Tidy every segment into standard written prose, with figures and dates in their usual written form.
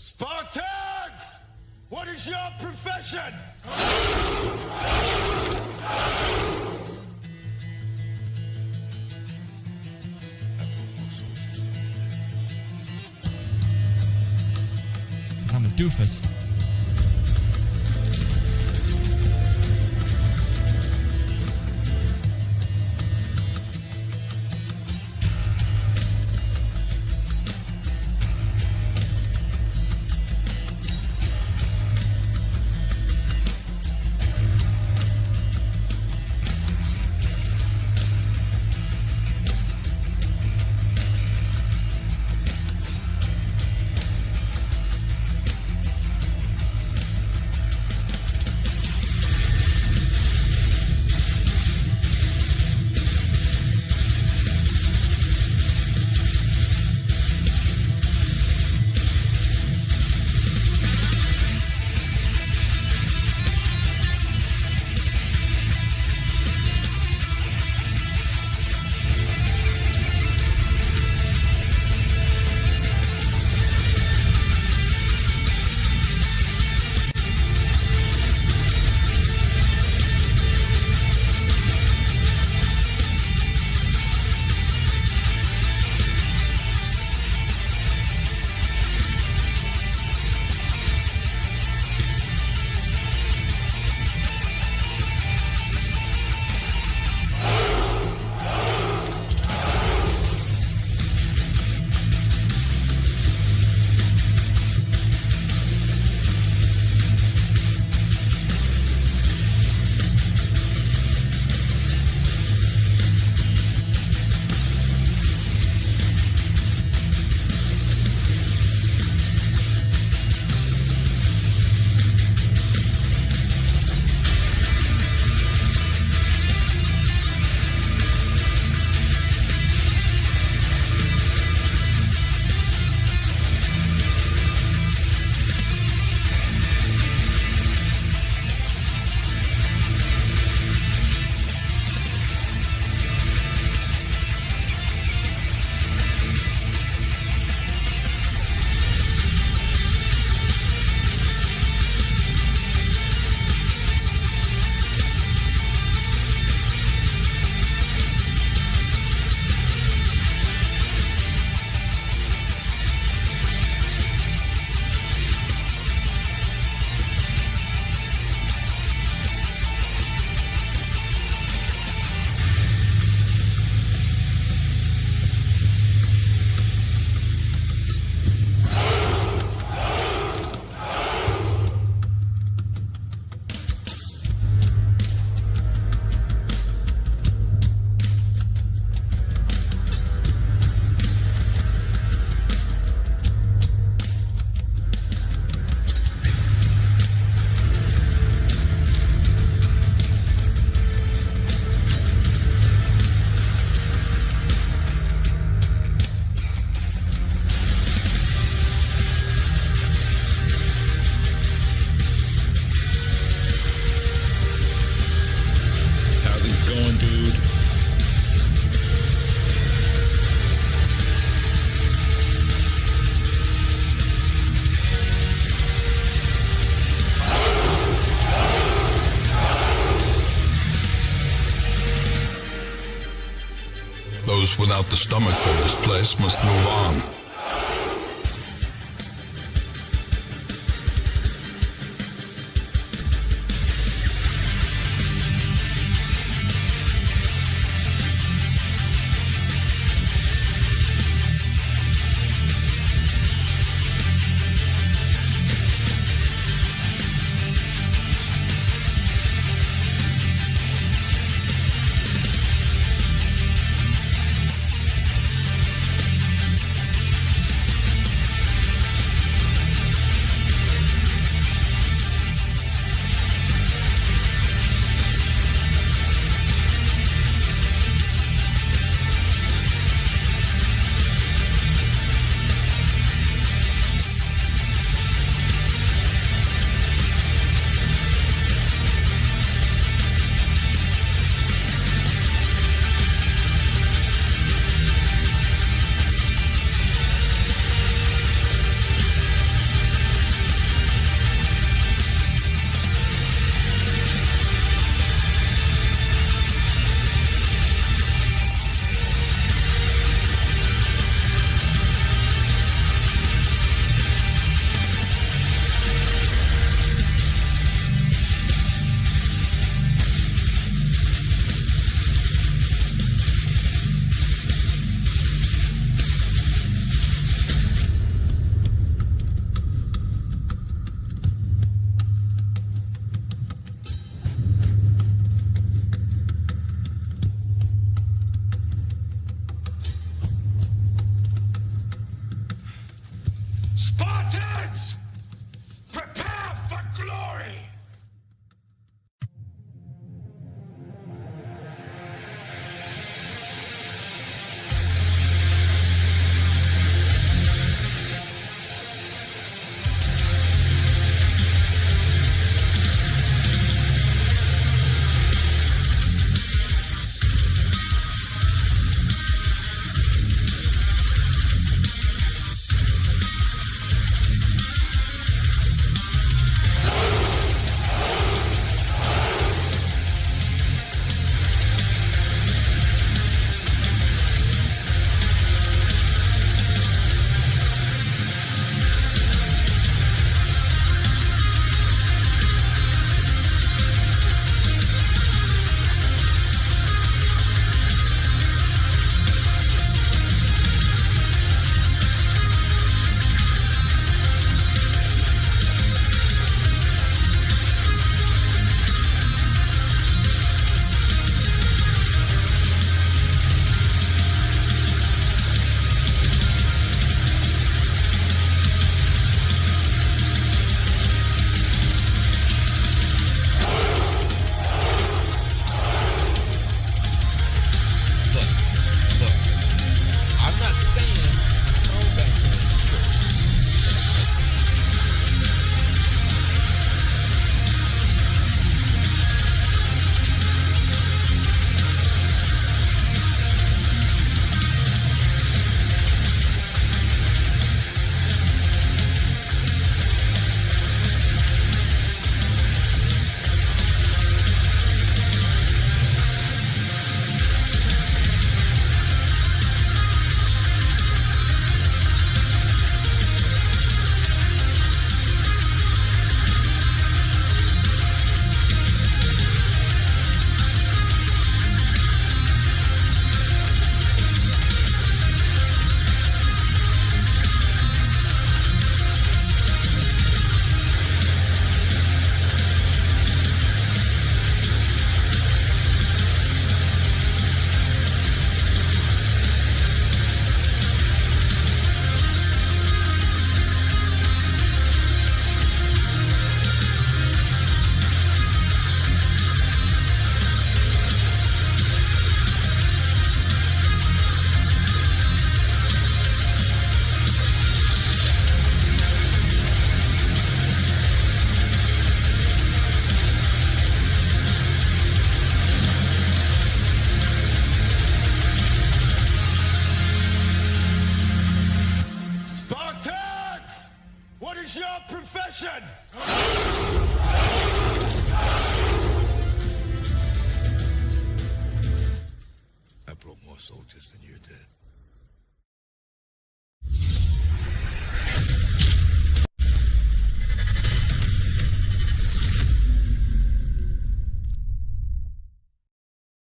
Spartans! What is your profession? I'm a doofus. Those without the stomach for this place must move on.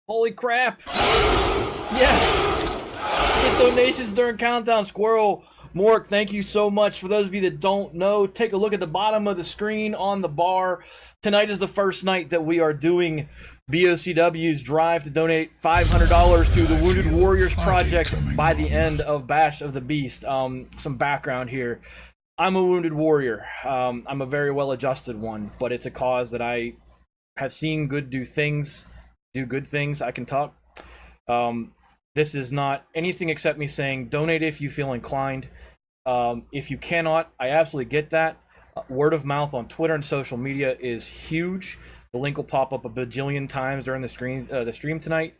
Holy crap! Yes! Get donations during Countdown. Squirrel, Mork, thank you so much. For those of you that don't know, take a look at the bottom of the screen on the bar. Tonight is the first night that we are doing BOCW's drive to donate $500 to the Wounded Warriors Project by the end of Bash of the Beast. Some background here. I'm a wounded warrior. I'm a very well-adjusted one, but it's a cause that I have seen good do good things. I can talk. This is not anything except me saying donate if you feel inclined. If you cannot, I absolutely get that. Word of mouth on Twitter and social media is huge. The link will pop up a bajillion times during the stream tonight.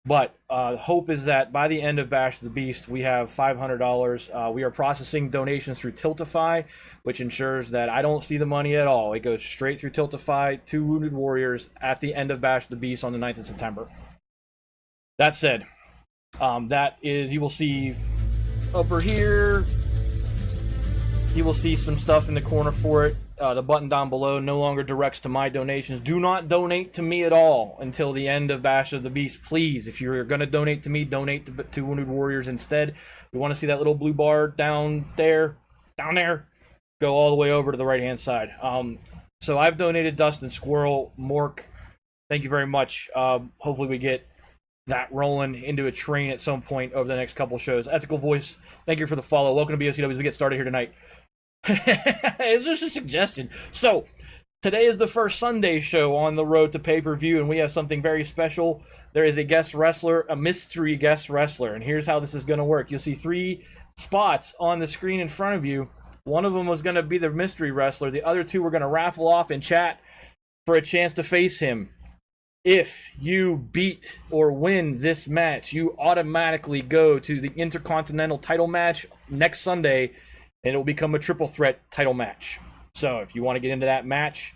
But hope is that by the end of Bash the Beast, we have $500. We are processing donations through Tiltify, which ensures that I don't see the money at all. It goes straight through Tiltify to Wounded Warriors at the end of Bash the Beast on the 9th of September. That said, that is, you will see over here, you will see some stuff in the corner for it. The button down below no longer directs to my donations. Do not donate to me at all until the end of Bash of the Beast, please. If you're going to donate to me, donate to Wounded Warriors instead. We want to see that little blue bar down there, go all the way over to the right-hand side. So I've donated Dustin, Squirrel, Mork. Thank you very much. Hopefully we get that rolling into a train at some point over the next couple shows. Ethical Voice, thank you for the follow. Welcome to BOCW as we get started here tonight. It's just a suggestion. So, today is the first Sunday show on the road to pay-per-view, and we have something very special. There is a guest wrestler, a mystery guest wrestler, and here's how this is going to work. You'll see 3 spots on the screen in front of you. One of them was going to be the mystery wrestler. The other 2 we're going to raffle off in chat for a chance to face him. If you beat or win this match, you automatically go to the Intercontinental title match next Sunday, and it will become a triple threat title match. So if you want to get into that match,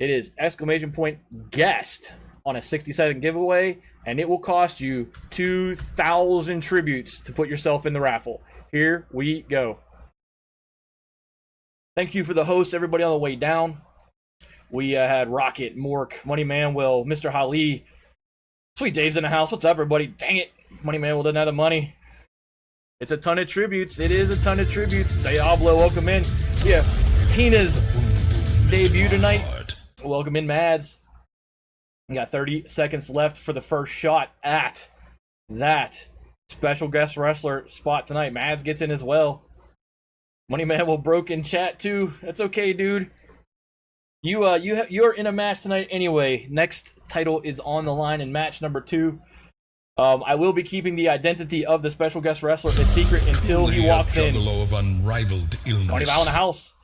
it is !guest on a 60-second giveaway, and it will cost you 2,000 tributes to put yourself in the raffle. Here we go. Thank you for the host, everybody on the way down. We had Rocket, Mork, Money Manuel, Mr. Hali. Sweet Dave's in the house. What's up, everybody? Dang it. Money Manuel doesn't have the money. It's a ton of tributes. It is a ton of tributes. Diablo, welcome in. We have Tina's debut tonight. Welcome in, Mads. We got 30 seconds left for the first shot at that special guest wrestler spot tonight. Mads gets in as well. Money Manuel broke in chat too. That's okay, dude. You're in a match tonight anyway. Next title is on the line in match number 2. I will be keeping the identity of the special guest wrestler a secret until he walks in. Of unrivaled illness. Cardi Val in the house.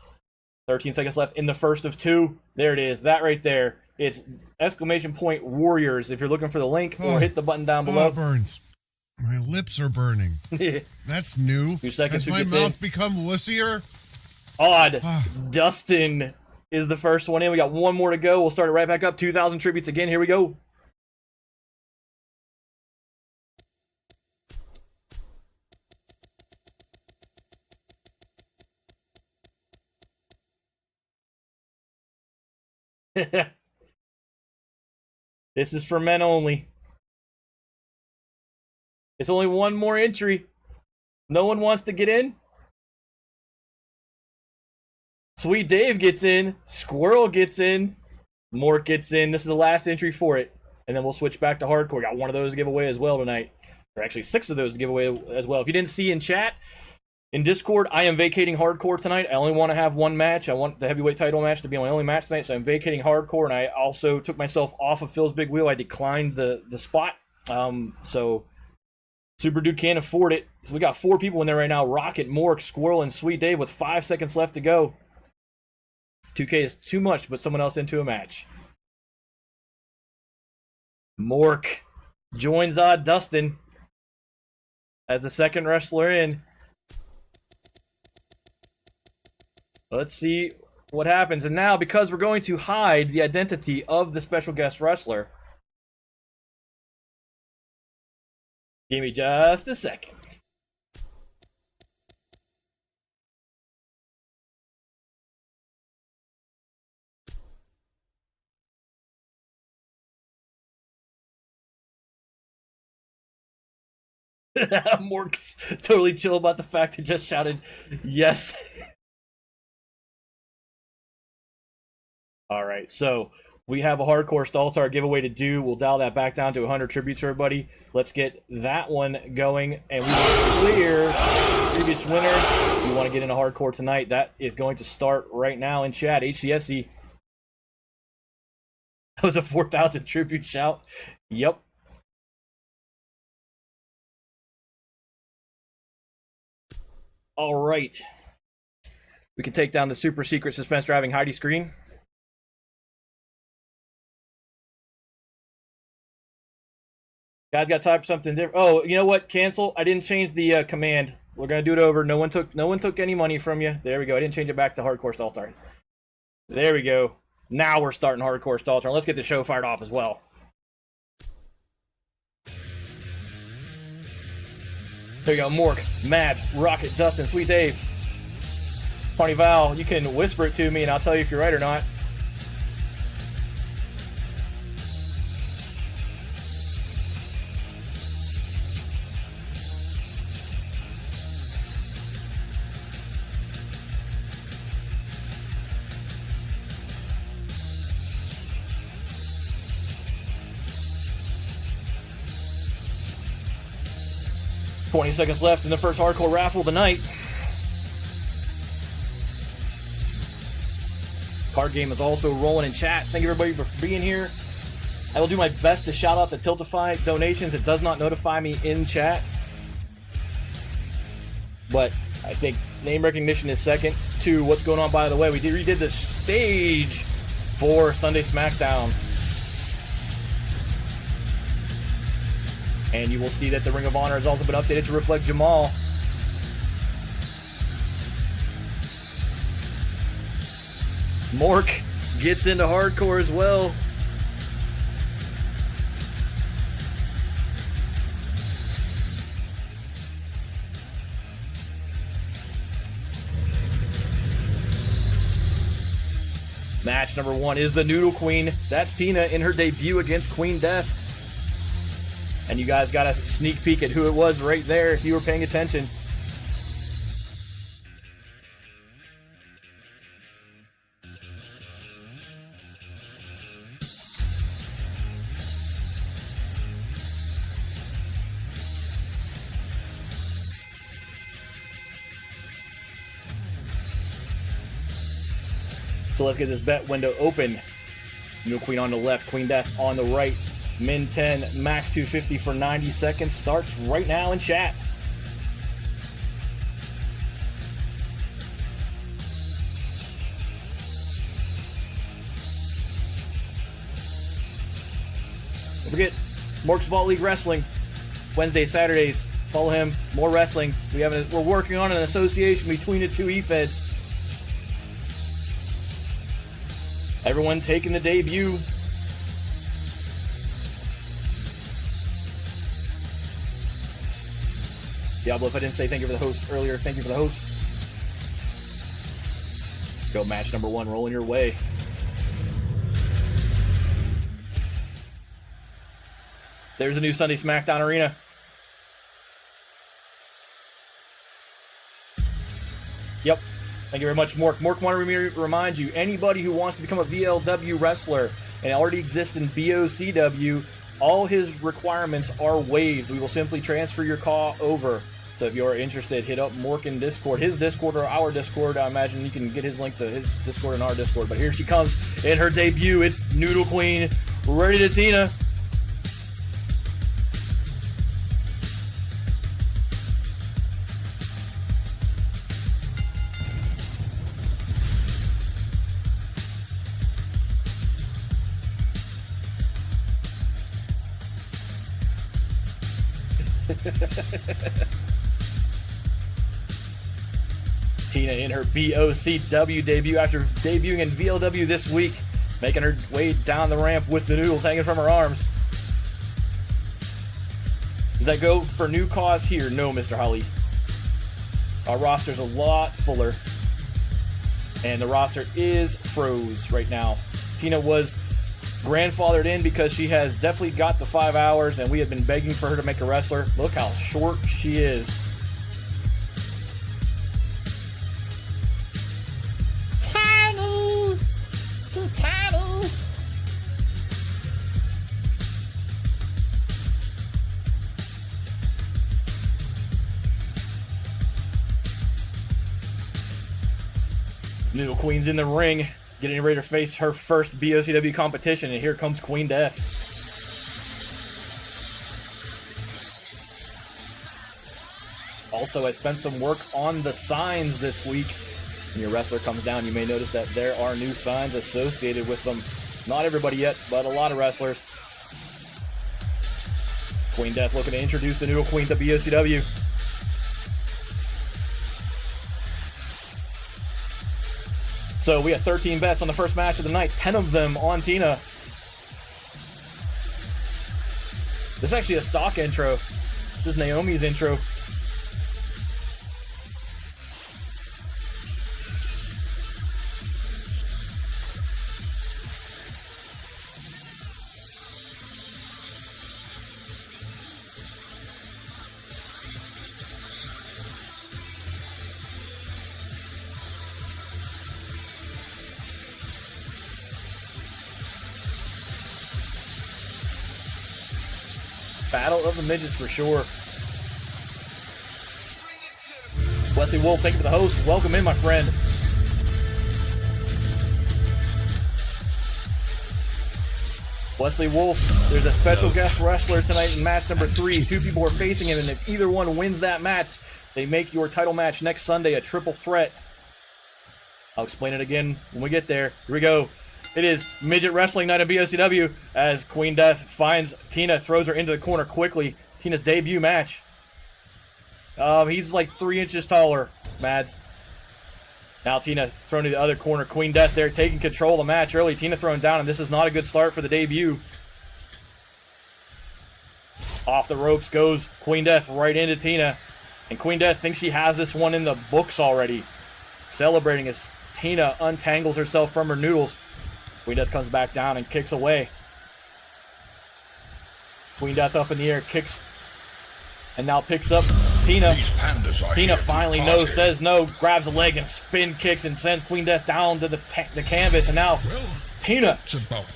13 seconds left in the first of 2. There it is. That right there. It's !Warriors if you're looking for the link, or hit the button down below. Oh, it burns. My lips are burning. That's new. 2 seconds. Has my mouth become wussier? Odd. Dustin is the first one in. We got 1 more to go. We'll start it right back up. 2,000 tributes again. Here we go. This is for men only. It's only 1 more entry. No one wants to get in. Sweet Dave gets in. Squirrel gets in. Mork gets in. This is the last entry for it. And then we'll switch back to hardcore. Got 1 of those to give away as well tonight. Or actually 6 of those to give away as well. If you didn't see in chat, in Discord, I am vacating hardcore tonight. I only want to have 1 match. I want the heavyweight title match to be my only match tonight, so I'm vacating hardcore, and I also took myself off of Phil's Big Wheel. I declined the spot. So Super Dude can't afford it. So we got 4 people in there right now. Rocket, Mork, Squirrel, and Sweet Dave with 5 seconds left to go. 2K is too much to put someone else into a match. Mork joins Dustin as the second wrestler in. Let's see what happens. And now, because we're going to hide the identity of the special guest wrestler, give me just a second. Mork's totally chill about the fact he just shouted yes. All right, so we have a hardcore Staltar giveaway to do. We'll dial that back down to 100 tributes for everybody. Let's get that one going, and we will clear previous winners. If you want to get into hardcore tonight, that is going to start right now in chat. HCSC. That was a 4,000 tribute shout. Yep. All right. We can take down the super secret suspense driving Heidi screen. Guys, got time for something different. Oh, you know what? Cancel. I didn't change the command. We're gonna do it over. No one took any money from you. There we go. I didn't change it back to hardcore Staltar. There we go. Now we're starting hardcore Staltar. Let's get the show fired off as well. There you go. Mork, Matt, Rocket, Dustin, Sweet Dave, Party Val. You can whisper it to me, and I'll tell you if you're right or not. $20 seconds left in the first hardcore raffle of the night. Card game is also rolling in chat. Thank you everybody for being here. I will do my best to shout out the Tiltify donations. It does not notify me in chat, but I think name recognition is second to what's going on. By the way, we redid the stage for Sunday Smackdown. And you will see that the Ring of Honor has also been updated to reflect Jamal. Mork gets into hardcore as well. Match number 1 is the Noodle Queen. That's Tina in her debut against Queen Death. And you guys got a sneak peek at who it was right there if you were paying attention. So let's get this bet window open. New Queen on the left, Queen Death on the right. Min 10, max 250 for 90 seconds. Starts right now in chat. Don't forget, Mork's Vault League Wrestling. Wednesdays, Saturdays. Follow him. More wrestling. We're working on an association between the two E-Feds. Everyone taking the debut. Diablo, if I didn't say thank you for the host earlier, thank you for the host. Go match number 1, rolling your way. There's a new Sunday Smackdown arena. Yep. Thank you very much, Mork. Mork wanted me to remind you, anybody who wants to become a VLW wrestler and already exists in BOCW, all his requirements are waived. We will simply transfer your call over. So if you're interested, hit up Mork in Discord. His Discord or our Discord. I imagine you can get his link to his Discord and our Discord. But here she comes in her debut. It's Noodle Queen, ready to Tina. Tina in her BOCW debut after debuting in VLW this week, making her way down the ramp with the noodles hanging from her arms. Does that go for new cause here? No, Mr. Holly. Our roster's a lot fuller, and the roster is froze right now. Tina was grandfathered in because she has definitely got the 5 hours, and we have been begging for her to make a wrestler. Look how short she is. Tiny! Too tiny! Noodle Queen's in the ring, getting ready to face her first BOCW competition, and here comes Queen Death. Also has spent some work on the signs this week. When your wrestler comes down, you may notice that there are new signs associated with them. Not everybody yet, but a lot of wrestlers. Queen Death looking to introduce the Noodle Queen to BOCW. So we have 13 bets on the first match of the night, 10 of them on Tina. This is actually a stock intro. This is Naomi's intro. Battle of the Midgets for sure. Wesley Wolf, thank you for the host. Welcome in, my friend. Wesley Wolf, there's a special guest wrestler tonight in match number 3. 2 people are facing him, and if either one wins that match, they make your title match next Sunday a triple threat. I'll explain it again when we get there. Here we go. It is Midget Wrestling Night at BOCW as Queen Death finds Tina, throws her into the corner quickly. Tina's debut match. He's like 3 inches taller, Mads. Now Tina thrown to the other corner. Queen Death there taking control of the match early. Tina thrown down, and this is not a good start for the debut. Off the ropes goes Queen Death right into Tina. And Queen Death thinks she has this one in the books already. Celebrating as Tina untangles herself from her noodles. Queen Death comes back down and kicks away. Queen Death up in the air, kicks, and now picks up Tina. Tina finally knows, says no, grabs a leg and spin kicks and sends Queen Death down to the canvas. And now Tina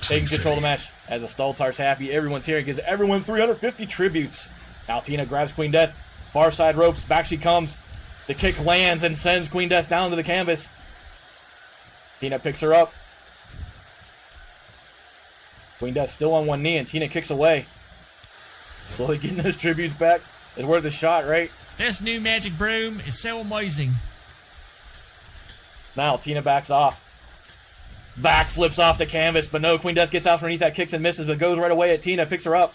taking control of the match. As the Stoltar's happy, everyone's here and gives everyone 350 tributes. Now Tina grabs Queen Death, far side ropes, back she comes. The kick lands and sends Queen Death down to the canvas. Tina picks her up. Queen Death still on one knee, and Tina kicks away. Slowly getting those tributes back is worth a shot, right? This new magic broom is so amazing. Now Tina backs off. Back flips off the canvas, but no, Queen Death gets out from underneath that, kicks and misses, but goes right away at Tina, picks her up.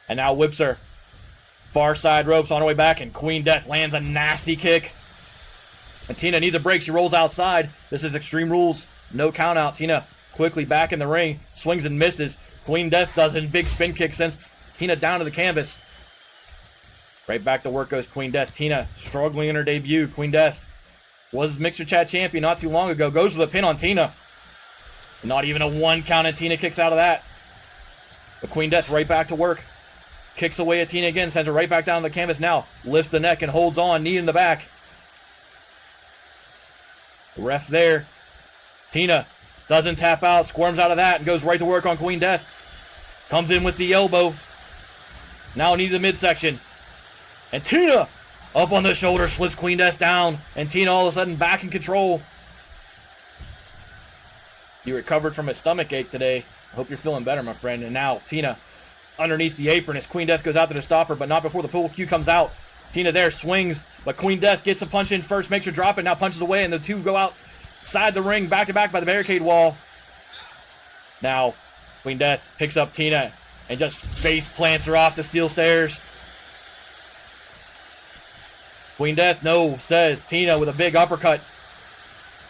And now whips her. Far side ropes on her way back, and Queen Death lands a nasty kick. And Tina needs a break. She rolls outside. This is Extreme Rules. No count out. Tina quickly back in the ring, swings and misses. Queen Death does a big spin kick, sends Tina down to the canvas. Right back to work goes Queen Death. Tina struggling in her debut. Queen Death was Mixer Chat champion not too long ago. Goes for the pin on Tina. Not even a 1 count, and Tina kicks out of that. But Queen Death right back to work. Kicks away at Tina again, sends her right back down to the canvas now. Lifts the neck and holds on, knee in the back. The ref there. Tina doesn't tap out, squirms out of that, and goes right to work on Queen Death. Comes in with the elbow. Now knee to the midsection. And Tina, up on the shoulder, slips Queen Death down. And Tina all of a sudden back in control. You recovered from a stomach ache today. I hope you're feeling better, my friend. And now Tina underneath the apron as Queen Death goes out there to stop her, but not before the pull cue comes out. Tina there swings, but Queen Death gets a punch in first, makes her drop it, now punches away, and the two go outside the ring, back to back by the barricade wall. Now, Queen Death picks up Tina and just face plants her off the steel stairs. Queen Death, no, says Tina with a big uppercut.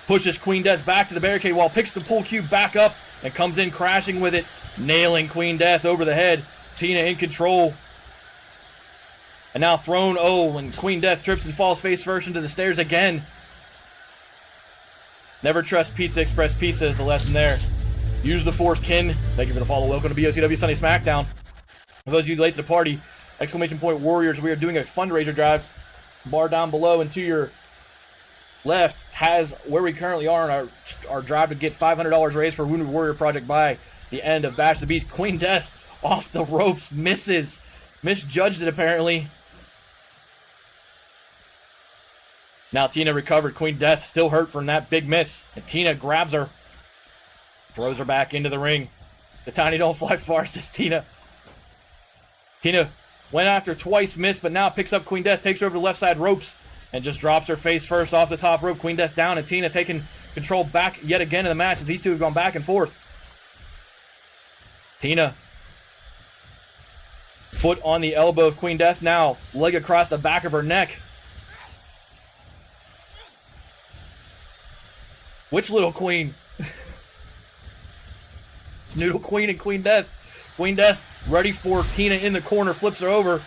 Pushes Queen Death back to the barricade wall, picks the pull cue back up, and comes in crashing with it, nailing Queen Death over the head. Tina in control. And now thrown, and Queen Death trips and falls face first into the stairs again. Never trust Pizza Express Pizza is the lesson there. Use the force, Kin. Thank you for the follow. Welcome to BOCW Sunday Smackdown. For those of you late to the party, exclamation point Warriors, we are doing a fundraiser drive. Bar down below and to your left has where we currently are in our drive to get $500 raised for Wounded Warrior Project by the end of Bash the Beast. Queen Death off the ropes, misses. Misjudged it apparently. Now Tina recovered. Queen Death still hurt from that big miss. And Tina grabs her. Throws her back into the ring. The tiny don't fly far, says Tina. Tina went after twice, missed, but now picks up Queen Death, takes her over the left side ropes, and just drops her face first off the top rope. Queen Death down, and Tina taking control back yet again in the match as these two have gone back and forth. Tina. Foot on the elbow of Queen Death now. Leg across the back of her neck. Which little queen? It's Noodle Queen and Queen Death. Queen Death ready for Tina in the corner. Flips her over.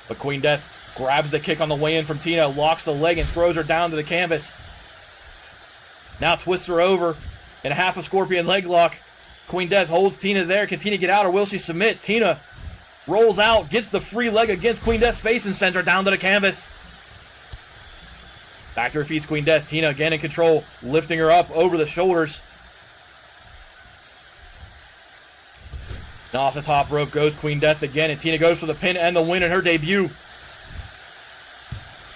But Queen Death grabs the kick on the way in from Tina. Locks the leg and throws her down to the canvas. Now twists her over in a half a scorpion leg lock. Queen Death holds Tina there. Can Tina get out or will she submit? Tina rolls out. Gets the free leg against Queen Death's face and sends her down to the canvas. Back to her feet, Queen Death. Tina again in control, lifting her up over the shoulders. Now off the top rope goes Queen Death again, and Tina goes for the pin and the win in her debut.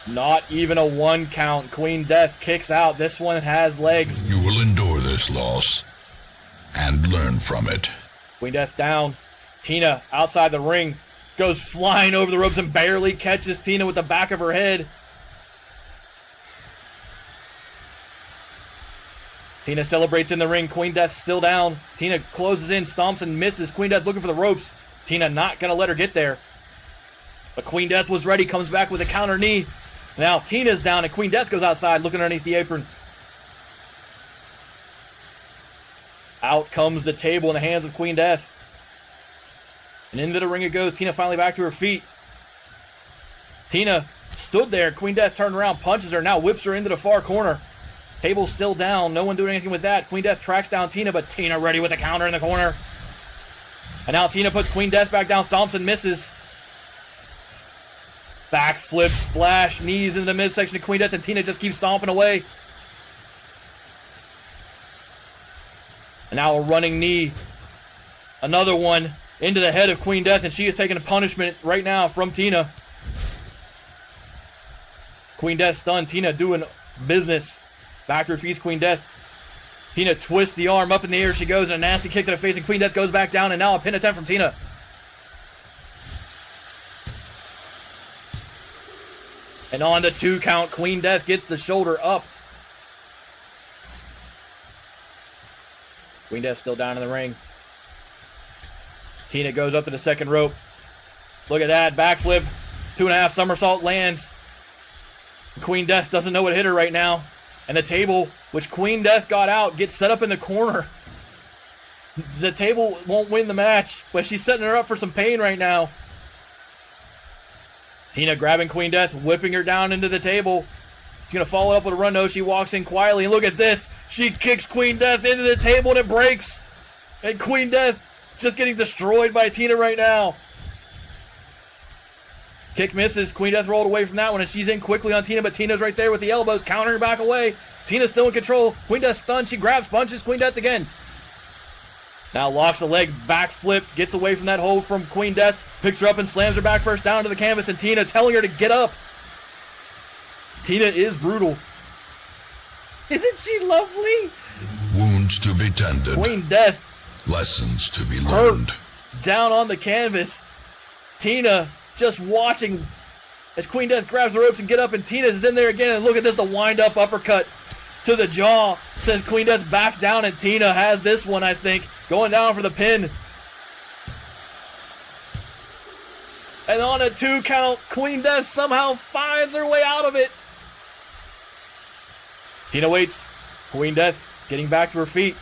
Not even a 1 count. Queen Death kicks out. This one has legs. You will endure this loss and learn from it. Queen Death down. Tina outside the ring goes flying over the ropes and barely catches Tina with the back of her head. Tina celebrates in the ring. Queen Death still down. Tina closes in, stomps and misses. Queen Death looking for the ropes. Tina not going to let her get there. But Queen Death was ready. Comes back with a counter knee. Now Tina's down and Queen Death goes outside looking underneath the apron. Out comes the table in the hands of Queen Death. And into the ring it goes. Tina finally back to her feet. Tina stood there. Queen Death turned around, punches her. Now whips her into the far corner. Table's still down. No one doing anything with that. Queen Death tracks down Tina, but Tina ready with a counter in the corner. And now Tina puts Queen Death back down, stomps and misses. Backflip, splash, knees into the midsection of Queen Death, and Tina just keeps stomping away. And now a running knee. Another one into the head of Queen Death, and she is taking a punishment right now from Tina. Queen Death stunned. Tina doing business. Back to her feet, Queen Death. Tina twists the arm up in the air. She goes, and a nasty kick to the face, and Queen Death goes back down, and now a pin attempt from Tina. And on the 2 count, Queen Death gets the shoulder up. Queen Death still down in the ring. Tina goes up to the second rope. Look at that, backflip. 2.5 somersault lands. Queen Death doesn't know what hit her right now. And the table, which Queen Death got out, gets set up in the corner. The table won't win the match, but she's setting her up for some pain right now. Tina grabbing Queen Death, whipping her down into the table. She's going to follow up with a run. No, she walks in quietly. And look at this. She kicks Queen Death into the table, and it breaks. And Queen Death just getting destroyed by Tina right now. Kick misses. Queen Death rolled away from that one, and she's in quickly on Tina, but Tina's right there with the elbows, countering her back away. Tina's still in control. Queen Death stunned. She grabs, punches Queen Death again. Now locks the leg, backflip, gets away from that hold from Queen Death, picks her up and slams her back first down to the canvas, and Tina telling her to get up. Tina is brutal. Isn't she lovely? Wounds to be tended. Queen Death. Lessons to be learned. Down on the canvas. Tina just watching as Queen Death grabs the ropes and get up, and Tina is in there again, and look at this, the wind-up uppercut to the jaw. Says Queen Death back down, and Tina has this one, I think, going down for the pin. And on a 2 count, Queen Death somehow finds her way out of it. Tina waits. Queen Death getting back to her feet.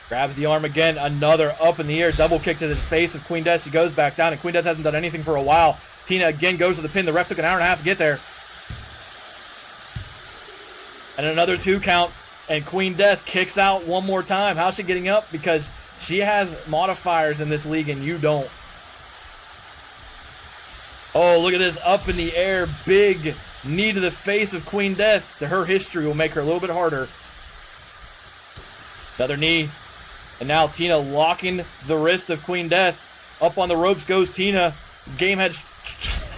Grabs the arm again. Another up in the air double kick to the face of Queen Death. She goes back down, and Queen Death hasn't done anything for a while. Tina again goes to the pin. The ref took an hour and a half to get there. And another 2 count. And Queen Death kicks out one more time. How's she getting up? Because she has modifiers in this league and you don't. Oh, look at this up in the air. Big knee to the face of Queen Death. Her history will make her a little bit harder. Another knee. And now Tina locking the wrist of Queen Death. Up on the ropes goes Tina. Game had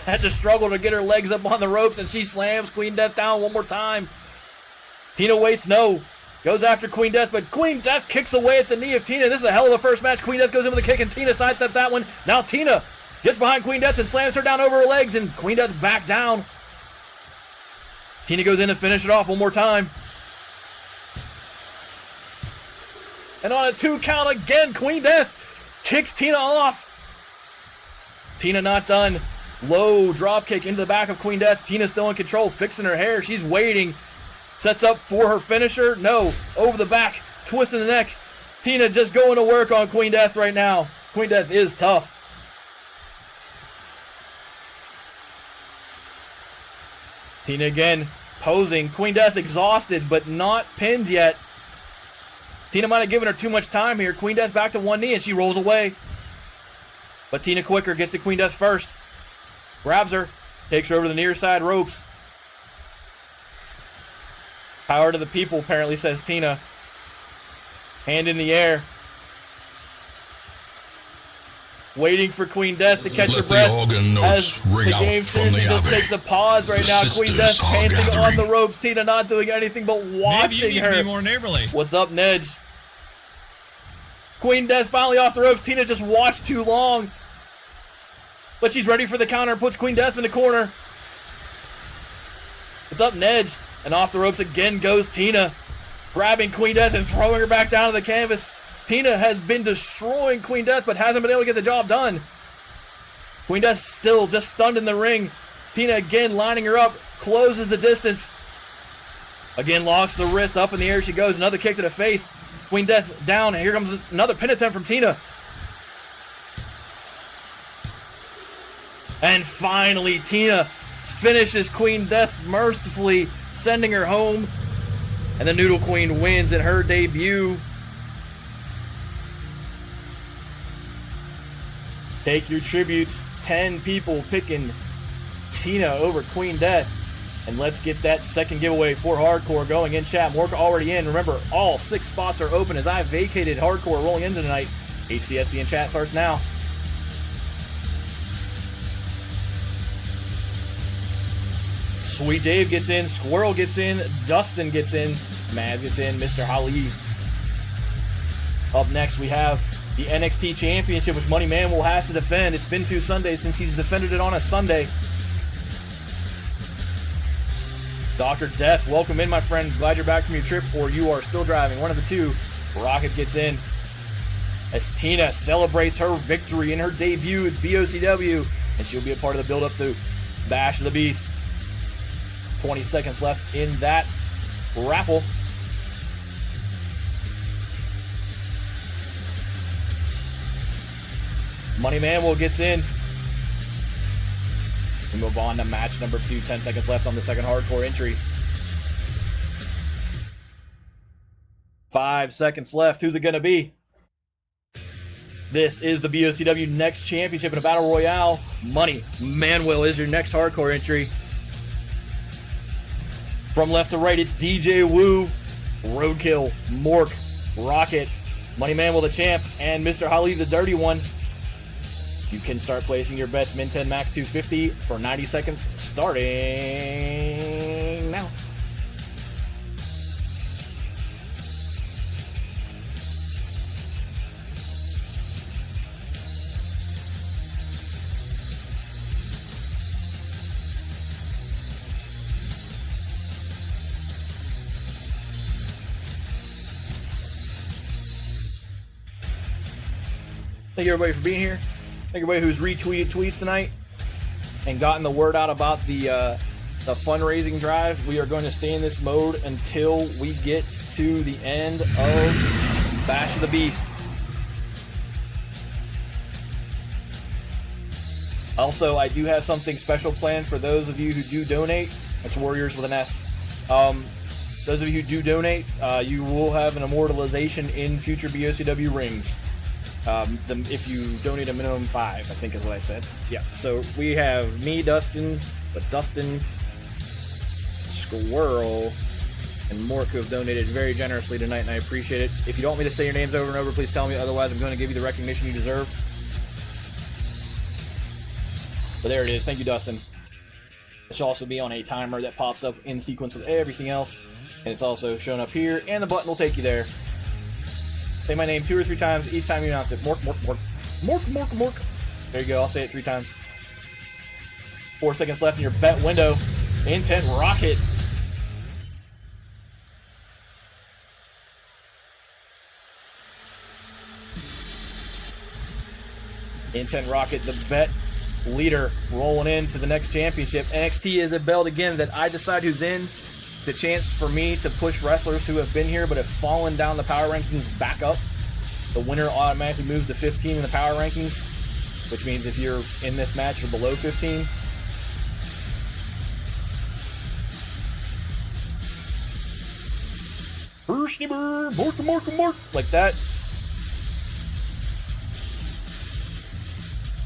to struggle to get her legs up on the ropes, and she slams Queen Death down one more time. Tina waits, no. Goes after Queen Death, but Queen Death kicks away at the knee of Tina. This is a hell of a first match. Queen Death goes in with a kick, and Tina sidesteps that one. Now Tina gets behind Queen Death and slams her down over her legs, and Queen Death back down. Tina goes in to finish it off one more time. And on a 2 count again, Queen Death kicks Tina off. Tina not done. Low drop kick into the back of Queen Death. Tina still in control, fixing her hair. She's waiting. Sets up for her finisher. No. Over the back. Twisting the neck. Tina just going to work on Queen Death right now. Queen Death is tough. Tina again posing. Queen Death exhausted, but not pinned yet. Tina might have given her too much time here. Queen Death back to one knee, and she rolls away. But Tina quicker, gets to Queen Death first. Grabs her, takes her over the near side ropes. Power to the people, apparently, says Tina. Hand in the air. Waiting for Queen Death to catch her breath. As the game seriously just takes a pause right now. Queen Death panting on the ropes. Tina not doing anything but watching Maybe you need her. to be more neighborly. What's up, Nedge? Queen Death finally off the ropes. Tina just watched too long. But she's ready for the counter and puts Queen Death in the corner. What's up, Nedge? And off the ropes again goes Tina. Grabbing Queen Death and throwing her back down to the canvas. Tina has been destroying Queen Death, but hasn't been able to get the job done. Queen Death still just stunned in the ring. Tina again lining her up, closes the distance. Again locks the wrist, up in the air she goes. Another kick to the face. Queen Death down, and here comes another pin attempt from Tina. And finally, Tina finishes Queen Death mercifully, sending her home. And the Noodle Queen wins in her debut. Take your tributes. 10 people picking Tina over Queen Death. And let's get that second giveaway for Hardcore going in chat. More already in. Remember, all 6 spots are open as I vacated Hardcore rolling in tonight. HCSC in chat starts now. Sweet Dave gets in. Squirrel gets in. Dustin gets in. Maz gets in. Mr. Halib. Up next, we have the NXT Championship, which Money Man will have to defend. It's been 2 Sundays since he's defended it on a Sunday. Dr. Death, welcome in, my friend. Glad you're back from your trip, or you are still driving. One of the two. Rocket gets in as Tina celebrates her victory in her debut at BOCW, and she'll be a part of the build-up to Bash of the Beast. 20 seconds left in that raffle. Money Man gets in. We move on to match number 2. 10 seconds left on the second Hardcore entry. 5 seconds left. Who's it going to be? This is the BOCW Next Championship in a Battle Royale. Money Manuel is your next Hardcore entry. From left to right, it's DJ Wu, Roadkill, Mork, Rocket, Money Manuel the champ, and Mr. Holly the dirty one. You can start placing your bets. Min 10 max 250 for 90 seconds starting now. Thank you everybody for being here. Thank everybody who's retweeted tweets tonight and gotten the word out about the fundraising drive. We are going to stay in this mode until we get to the end of Bash of the Beast. Also, I do have something special planned for those of you who do donate. It's Warriors with an S. those of you who do donate, you will have an immortalization in future BOCW rings. If you donate a minimum 5, I think is what I said. Yeah, so we have me, Dustin, Squirrel, and Mork who have donated very generously tonight, and I appreciate it. If you don't want me to say your names over and over, please tell me. Otherwise, I'm going to give you the recognition you deserve. But there it is. Thank you, Dustin. It should also be on a timer that pops up in sequence with everything else. And it's also shown up here, and the button will take you there. Say my name 2 or 3 times each time you announce it. Mork, Mork, Mork. Mork, Mork, Mork. There you go. I'll say it 3 times. 4 seconds left in your bet window. Intent Rocket. Intent Rocket, the bet leader, rolling into the next championship. NXT is a belt again that I decide who's in. The chance for me to push wrestlers who have been here but have fallen down the power rankings back up. The winner automatically moves to 15 in the power rankings, which means if you're in this match, you're below 15. Like that.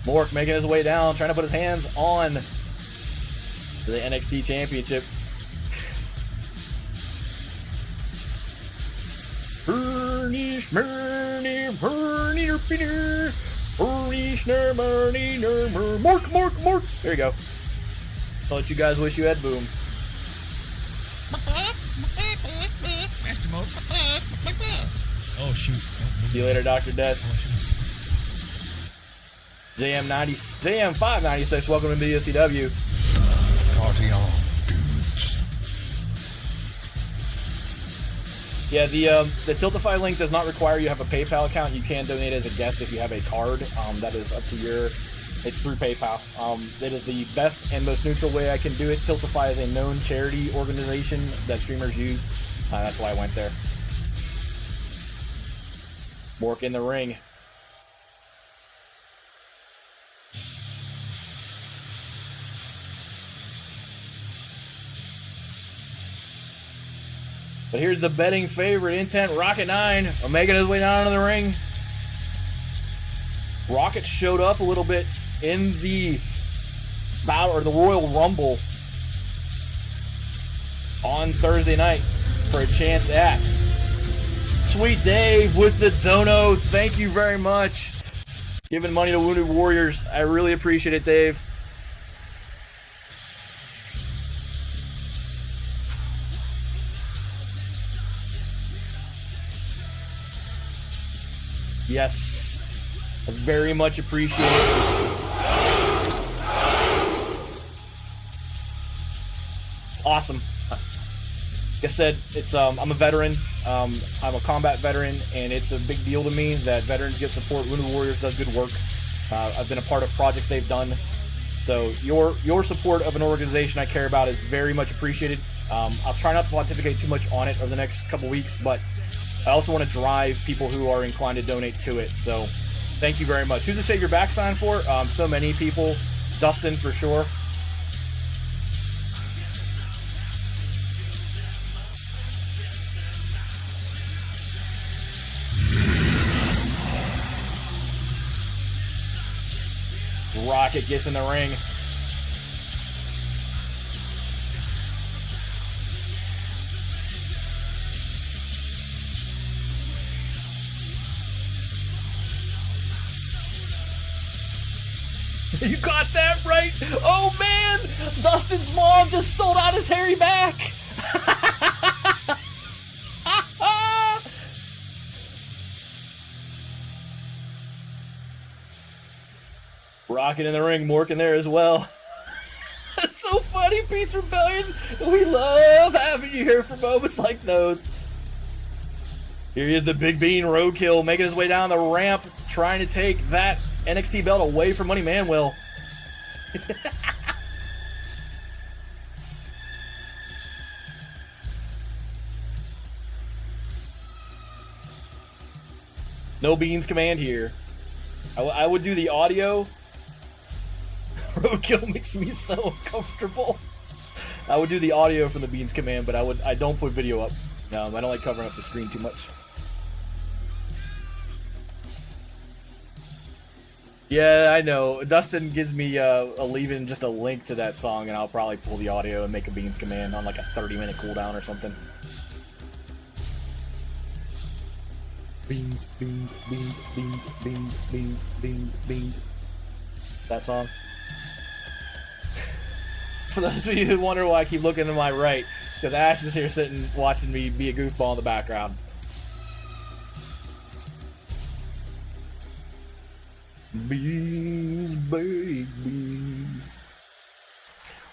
Mork making his way down, trying to put his hands on the NXT Championship. Mork. There you go. I'll let you guys wish you had boom. Master mode. Oh, shoot. See you later, Dr. Death. JM596, welcome to the BOCW. Party on, dudes. Yeah, the Tiltify link does not require you to have a PayPal account. You can donate as a guest if you have a card. That is up to it's through PayPal. It is the best and most neutral way I can do it. Tiltify is a known charity organization that streamers use. That's why I went there. Mork in the ring. But here's the betting favorite, Intent Rocket 9, making his way down to the ring. Rocket showed up a little bit in the Royal Rumble on Thursday night for a chance at Sweet Dave with the dono. Thank you very much. Giving money to Wounded Warriors. I really appreciate it, Dave. Yes, I very much appreciate it. Awesome. Like I said, it's I'm a veteran. I'm a combat veteran, and it's a big deal to me that veterans get support. Wounded Warriors does good work. I've been a part of projects they've done. So your support of an organization I care about is very much appreciated. I'll try not to pontificate too much on it over the next couple weeks, but I also want to drive people who are inclined to donate to it. So thank you very much. Who's the Save Your Back sign for? So many people. Dustin, for sure. Rocket gets in the ring. You got that right? Oh man! Dustin's mom just sold out his hairy back! Rocket in the ring, Mork in there as well. That's so funny, Pete's Rebellion. We love having you here for moments like those. Here he is, the Big Bean Roadkill, making his way down the ramp, trying to take that NXT belt away from Money Manuel. No beans command here. I would do the audio. Roadkill makes me so uncomfortable. I would do the audio from the Beans command, but I don't put video up. No, I don't like covering up the screen too much. Yeah, I know. Dustin gives me leaving just a link to that song, and I'll probably pull the audio and make a Beans command on like a 30-minute cooldown or something. Beans, beans, beans, beans, beans, beans, beans, beans. That song. For those of you who wonder why I keep looking to my right, because Ash is here sitting watching me be a goofball in the background. Beans, big beans.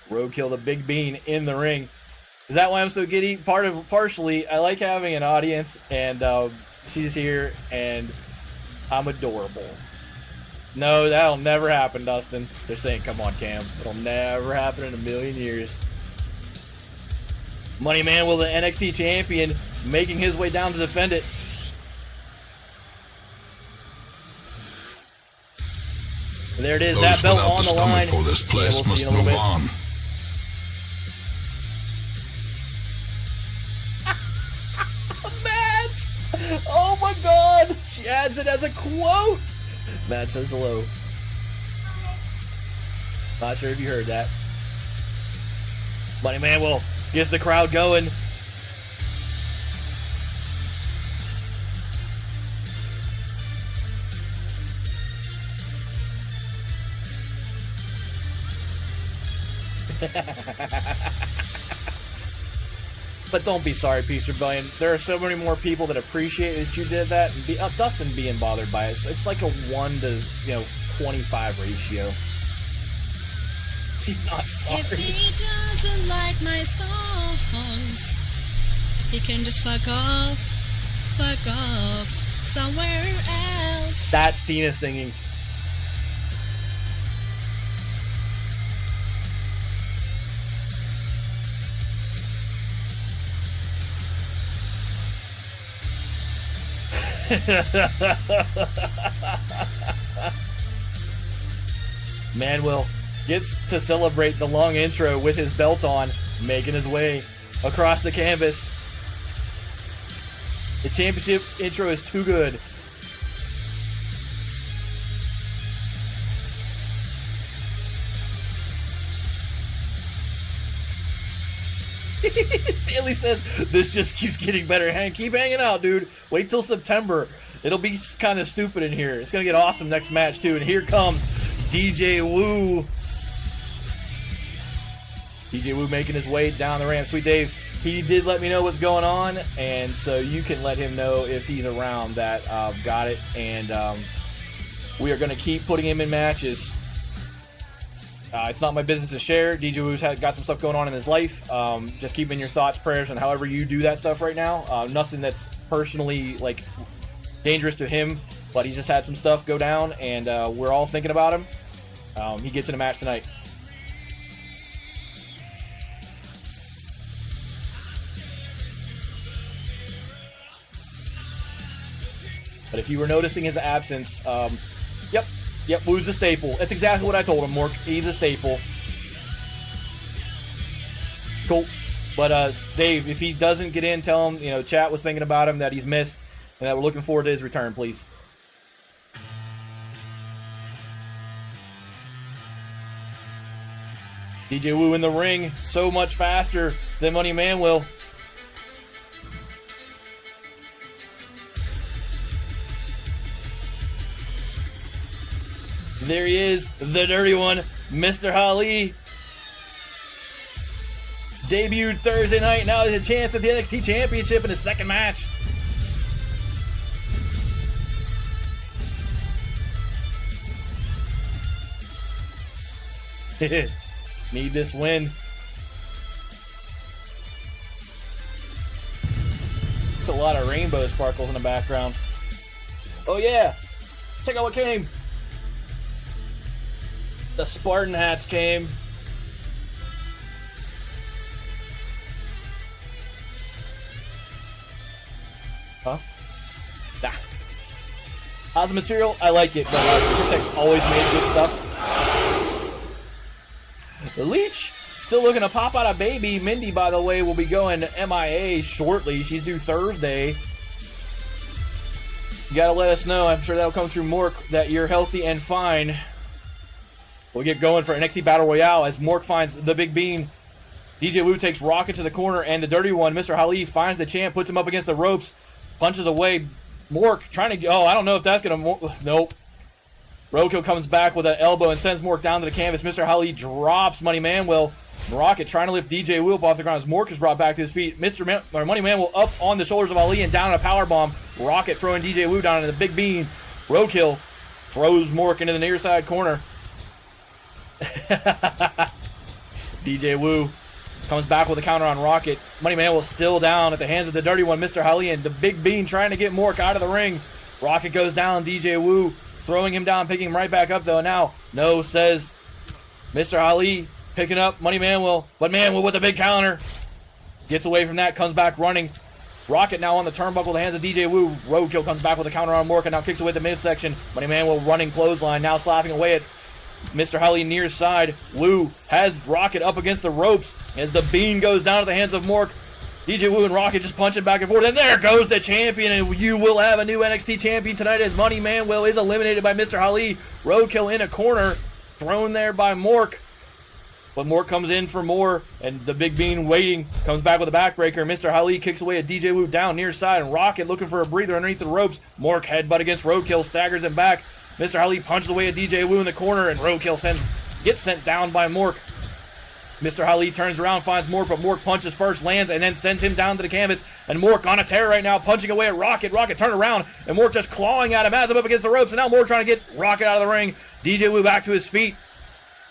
Rogue killed a big bean in the ring. Is that why I'm so giddy? Partially, I like having an audience, and she's here, and I'm adorable. No, that'll never happen, Dustin. They're saying, come on, Cam. It'll never happen in a million years. Money Man will the NXT champion, making his way down to defend it. There it is, Those that belt without on the the line. stomach for this place We'll see must in a little move bit. on. Mads! Oh my god! She adds it as a quote! Matt says hello. Not sure if you heard that. Money Man will gets the crowd going. But don't be sorry, Peace Rebellion. There are so many more people that appreciate that you did that. And Dustin being bothered by it. It's like a 1 to 25 ratio. She's not sorry. If he doesn't like my songs, he can just fuck off somewhere else. That's Tina singing. Manuel gets to celebrate the long intro with his belt on, making his way across the canvas. The championship intro is too good. Stanley says, this just keeps getting better. Keep hanging out, dude. Wait till September. It'll be kind of stupid in here. It's going to get awesome next match, too. And here comes DJ Wu. DJ Wu making his way down the ramp. Sweet Dave, he did let me know what's going on, and so you can let him know if he's around that. Got it. And we are going to keep putting him in matches. It's not my business to share. DJ Wu's got some stuff going on in his life. Just keep in your thoughts, prayers, and however you do that stuff right now. Nothing that's personally dangerous to him, but he just had some stuff go down, and we're all thinking about him. He gets in a match tonight. But if you were noticing his absence, Yep, Wu's a staple. That's exactly what I told him, Mork. He's a staple. Cool. But, Dave, if he doesn't get in, tell him, chat was thinking about him, that he's missed, and that we're looking forward to his return, please. DJ Wu in the ring, so much faster than Money Man will. There he is, the dirty one, Mr. Ali. Debuted Thursday night, now has a chance at the NXT Championship in his second match. Need this win. It's a lot of rainbow sparkles in the background. Oh yeah, check out what came. The Spartan hats came. Huh? Nah. How's the material? I like it, but Cryptek's always made good stuff. The Leech still looking to pop out a baby. Mindy, by the way, will be going MIA shortly. She's due Thursday. You gotta let us know. I'm sure that'll come through Mork that you're healthy and fine. We'll get going for NXT Battle Royale as Mork finds the Big Bean. DJ Wu takes Rocket to the corner, and the Dirty One, Mr. Ali, finds the champ, puts him up against the ropes, punches away. Mork trying to... Oh, I don't know if that's going to... Nope. Roadkill comes back with an elbow and sends Mork down to the canvas. Mr. Ali drops Money Manuel. Rocket trying to lift DJ Wu up off the ground as Mork is brought back to his feet. Money Manuel up on the shoulders of Ali and down on a powerbomb. Rocket throwing DJ Wu down into the Big Bean. Roadkill throws Mork into the near side corner. DJ Wu comes back with a counter on Rocket. Money Manuel still down at the hands of the Dirty One, Mr. Ali, and the Big Bean trying to get Mork out of the ring. Rocket goes down. DJ Wu throwing him down, picking him right back up, though. Now, no, says Mr. Ali, picking up Money Manuel, but Manuel with a big counter. Gets away from that, comes back running. Rocket now on the turnbuckle, the hands of DJ Wu. Roadkill comes back with a counter on Mork and now kicks away at the midsection. Money Manuel running clothesline, now slapping away at Mr. Ali near side. Wu has Rocket up against the ropes as the Bean goes down to the hands of Mork. DJ Wu and Rocket just punching back and forth, and there goes the champion, and you will have a new NXT champion tonight as Money Manuel is eliminated by Mr. Ali. Roadkill in a corner, thrown there by Mork, but Mork comes in for more, and the Big Bean waiting, comes back with a backbreaker. Mr. Ali kicks away at DJ Wu down near side, and Rocket looking for a breather underneath the ropes. Mork headbutt against Roadkill, staggers him back. Mr. Ali punches away at DJ Wu in the corner, and Roadkill gets sent down by Mork. Mr. Ali turns around, finds Mork, but Mork punches first, lands, and then sends him down to the canvas. And Mork on a tear right now, punching away at Rocket. Rocket turn around, and Mork just clawing at him, has him up against the ropes, and now Mork trying to get Rocket out of the ring. DJ Wu back to his feet.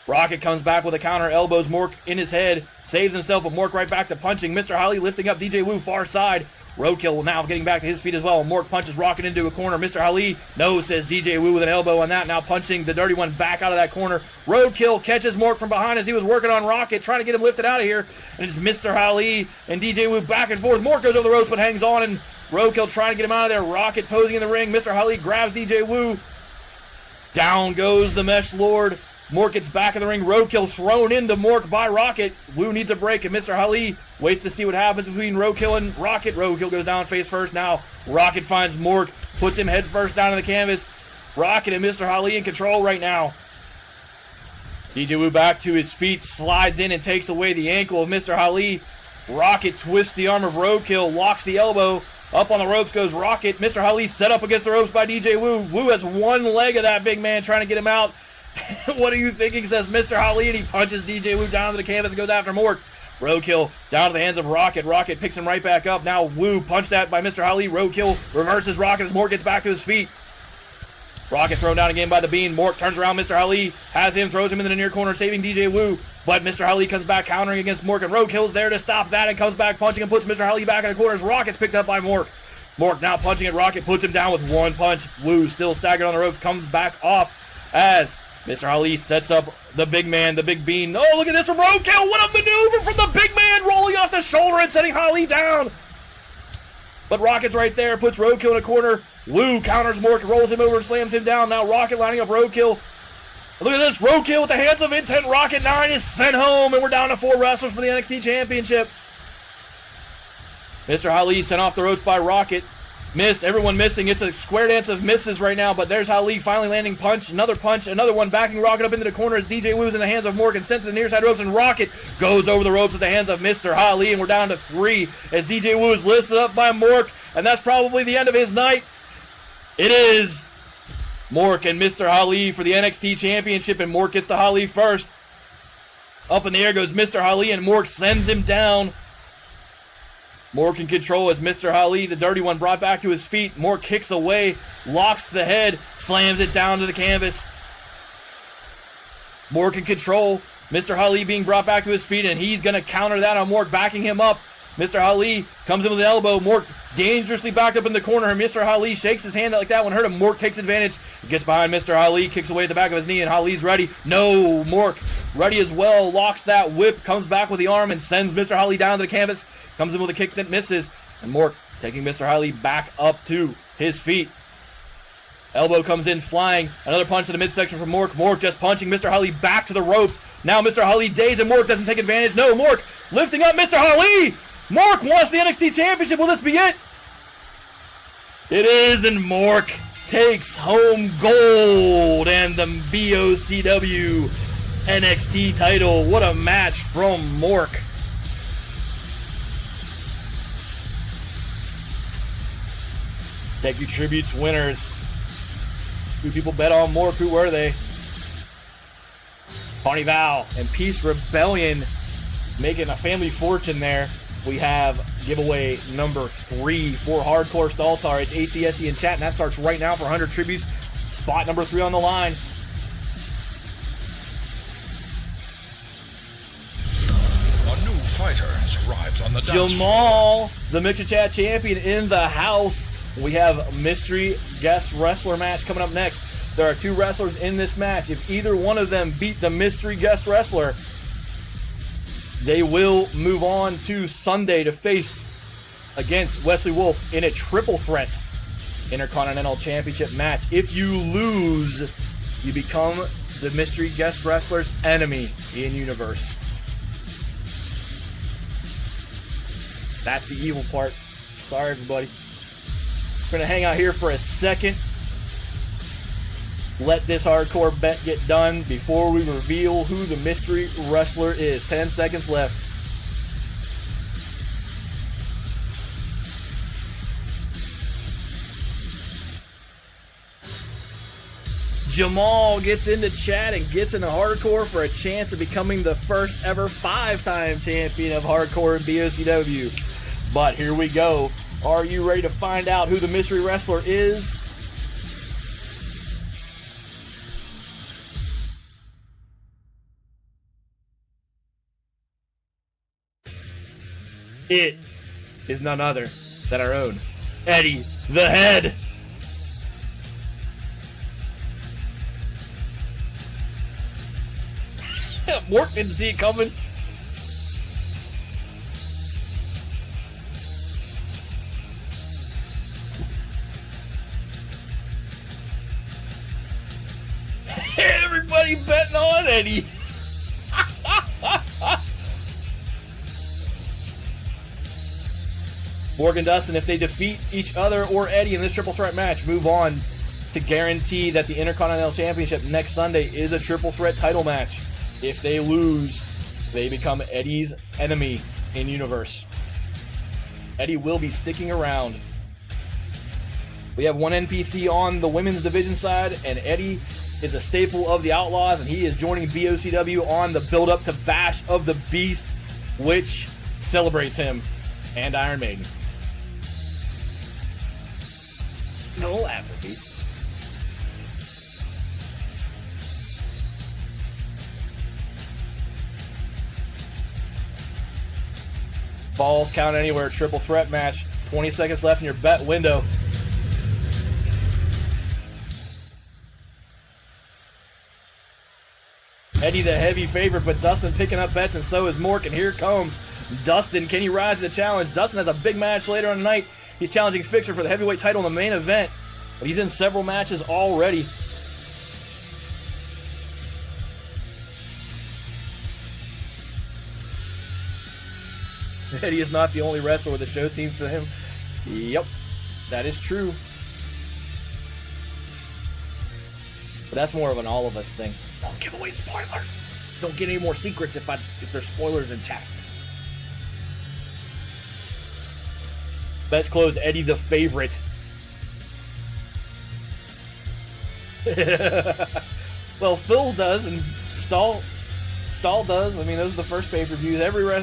Rocket comes back with a counter, elbows Mork in his head, saves himself, but Mork right back to punching. Mr. Ali lifting up DJ Wu far side. Roadkill now getting back to his feet as well. Mork punches Rocket into a corner. Mr. Ali, no, says DJ Wu with an elbow on that. Now punching the Dirty One back out of that corner. Roadkill catches Mork from behind as he was working on Rocket, trying to get him lifted out of here. And it's Mr. Ali and DJ Wu back and forth. Mork goes over the ropes but hangs on, and Roadkill trying to get him out of there. Rocket posing in the ring. Mr. Ali grabs DJ Wu. Down goes the Mesh Lord. Mork gets back in the ring. Roadkill thrown into Mork by Rocket. Wu needs a break, and Mr. Ali waits to see what happens between Roadkill and Rocket. Roadkill goes down face first. Now Rocket finds Mork, puts him head first down on the canvas. Rocket and Mr. Ali in control right now. DJ Wu back to his feet, slides in and takes away the ankle of Mr. Ali. Rocket twists the arm of Roadkill, locks the elbow. Up on the ropes goes Rocket. Mr. Ali set up against the ropes by DJ Wu. Wu has one leg of that big man trying to get him out. What are you thinking, says Mr. Ali, and he punches DJ Wu down to the canvas and goes after Mork. Roadkill down to the hands of Rocket. Rocket picks him right back up. Now Wu punched at by Mr. Ali. Roadkill reverses Rocket as Mork gets back to his feet. Rocket thrown down again by the Bean. Mork turns around Mr. Ali, has him, throws him into the near corner, saving DJ Wu. But Mr. Ali comes back countering against Mork, and Roadkill's there to stop that and comes back punching and puts Mr. Ali back in the corner as Rocket's picked up by Mork. Mork now punching at Rocket, puts him down with one punch. Wu still staggered on the ropes, comes back off as Mr. Ali sets up the big man, the Big Bean. Oh, look at this from Roadkill. What a maneuver from the big man, rolling off the shoulder and setting Ali down. But Rocket's right there, puts Roadkill in a corner. Wu counters Mork, rolls him over and slams him down. Now Rocket lining up Roadkill. Look at this, Roadkill with the hands of intent. Rocket 9 is sent home, and we're down to 4 wrestlers for the NXT Championship. Mr. Ali sent off the ropes by Rocket. Missed, everyone missing. It's a square dance of misses right now, but there's Ali finally landing punch, another one, backing Rocket up into the corner as DJ Wu's in the hands of Mork and sent to the near side ropes, and Rocket goes over the ropes at the hands of Mr. Ali, and we're down to 3 as DJ Wu is lifted up by Mork, and that's probably the end of his night. It is Mork and Mr. Ali for the NXT Championship, and Mork gets to Ali first. Up in the air goes Mr. Ali, and Mork sends him down. Mork in control as Mr. Ali, the Dirty One, brought back to his feet. Mork kicks away, locks the head, slams it down to the canvas. Mork in control. Mr. Ali being brought back to his feet, and he's going to counter that on Mork, backing him up. Mr. Ali comes in with an elbow. Mork dangerously backed up in the corner, and Mr. Ali shakes his hand like that one hurt him. Mork takes advantage. He gets behind Mr. Ali, kicks away at the back of his knee, and Ali's ready. No, Mork ready as well. Locks that whip, comes back with the arm, and sends Mr. Ali down to the canvas. Comes in with a kick that misses, and Mork taking Mr. Ali back up to his feet. Elbow comes in flying. Another punch to the midsection from Mork. Mork just punching Mr. Ali back to the ropes. Now Mr. Ali dazed and Mork doesn't take advantage. No, Mork lifting up Mr. Ali. Mork wants the NXT Championship. Will this be it? It is, and Mork takes home gold and the BOCW NXT title. What a match from Mork. Tech You Tributes winners. Two people bet on Mork. Who were they? Carnival and Peace Rebellion making a family fortune there. We have giveaway number 3 for Hardcore Staltar. It's HCSE in chat, and that starts right now for 100 tributes. Spot number 3 on the line. A new fighter has arrived on the dance Jamal, the Mixer Chat champion, in the house. We have a mystery guest wrestler match coming up next. There are 2 wrestlers in this match. If either one of them beat the mystery guest wrestler, they will move on to Sunday to face against Wesley Wolf in a triple threat Intercontinental Championship match. If you lose, you become the mystery guest wrestler's enemy in Universe. That's the evil part. Sorry, everybody. We're going to hang out here for a second. Let this hardcore bet get done before we reveal who the mystery wrestler is. 10 seconds left. Jamal gets into chat and gets into hardcore for a chance of becoming the first ever 5-time champion of hardcore in BOCW. But here we go. Are you ready to find out who the mystery wrestler is? It is none other than our own Eddie the Head. Mork didn't see it coming. Everybody betting on Eddie. Morgan Dustin, if they defeat each other or Eddie in this triple threat match, move on to guarantee that the Intercontinental Championship next Sunday is a triple threat title match. If they lose, they become Eddie's enemy in Universe. Eddie will be sticking around. We have one NPC on the women's division side, and Eddie is a staple of the Outlaws, and he is joining BOCW on the build-up to Bash of the Beast, which celebrates him and Iron Maiden. Don't laugh at me. Balls count anywhere, triple threat match. 20 seconds left in your bet window. Eddie the heavy favorite, but Dustin picking up bets, and so is Mork, and here comes Dustin. Can he rise to the challenge? Dustin has a big match later on the night. He's challenging Fixer for the heavyweight title in the main event, but he's in several matches already. Eddie is not the only wrestler with a show theme for him. Yep, that is true. But that's more of an all of us thing. Don't give away spoilers. Don't get any more secrets if there's spoilers in chat. Bets closed. Eddie the favorite. Well, Phil does, and Stahl does. I mean, those are the first pay-per-views.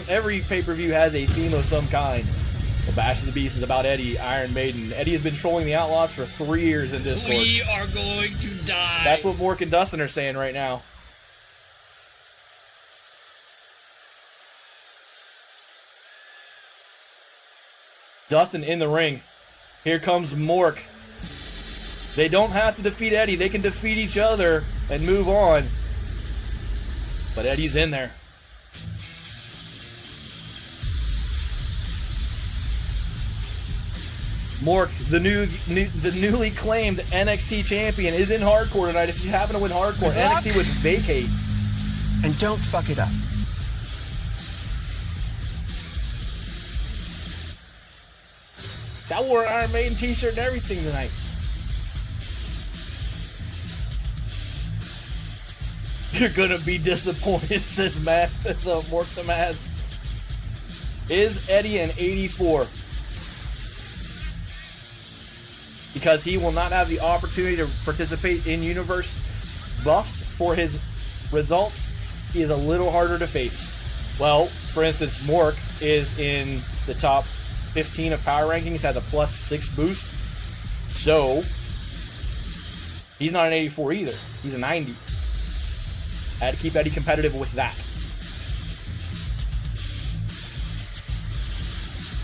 Every pay-per-view has a theme of some kind. The Bash of the Beast is about Eddie, Iron Maiden. Eddie has been trolling the Outlaws for 3 years in Discord. We are going to die. That's what Mork and Dustin are saying right now. Dustin in the ring. Here comes Mork. They don't have to defeat Eddie. They can defeat each other and move on. But Eddie's in there. Mork, the newly claimed NXT champion, is in Hardcore tonight. If you happen to win Hardcore, NXT would vacate And don't fuck it up. I wore an Iron Maiden t-shirt and everything tonight. You're gonna be disappointed, says Matt. Says Mork to Mads. Is Eddie an 84? Because he will not have the opportunity to participate in universe buffs for his results, he is a little harder to face. Well, for instance, Mork is in the top 15 of power rankings, has a +6 boost. So, he's not an 84 either. He's a 90. I had to keep Eddie competitive with that.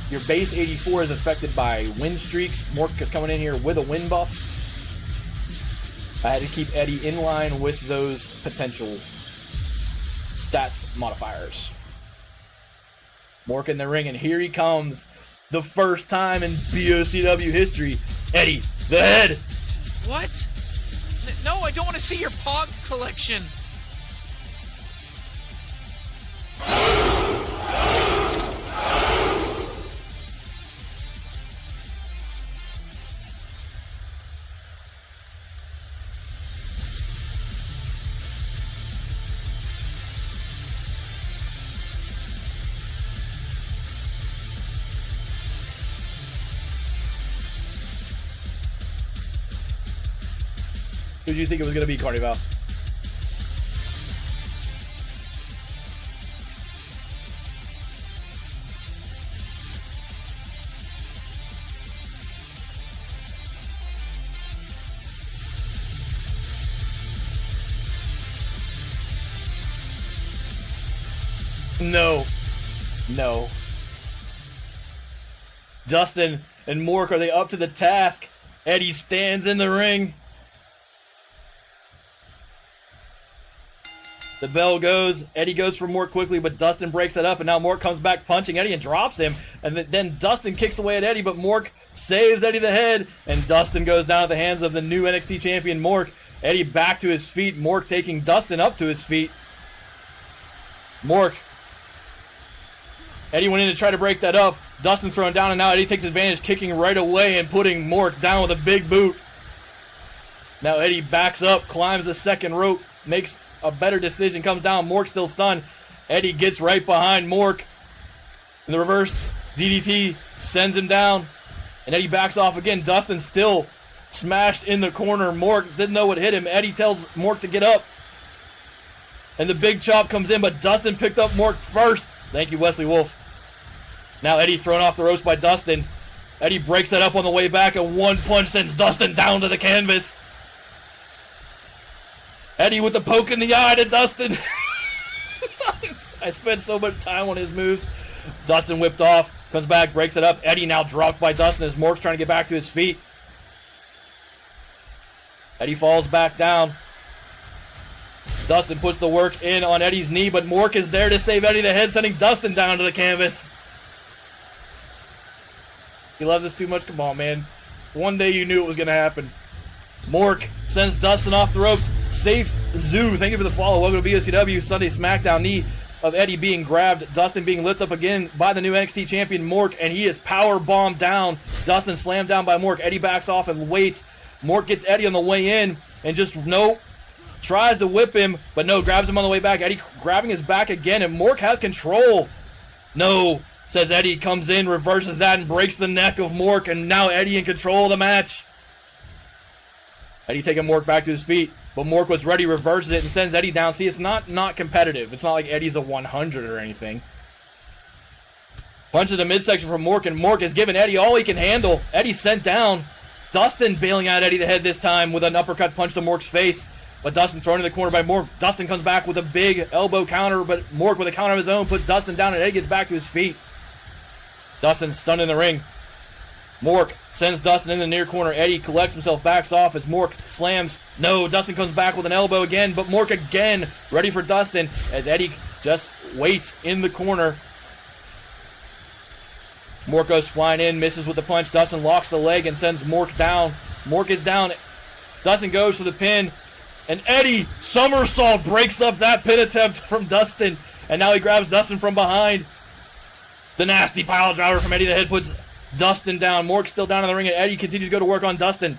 Your base 84 is affected by win streaks. Mork is coming in here with a win buff. I had to keep Eddie in line with those potential stats modifiers. Mork in the ring, and here he comes. The first time in BOCW history. Eddie, the head. What? No, I don't want to see your Pog collection. Who did you think it was going to be, Carnival? No. No. Dustin and Mork, are they up to the task? Eddie stands in the ring. The bell goes. Eddie goes for Mork quickly, but Dustin breaks it up, and now Mork comes back punching Eddie and drops him. And then Dustin kicks away at Eddie, but Mork saves Eddie the head, and Dustin goes down at the hands of the new NXT champion, Mork. Eddie back to his feet. Mork taking Dustin up to his feet. Mork. Eddie went in to try to break that up. Dustin thrown down, and now Eddie takes advantage, kicking right away and putting Mork down with a big boot. Now Eddie backs up, climbs the second rope, makes a better decision, comes down. Mork still stunned. Eddie gets right behind Mork. In the reverse DDT, sends him down. And Eddie backs off again. Dustin still smashed in the corner. Mork didn't know what hit him. Eddie tells Mork to get up. And the big chop comes in, but Dustin picked up Mork first. Thank you, Wesley Wolf. Now Eddie thrown off the ropes by Dustin. Eddie breaks that up on the way back, and one punch sends Dustin down to the canvas. Eddie with the poke in the eye to Dustin. I spent so much time on his moves. Dustin whipped off, comes back, breaks it up. Eddie now dropped by Dustin as Mork's trying to get back to his feet. Eddie falls back down. Dustin puts the work in on Eddie's knee, but Mork is there to save Eddie the head, sending Dustin down to the canvas. He loves us too much. Come on, man. One day you knew it was going to happen. Mork sends Dustin off the ropes. Safe Zoo, thank you for the follow. Welcome to BOCW Sunday Smackdown. Knee of Eddie being grabbed. Dustin being lifted up again by the new NXT champion Mork, and he is power bombed down. Dustin slammed down by Mork. Eddie backs off and waits. Mork gets Eddie on the way in and just tries to whip him, but no, grabs him on the way back. Eddie grabbing his back again, and Mork has control. No, says Eddie, comes in, reverses that, and breaks the neck of Mork, and now Eddie in control of the match. Eddie taking Mork back to his feet, but Mork was ready, reverses it, and sends Eddie down. See, it's not competitive. It's not like Eddie's a 100 or anything. Punch to the midsection from Mork, and Mork is giving Eddie all he can handle. Eddie sent down. Dustin bailing out Eddie the head this time with an uppercut punch to Mork's face, but Dustin thrown in the corner by Mork. Dustin comes back with a big elbow counter, but Mork with a counter of his own puts Dustin down, and Eddie gets back to his feet. Dustin stunned in the ring. Mork sends Dustin in the near corner. Eddie collects himself, backs off as Mork slams. No, Dustin comes back with an elbow again, but Mork again ready for Dustin as Eddie just waits in the corner. Mork goes flying in, misses with the punch. Dustin locks the leg and sends Mork down. Mork is down. Dustin goes for the pin. And Eddie somersault breaks up that pin attempt from Dustin. And now he grabs Dustin from behind. The nasty pile driver from Eddie the Head puts Dustin down. Mork's still down in the ring, and Eddie continues to go to work on Dustin.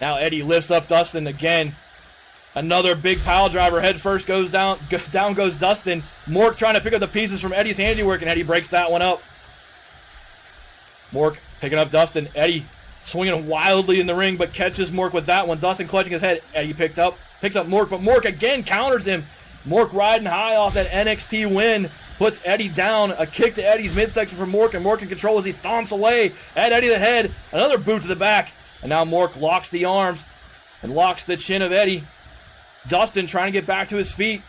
Now Eddie lifts up Dustin again. Another big pile driver. Head first goes down. Down goes Dustin. Mork trying to pick up the pieces from Eddie's handiwork, and Eddie breaks that one up. Mork picking up Dustin. Eddie swinging wildly in the ring, but catches Mork with that one. Dustin clutching his head. Eddie picks up Mork, but Mork again counters him. Mork riding high off that NXT win. Puts Eddie down. A kick to Eddie's midsection from Mork, and Mork in control as he stomps away at Eddie the Head. Another boot to the back. And now Mork locks the arms and locks the chin of Eddie. Dustin trying to get back to his feet.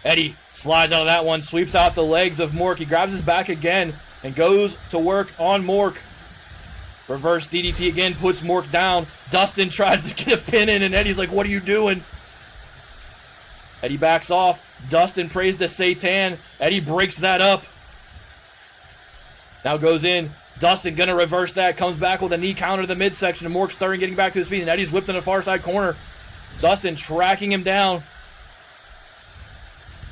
Eddie slides out of that one, sweeps out the legs of Mork. He grabs his back again and goes to work on Mork. Reverse DDT again, puts Mork down. Dustin tries to get a pin in, and Eddie's like, what are you doing? Eddie backs off. Dustin prays to Satan. Eddie breaks that up. Now goes in. Dustin gonna reverse that. Comes back with a knee counter to the midsection. And Mork stirring, getting back to his feet. And Eddie's whipped in the far side corner. Dustin tracking him down.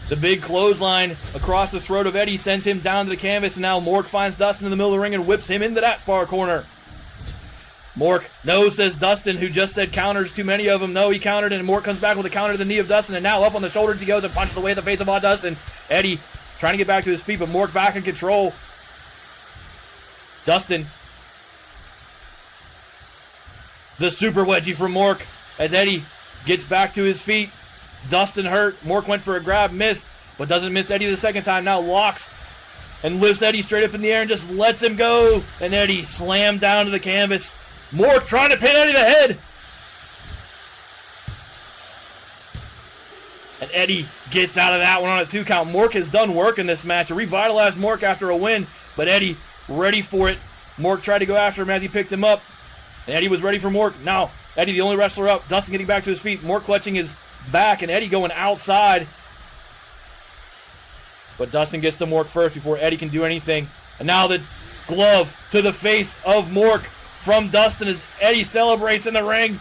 The big clothesline across the throat of Eddie sends him down to the canvas. And now Mork finds Dustin in the middle of the ring and whips him into that far corner. Mork, no, says Dustin, who just said counters, too many of them. No, he countered, and Mork comes back with a counter to the knee of Dustin, and now up on the shoulders he goes and punches away the face of Dustin. Eddie trying to get back to his feet, but Mork back in control. Dustin. The super wedgie from Mork as Eddie gets back to his feet. Dustin hurt. Mork went for a grab, missed, but doesn't miss Eddie the second time. Now locks and lifts Eddie straight up in the air and just lets him go. And Eddie slammed down to the canvas. Mork trying to pin Eddie the Head. And Eddie gets out of that one on a 2 count. Mork has done work in this match. Revitalized Mork after a win, but Eddie ready for it. Mork tried to go after him as he picked him up. And Eddie was ready for Mork. Now, Eddie the only wrestler up. Dustin getting back to his feet. Mork clutching his back, and Eddie going outside. But Dustin gets to Mork first before Eddie can do anything. And now the glove to the face of Mork from Dustin as Eddie celebrates in the ring.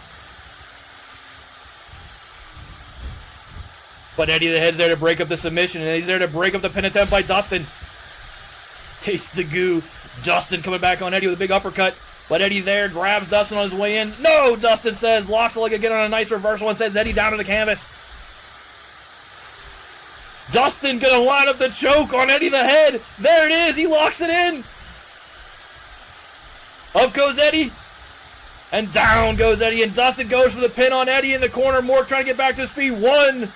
But Eddie the Head's there to break up the submission, and he's there to break up the pin attempt by Dustin. Taste the goo. Dustin coming back on Eddie with a big uppercut. But Eddie there grabs Dustin on his way in. No, Dustin says, locks the leg again on a nice reversal and sends Eddie down to the canvas. Dustin gonna line up the choke on Eddie the Head. There it is, he locks it in. Up goes Eddie. And down goes Eddie, and Dustin goes for the pin on Eddie in the corner. Mork trying to get back to his feet. 1.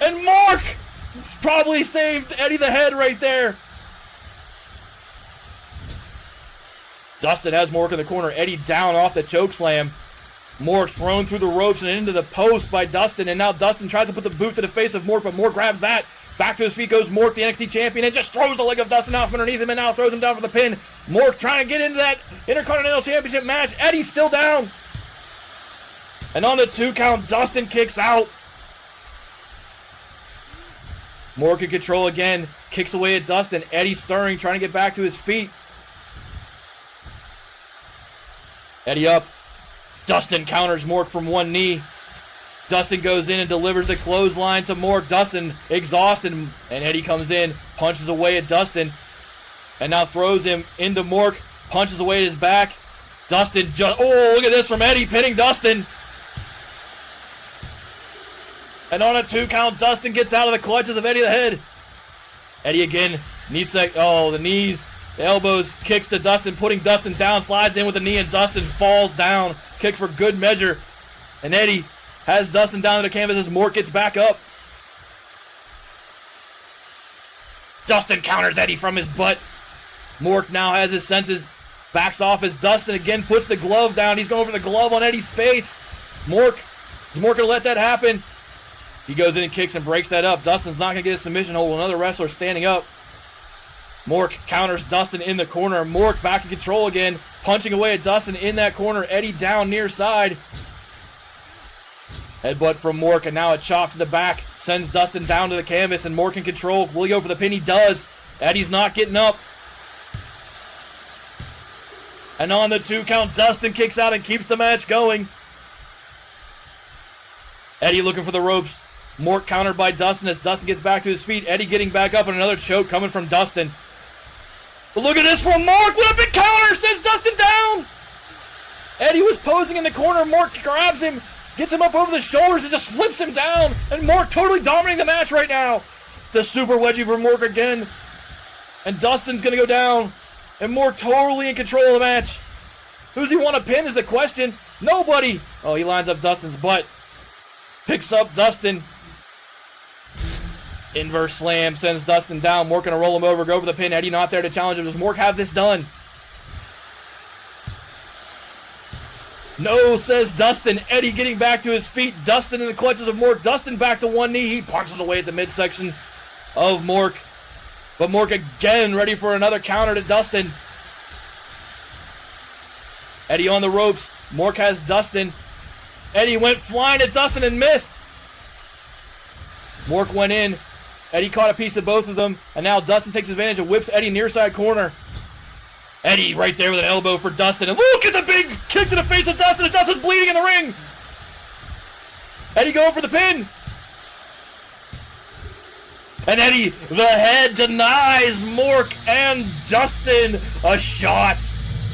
And Mork probably saved Eddie the Head right there. Dustin has Mork in the corner. Eddie down off the choke slam. Mork thrown through the ropes and into the post by Dustin. And now Dustin tries to put the boot to the face of Mork, but Mork grabs that. Back to his feet goes Mork, the NXT champion, and just throws the leg of Dustin out from underneath him and now throws him down for the pin. Mork trying to get into that Intercontinental Championship match. Eddie's still down. And on the 2 count, Dustin kicks out. Mork in control again. Kicks away at Dustin. Eddie stirring, trying to get back to his feet. Eddie up. Dustin counters Mork from 1 knee. Dustin goes in and delivers the clothesline to Mork. Dustin exhausted, and Eddie comes in, punches away at Dustin, and now throws him into Mork, punches away at his back. Dustin just, oh, look at this from Eddie, pinning Dustin. And on a 2 count, Dustin gets out of the clutches of Eddie the Head. Eddie again, the knees, the elbows, kicks to Dustin, putting Dustin down, slides in with a knee, and Dustin falls down. Kick for good measure. And Eddie has Dustin down to the canvas as Mork gets back up. Dustin counters Eddie from his butt. Mork now has his senses. Backs off as Dustin again puts the glove down. He's going for the glove on Eddie's face. Is Mork going to let that happen? He goes in and kicks and breaks that up. Dustin's not going to get a submission hold. Another wrestler standing up. Mork counters Dustin in the corner. Mork back in control again. Punching away at Dustin in that corner. Eddie down near side. Headbutt from Mork, and now a chop to the back. Sends Dustin down to the canvas, and Mork in control. Will he go for the pin? He does. Eddie's not getting up. And on the 2 count, Dustin kicks out and keeps the match going. Eddie looking for the ropes. Mork countered by Dustin as Dustin gets back to his feet. Eddie getting back up and another choke coming from Dustin. But look at this from Mork. What a big counter! Sends Dustin down! Eddie was posing in the corner. Mork grabs him, gets him up over the shoulders, and just flips him down. And Mork totally dominating the match right now. The super wedgie for Mork again. And Dustin's going to go down. And Mork totally in control of the match. Who's he want to pin is the question. Nobody. Oh, he lines up Dustin's butt. Picks up Dustin. Inverse slam sends Dustin down. Mork gonna roll him over, go for the pin. Eddie not there to challenge him. Does Mork have this done? No, says Dustin. Eddie getting back to his feet. Dustin in the clutches of Mork. Dustin back to one knee. He punches away at the midsection of Mork. But Mork again ready for another counter to Dustin. Eddie on the ropes. Mork has Dustin. Eddie went flying at Dustin and missed. Mork went in. Eddie caught a piece of both of them. And now Dustin takes advantage and whips Eddie near side corner. Eddie right there with an elbow for Dustin. And look at the big kick to the face of Dustin. And Dustin's bleeding in the ring. Eddie going for the pin. And Eddie, the head, denies Mork and Dustin a shot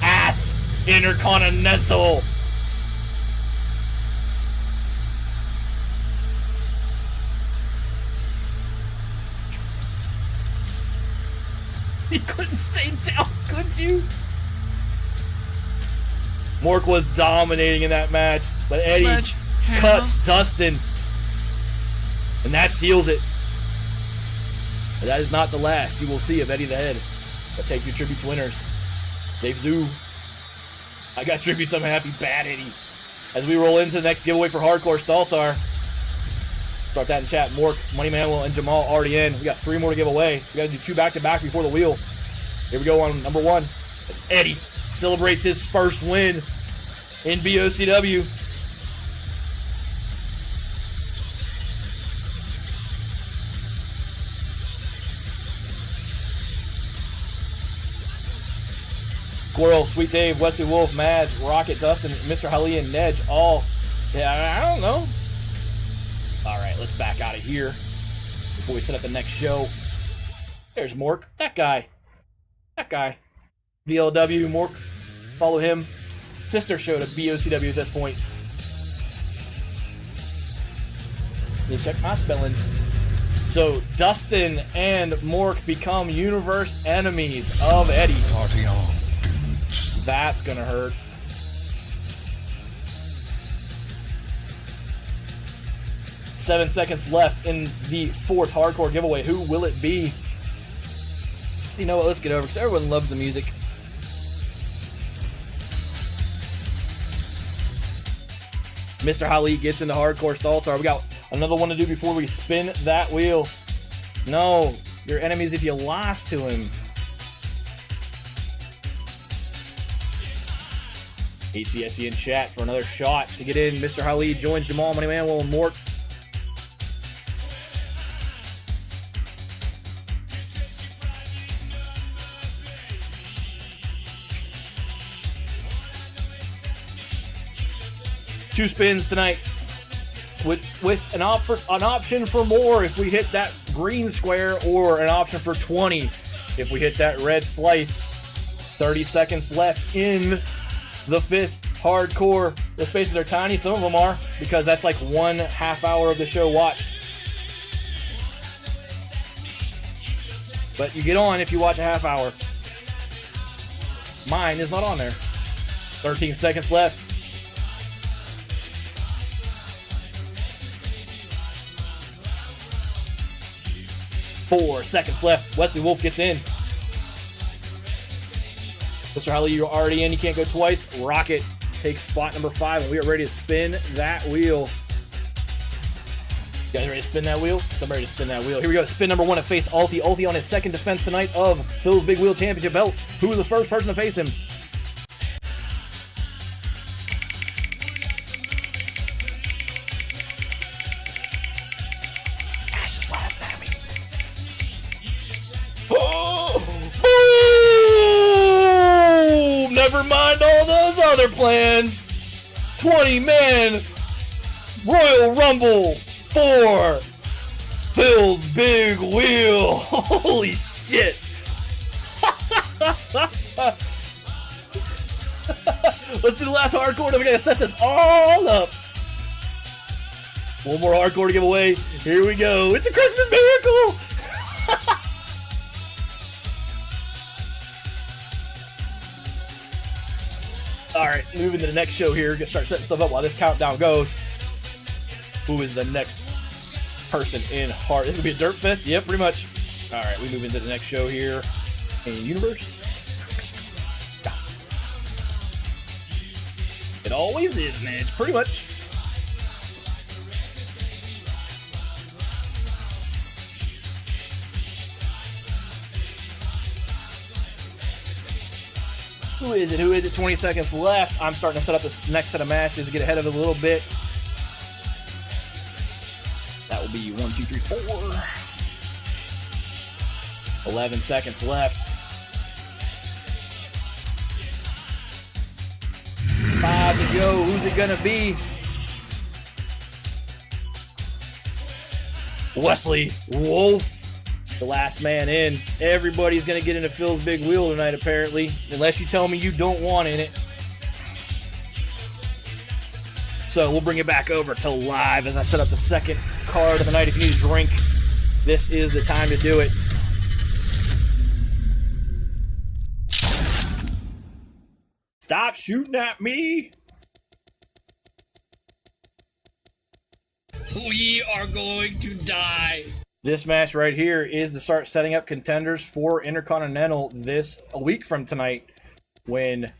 at Intercontinental. You couldn't stay down, could you? Mork was dominating in that match, but Eddie cuts Dustin. And that seals it. But that is not the last you will see of Eddie the Head. But take your tributes winners. Safe Zoo. I got tributes, I'm happy. Bad Eddie. As we roll into the next giveaway for Hardcore Staltar. Start that in chat. Mork, Money Manuel, and Jamal already in. We got 3 more to give away. We got to do 2 back-to-back before the wheel. Here we go on number 1. As Eddie celebrates his first win in BOCW. Squirrel, Sweet Dave, Wesley Wolf, Mads, Rocket, Dustin, Mr. Hali, and Nedge all... Yeah, I don't know. Alright, let's back out of here before we set up the next show. There's Mork. That guy. That guy. VLW, Mork. Follow him. Sister show to BOCW at this point. You check my spellings. So, Dustin and Mork become universe enemies of Eddie. Party on. That's gonna hurt. Seven seconds left in the 4th hardcore giveaway. Who will it be? You know what? Let's get over because everyone loves the music. Mr. Hali gets into Hardcore Staltar. We got another one to do before we spin that wheel. No, you're enemies if you lost to him. ACSC in chat for another shot to get in. Mr. Hali joins Jamal, Money Manuel, and Mork. Two spins tonight with an option for more if we hit that green square, or an option for 20 if we hit that red slice. 30 seconds left in the 5th hardcore. The spaces are tiny. Some of them are, because that's like 1/2 hour of the show watched. But you get on if you watch a half hour. Mine is not on there. 13 seconds left. Four seconds left. Wesley Wolf gets in. Mr. Hali, you're already in. You can't go twice. Rocket takes spot number 5, and we are ready to spin that wheel. You guys ready to spin that wheel? I'm ready to spin that wheel. Here we go. Spin number 1 to face Alti. Alti on his 2nd defense tonight of Phil's Big Wheel Championship belt. Who was the first person to face him? Ash is laughing at me. Oh! Boom! Never mind. other plans. 20-man Royal Rumble for Phil's Big Wheel. Holy shit. Let's do the last hardcore, then we gotta set this all up. One more hardcore to give away. Here we go. It's a Christmas miracle. Alright, moving to the next show here. Gonna start setting stuff up while this countdown goes. Who is the next person in hard? This is gonna be a dirt fest? Yep, pretty much. Alright, we move into the next show here in Universe. It always is, man. It's pretty much. Who is it? Who is it? 20 seconds left. I'm starting to set up this next set of matches to get ahead of it a little bit. That will be 1, 2, 3, 4. 11 seconds left. 5 to go. Who's it gonna be? Wesley Wolf, the last man in. Everybody's gonna get into Phil's Big Wheel tonight, apparently, unless you tell me you don't want in it. So we'll bring it back over to live as I set up the second card of the night. If you need a drink, this is the time to do it. Stop shooting at me! We are going to die. This match right here is to start setting up contenders for Intercontinental a week from tonight, when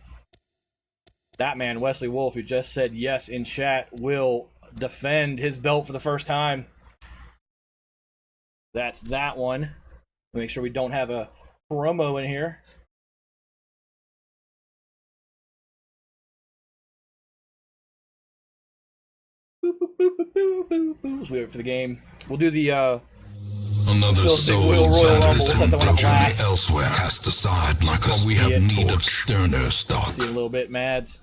that man, Wesley Wolf, who just said yes in chat, will defend his belt for the first time. That's that one. Make sure we don't have a promo in here. Boop, boop, boop, boop, boop, boop, boop. So we wait for the game. We'll do the Another Phil's Big Wheel soul Royal that Rumble. is We'll set that one up journey last. elsewhere cast aside like us. We have need of sterner stock. See you in a little bit, Mads.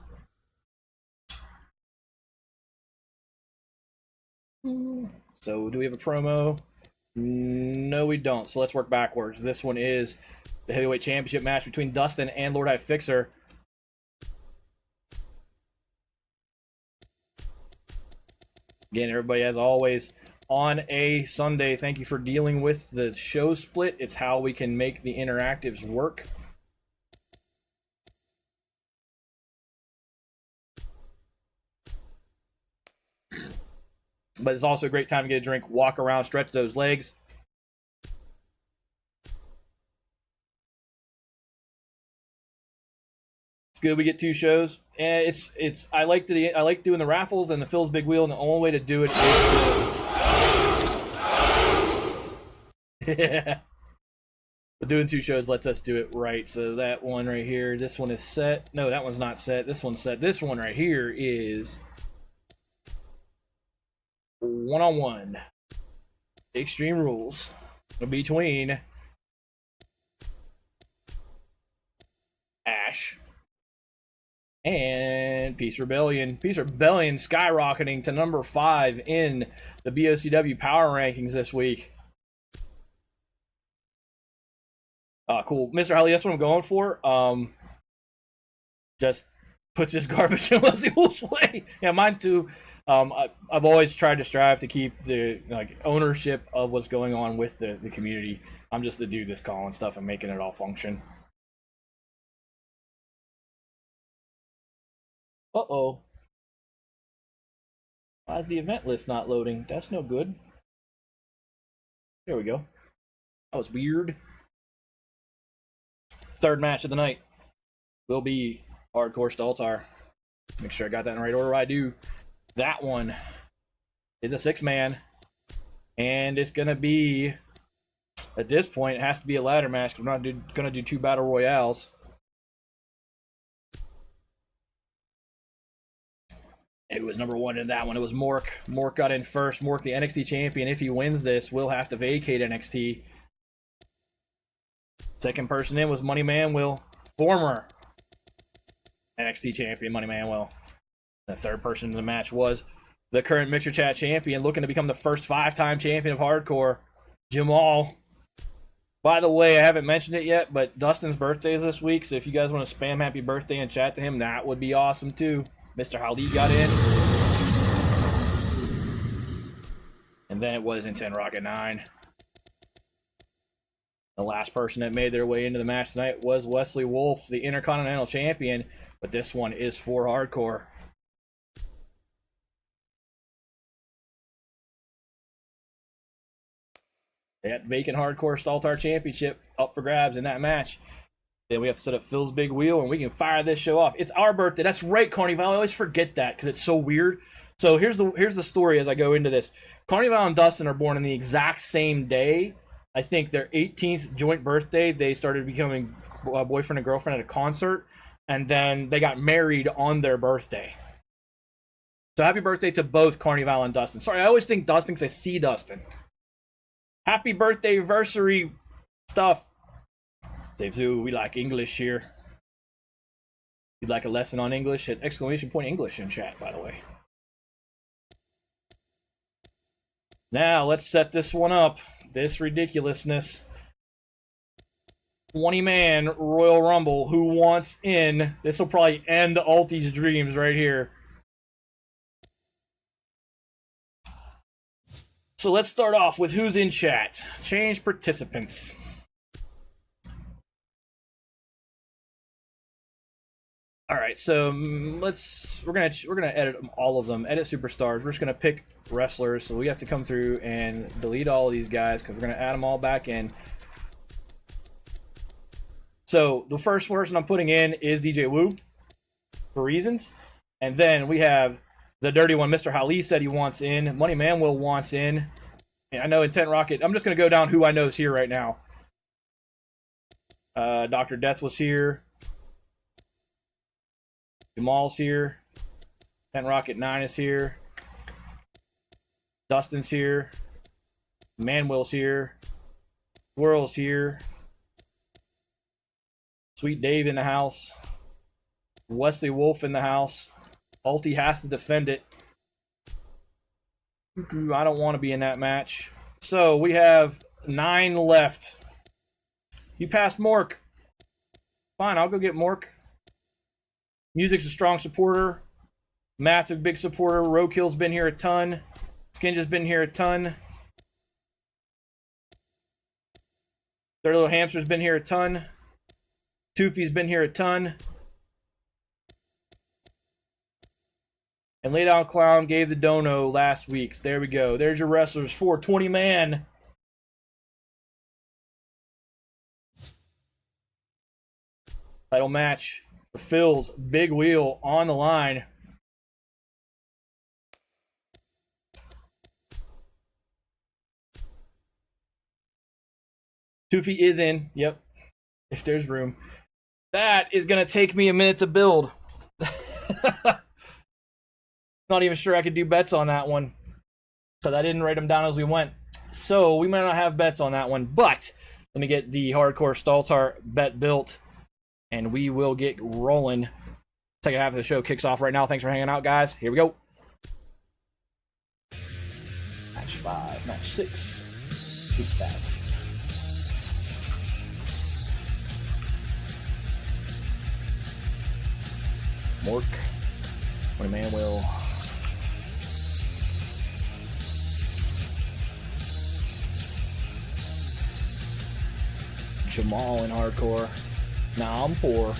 So, do we have a promo? No, we don't. So let's work backwards. This one is the heavyweight championship match between Dustin and Lord High Fixer. Again, everybody, as always, on a Sunday, thank you for dealing with the show split. It's how we can make the interactives work. But it's also a great time to get a drink, walk around, stretch those legs. It's good we get 2 shows. And I like doing the raffles and the Phil's Big Wheel, and the only way to do it is to yeah. But doing 2 shows lets us do it right. So that one right here, this one is set. No, that one's not set. This one's set. This one right here is one-on-one. Extreme Rules between Ash and Peace Rebellion. Peace Rebellion skyrocketing to number 5 in the BOCW power rankings this week. Cool. Mr. Holly, that's what I'm going for. Just puts his garbage in Wesley Wolf's way. Yeah, mine too. I've always tried to strive to keep the ownership of what's going on with the community. I'm just the dude that's calling stuff and making it all function. Uh-oh. Why is the event list not loading? That's no good. There we go. That was weird. Third match of the night will be Hardcore Staltar. Make sure I got that in the right order. I do. That one is a 6-man, and it's gonna be, at this point, it has to be a ladder match. We're not gonna do 2 battle royales. It was number 1 in that one. It was Mork. Mork got in first. Mork, the NXT champion. If he wins this, will have to vacate NXT. Second person in was Money Man Will, former NXT champion, Money Manuel. The third person in the match was the current Mixer Chat champion, looking to become the first 5-time champion of Hardcore, Jamal. By the way, I haven't mentioned it yet, but Dustin's birthday is this week, so if you guys want to spam happy birthday and chat to him, that would be awesome too. Mr. Ali got in. And then it was in 10 Rocket 9. The last person that made their way into the match tonight was Wesley Wolf, the Intercontinental Champion, but this one is for Hardcore. That vacant Hardcore Staltar Championship up for grabs in that match. Then we have to set up Phil's big wheel, and we can fire this show off. It's our birthday. That's right, Carnival. I always forget that because it's so weird. So here's the story as I go into this. Carnival and Dustin are born on the exact same day. I think their 18th joint birthday, they started becoming boyfriend and girlfriend at a concert, and then they got married on their birthday. So happy birthday to both Carnival and Dustin. Sorry, I always think Dustin because I see Dustin. Happy birthday anniversary stuff. Save Zoo, we like English here. If you'd like a lesson on English, hit exclamation point English in chat, by the way. Now, let's set this one up. This ridiculousness. 20-man Royal Rumble. Who wants in? This will probably end Alti's dreams right here. So let's start off with who's in chat. Change participants. All right, so we're gonna edit all of them. Edit superstars. We're just gonna pick wrestlers. So we have to come through and delete all of these guys because we're gonna add them all back in. So the first person I'm putting in is DJ Wu for reasons, and then we have the dirty one. Mr. Ali said he wants in. Money Manuel wants in. I know Intent Rocket. I'm just gonna go down who I know is here right now. Dr. Death was here. Jamal's here. 10 Rocket 9 is here. Dustin's here. Manuel's here. Squirrel's here. Sweet Dave in the house. Wesley Wolf in the house. Alti has to defend it. I don't want to be in that match. So we have 9 left. You passed Mork. Fine, I'll go get Mork. Music's a strong supporter. Massive big supporter. Roadkill's been here a ton. Skinja's been here a ton. Dirty Little Hamster's been here a ton. Toofy's been here a ton. And Lay Down Clown gave the dono last week. There we go. There's your wrestlers for 20-man. Title match. Phil's big wheel on the line. Toofy is in. Yep. If there's room. That is going to take me a minute to build. Not even sure I could do bets on that one, because I didn't write them down as we went. So we might not have bets on that one, but let me get the Hardcore Staltar bet built, and we will get rolling. Second half of the show kicks off right now. Thanks for hanging out, guys. Here we go. Match 5, match 6. Keep that. Mork. Money Manuel. Jamal in Hardcore. Now I'm poor.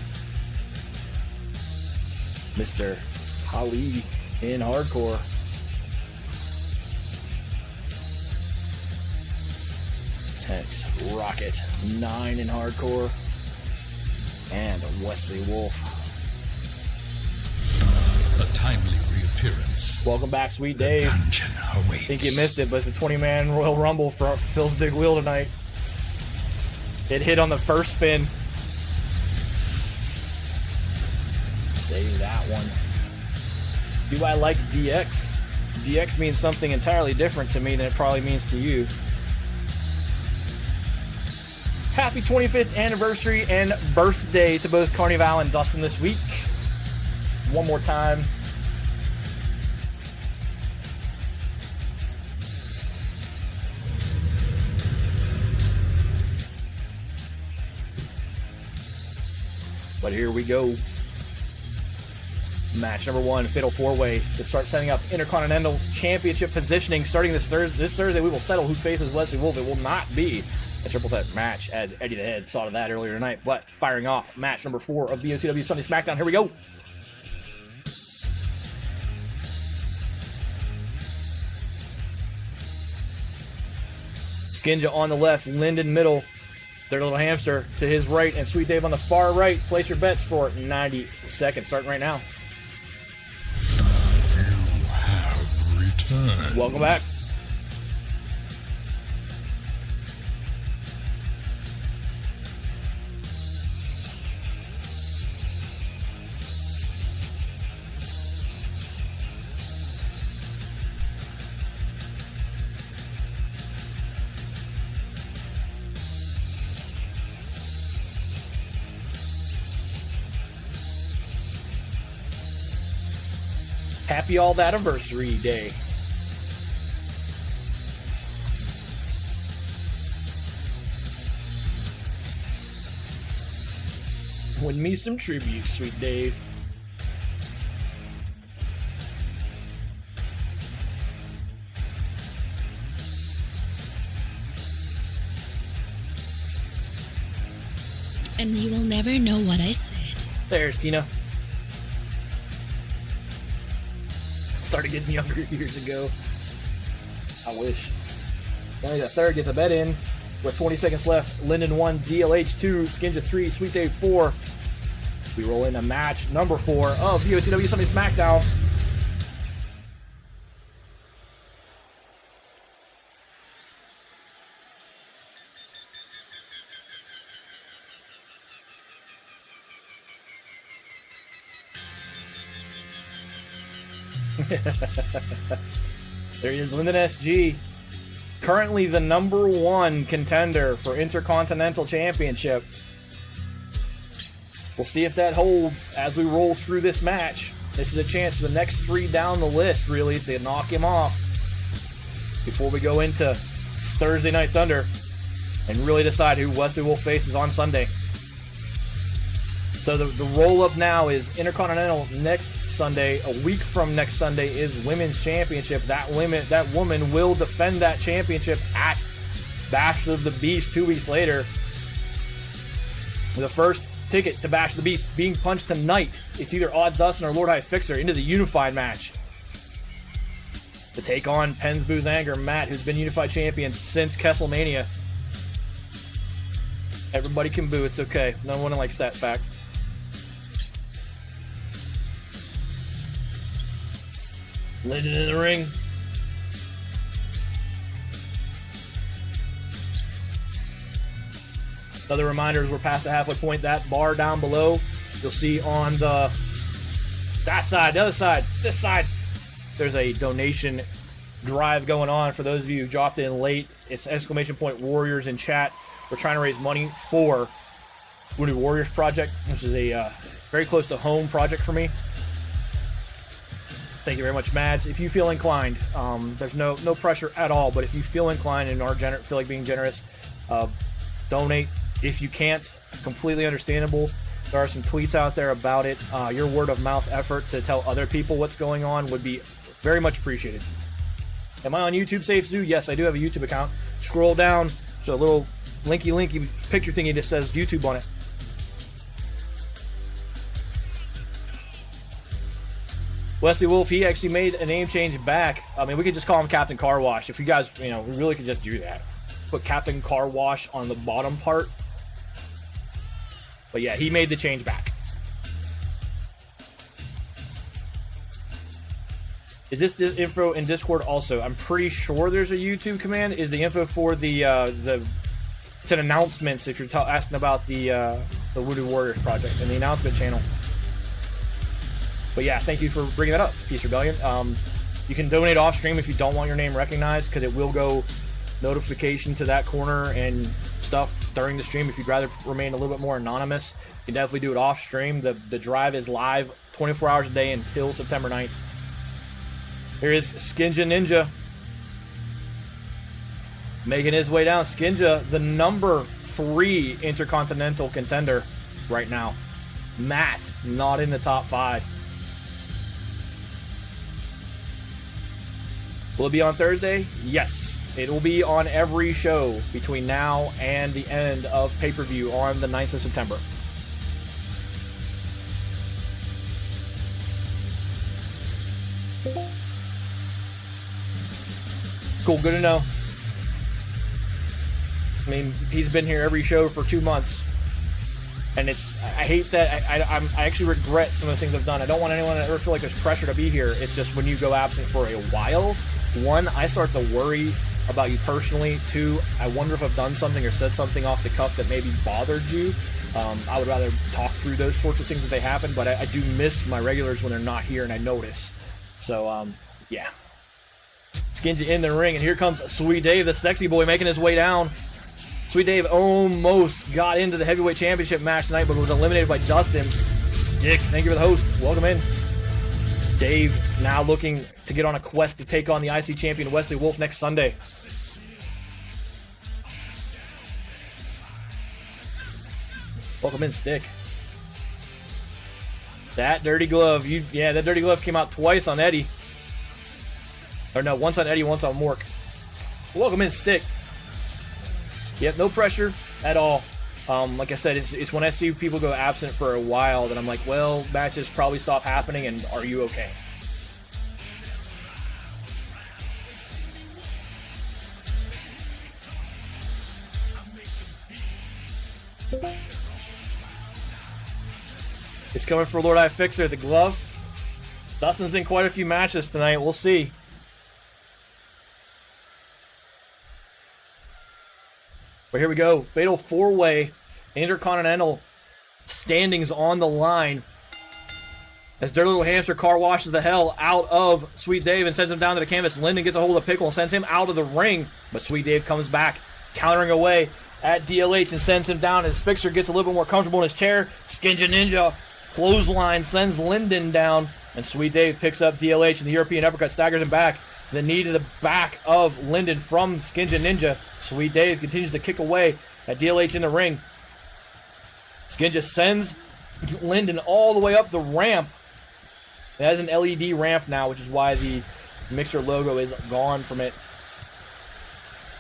Mr. Ali in Hardcore. Tent Rocket 9 in Hardcore. And Wesley Wolf. A timely reappearance. Welcome back, Sweet Dave. Dungeon awaits. I think you missed it, but it's a 20-man Royal Rumble for Phil's big wheel tonight. It hit on the first spin. Save that one. Do I like DX? DX means something entirely different to me than it probably means to you. Happy 25th anniversary and birthday to both Carnival and Dustin this week. one more time. But here we go. Match number 1, Fatal 4-Way to start setting up Intercontinental Championship positioning. Starting this Thursday, we will settle who faces Wesley Wolf. It will not be a triple threat match, as Eddie the Head saw to that earlier tonight. But firing off match number 4 of BOCW Sunday Smackdown. Here we go. Skinja on the left, Linden middle. Their little hamster to his right, and Sweet Dave on the far right. Place your bets for 90 seconds, starting right now. You have returned. Welcome back. Happy All That Anniversary Day. Win me some tribute, Sweet Dave. And you will never know what I said. There's Tina. Started getting younger years ago. I wish. Only the third gets a bet in with 20 seconds left. Linden 1, DLH 2, Skinja 3, Sweet Dave 4. We roll into match number 4 of BOCW Sunday Smackdown. There he is, Linden SG. Currently the number 1 contender for Intercontinental Championship. We'll see if that holds as we roll through this match. This is a chance for the next 3 down the list, really, to knock him off before we go into Thursday Night Thunder and really decide who Wesley Wolf faces on Sunday. So the roll-up now is Intercontinental next Sunday. A week from next Sunday is Women's Championship. That woman will defend that championship at Bash of the Beast 2 weeks later. The first ticket to Bash of the Beast being punched tonight. It's either Odd Dustin or Lord High Fixer into the unified match to take on Pens Booze Anger Matt, who's been unified champion since Kesselmania. Everybody can boo, it's okay. No one likes that fact. Linden in the ring. Other reminders, we're past the halfway point. That bar down below, you'll see on that side, the other side, this side, there's a donation drive going on for those of you who dropped in late. It's !Warriors in chat. We're trying to raise money for Wounded Warriors Project, which is a very close to home project for me. Thank you very much, Mads. If you feel inclined, there's no pressure at all, but if you feel inclined and feel like being generous, donate. If you can't, completely understandable. There are some tweets out there about it. Your word of mouth effort to tell other people what's going on would be very much appreciated. Am I on YouTube Safe Zoo? Yes, I do have a YouTube account. Scroll down, so a little linky picture thingy that says YouTube on it. Wesley Wolf, he actually made a name change back. I mean, we could just call him Captain Car Wash. If you guys, we really could just do that. Put Captain Car Wash on the bottom part. But yeah, he made the change back. Is this the info in Discord also? I'm pretty sure there's a YouTube command. Is the info for the it's an announcements if you're asking about the Voodoo Warriors project and the announcement channel. But yeah, thank you for bringing that up, Peace Rebellion. You can donate off stream if you don't want your name recognized, because it will go notification to that corner and stuff during the stream. If you'd rather remain a little bit more anonymous, you can definitely do it off stream. The drive is live 24 hours a day until September 9th. Here is Skinja Ninja making his way down. Skinja, the number 3 Intercontinental contender right now. Matt, not in the top 5. Will it be on Thursday? Yes. It will be on every show between now and the end of pay-per-view on the 9th of September. Cool, good to know. I mean, he's been here every show for 2 months. And I hate that, I actually regret some of the things I've done. I don't want anyone to ever feel like there's pressure to be here. It's just when you go absent for a while, 1, I start to worry about you personally. 2, I wonder if I've done something or said something off the cuff that maybe bothered you. I would rather talk through those sorts of things if they happen, but I do miss my regulars when they're not here, and I notice. So, yeah. Skinja in the ring, and here comes Sweet Dave, the sexy boy, making his way down. Sweet Dave almost got into the heavyweight championship match tonight, but was eliminated by Dustin. Stick, thank you for the host. Welcome in. Dave now looking to get on a quest to take on the IC champion Wesley Wolf next Sunday. Welcome in, Stick. That dirty glove, that dirty glove came out twice on Eddie. Or no, once on Eddie, once on Mork. Welcome in, Stick. Yep, no pressure at all. Like I said, it's when I see people go absent for a while that I'm like, well, matches probably stop happening, and are you okay? It's coming for Lord I Fixer, the glove. Dustin's in quite a few matches tonight. We'll see. But here we go. Fatal 4-way Intercontinental standings on the line. As Dirty Little Hamster car washes the hell out of Sweet Dave and sends him down to the canvas. Linden gets a hold of Pickle and sends him out of the ring. But Sweet Dave comes back, countering away at DLH and sends him down. As Fixer gets a little bit more comfortable in his chair. Skinja Ninja clothesline sends Linden down. And Sweet Dave picks up DLH and the European uppercut staggers him back. The knee to the back of Linden from Skinja Ninja. Sweet Dave continues to kick away at DLH in the ring. Skinja sends Linden all the way up the ramp. It has an LED ramp now, which is why the Mixer logo is gone from it.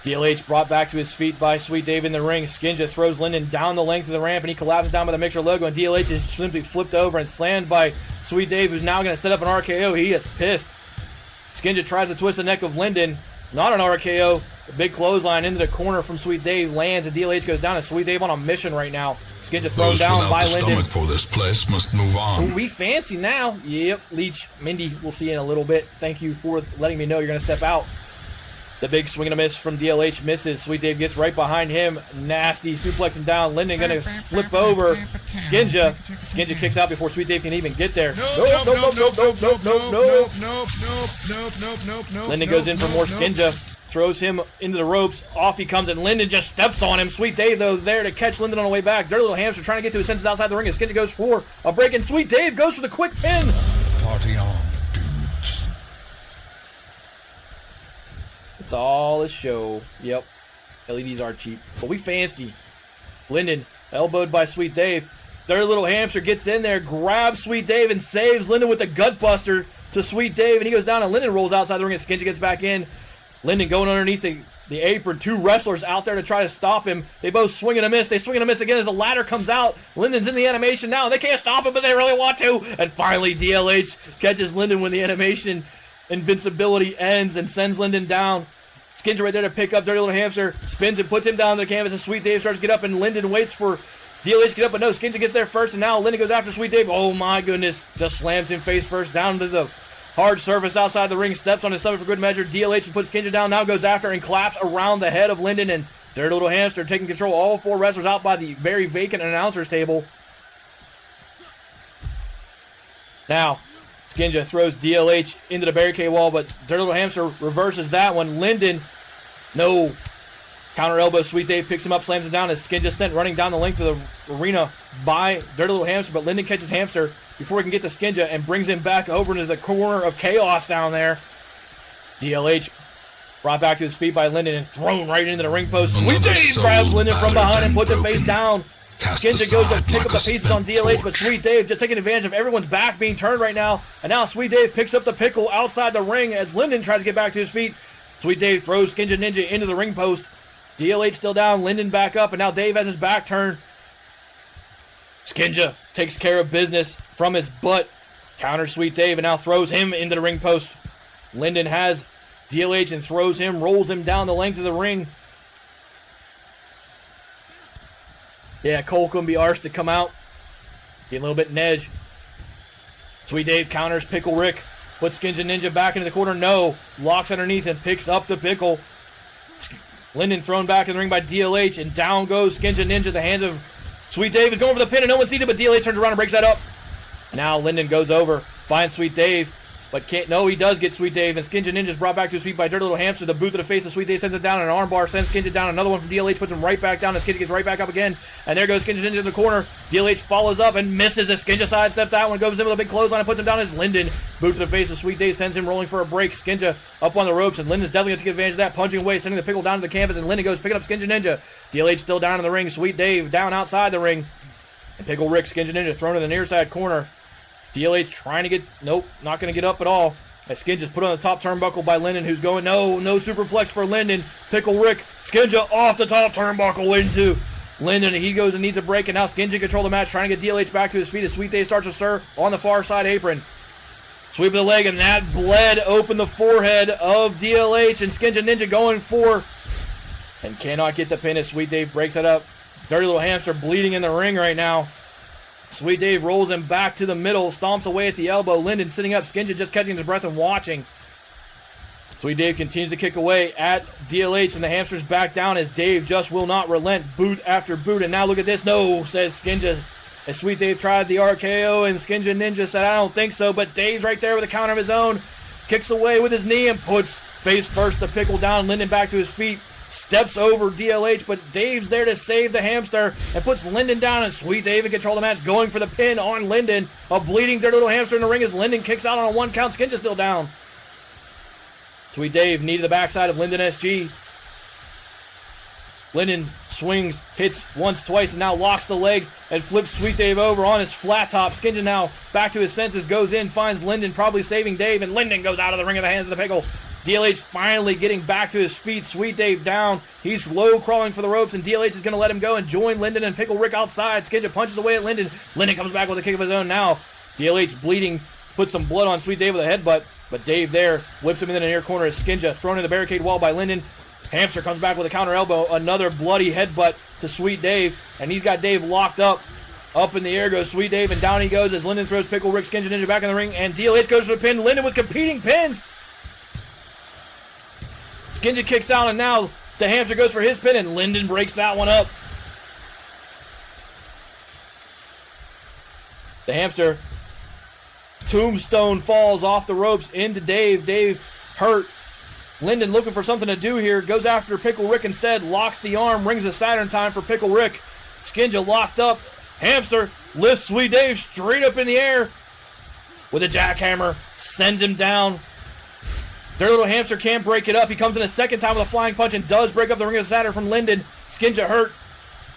DLH brought back to his feet by Sweet Dave in the ring. Skinja throws Linden down the length of the ramp, and he collapses down by the Mixer logo, and DLH is simply flipped over and slammed by Sweet Dave, who's now going to set up an RKO. He is pissed. Skinja tries to twist the neck of Linden. Not an RKO. A big clothesline into the corner from Sweet Dave lands, and DLH goes down, and Sweet Dave on a mission right now. Skinja thrown down by Linden. Those without the stomach for this place must move on. Ooh, we fancy now. Yep, Leech, Mindy, we'll see you in a little bit. Thank you for letting me know you're going to step out. The big swing and a miss from DLH misses. Sweet Dave gets right behind him. Nasty suplex him down. Linden going to flip over Skinja. Skinja kicks out before Sweet Dave can even get there. Nope. Linden goes in for more Skinja. Throws him into the ropes. Off he comes, and Linden just steps on him. Sweet Dave, though, there to catch Linden on the way back. Dirty Little Hamster trying to get to his senses outside the ring. And Skinja goes for a break, and Sweet Dave goes for the quick pin. Party on, dudes. It's all a show. Yep. LEDs are cheap, but we fancy. Linden, elbowed by Sweet Dave. Dirty Little Hamster gets in there, grabs Sweet Dave, and saves Linden with the gutbuster to Sweet Dave, and he goes down, and Linden rolls outside the ring, and Skinja gets back in. Linden going underneath the apron. 2 wrestlers out there to try to stop him. They both swing and a miss. They swing and a miss again as the ladder comes out. Linden's in the animation now. They can't stop him, but they really want to. And finally, DLH catches Linden when the animation invincibility ends and sends Linden down. Skinja right there to pick up Dirty Little Hamster. Spins and puts him down on the canvas, and Sweet Dave starts to get up, and Linden waits for DLH to get up, but no, Skinja gets there first, and now Linden goes after Sweet Dave. Oh my goodness. Just slams him face first down to the hard surface outside the ring, steps on his stomach for good measure. DLH puts Skinja down, now goes after and claps around the head of Linden, and Dirty Little Hamster taking control. All 4 wrestlers out by the very vacant announcer's table. Now, Skinja throws DLH into the barricade wall, but Dirty Little Hamster reverses that one. Linden, no. Counter elbow, Sweet Dave picks him up, slams him down as Skinja sent running down the length of the arena by Dirty Little Hamster, but Linden catches Hamster before he can get to Skinja and brings him back over into the corner of Chaos down there. DLH brought back to his feet by Linden and thrown right into the ring post. Sweet Dave grabs Linden from behind and puts him face down. Skinja goes to pick up the pieces on DLH, but Sweet Dave just taking advantage of everyone's back being turned right now. And now Sweet Dave picks up the pickle outside the ring as Linden tries to get back to his feet. Sweet Dave throws Skinja Ninja into the ring post. DLH still down, Linden back up, and now Dave has his back turned. Skinja takes care of business from his butt. Counters Sweet Dave and now throws him into the ring post. Linden has DLH and throws him, rolls him down the length of the ring. Yeah, Cole couldn't be arsed to come out. Get a little bit in edge. Sweet Dave counters Pickle Rick. Puts Skinja Ninja back into the corner. No. Locks underneath and picks up the pickle. Linden thrown back in the ring by DLH, and down goes Skinja Ninja at the hands of Sweet Dave. Is going for the pin, and no one sees it, but DLH turns around and breaks that up. Now Linden goes over, finds Sweet Dave, but can't. No, he does get Sweet Dave, and Skinja Ninja's brought back to his feet by Dirty Little Hamster. The boot to the face of Sweet Dave sends it down, and an armbar sends Skinja down. Another one from DLH puts him right back down, and Skinja gets right back up again. And there goes Skinja Ninja in the corner. DLH follows up and misses as Skinja sidesteps that one, goes in with a big clothesline and puts him down as Linden. Boot to the face of Sweet Dave sends him rolling for a break. Skinja up on the ropes, and Linden's definitely going to take advantage of that, punching away, sending the pickle down to the canvas, and Linden goes picking up Skinja Ninja. DLH still down in the ring. Sweet Dave down outside the ring. And Pickle Rick, Skinja Ninja thrown to the near side corner. DLH trying to get, nope, not going to get up at all. As Skinja's put on the top turnbuckle by Linden, who's going, no superplex for Linden. Pickle Rick, Skinja off the top turnbuckle into Linden. He goes and needs a break, and now Skinja control the match, trying to get DLH back to his feet as Sweet Dave starts to stir on the far side apron. Sweep of the leg, and that bled open the forehead of DLH, and Skinja Ninja going for, and cannot get the pin as Sweet Dave breaks it up. Dirty Little Hamster bleeding in the ring right now. Sweet Dave rolls him back to the middle, stomps away at the elbow. Linden sitting up, Skinja just catching his breath and watching. Sweet Dave continues to kick away at DLH, and the Hamster's back down as Dave just will not relent. Boot after boot, and now look at this. No, says Skinja. As Sweet Dave tried the RKO, and Skinja Ninja said, I don't think so, but Dave's right there with a counter of his own. Kicks away with his knee and puts face first the pickle down. Linden back to his feet. Steps over DLH, but Dave's there to save the Hamster and puts Linden down, and Sweet Dave in control of the match, going for the pin on Linden. A bleeding Dirty Little Hamster in the ring as Linden kicks out on a 1 count. Skinja's still down. Sweet Dave knee to the backside of Linden SG. Linden swings, hits once, twice, and now locks the legs and flips Sweet Dave over on his flat top. Skinja now back to his senses, goes in, finds Linden, probably saving Dave, and Linden goes out of the ring in the hands of the pickle. DLH finally getting back to his feet. Sweet Dave down. He's low crawling for the ropes, and DLH is going to let him go and join Linden and Pickle Rick outside. Skinja punches away at Linden. Linden comes back with a kick of his own now. DLH bleeding, puts some blood on Sweet Dave with a headbutt, but Dave there whips him into the near corner as Skinja thrown in the barricade wall by Linden. Hamster comes back with a counter elbow, another bloody headbutt to Sweet Dave, and he's got Dave locked up. Up in the air goes Sweet Dave, and down he goes as Linden throws Pickle Rick, Skinja Ninja back in the ring, and DLH goes for the pin. Linden with competing pins. Skinja kicks out, and now the Hamster goes for his pin, and Linden breaks that one up. The Hamster tombstone falls off the ropes into Dave. Dave hurt. Linden looking for something to do here. Goes after Pickle Rick instead. Locks the arm. Rings a Saturn time for Pickle Rick. Skinja locked up. Hamster lifts Sweet Dave straight up in the air with a jackhammer. Sends him down. Their little Hamster can't break it up. He comes in a second time with a flying punch and does break up the ring of Saturn from Linden. Skinja hurt.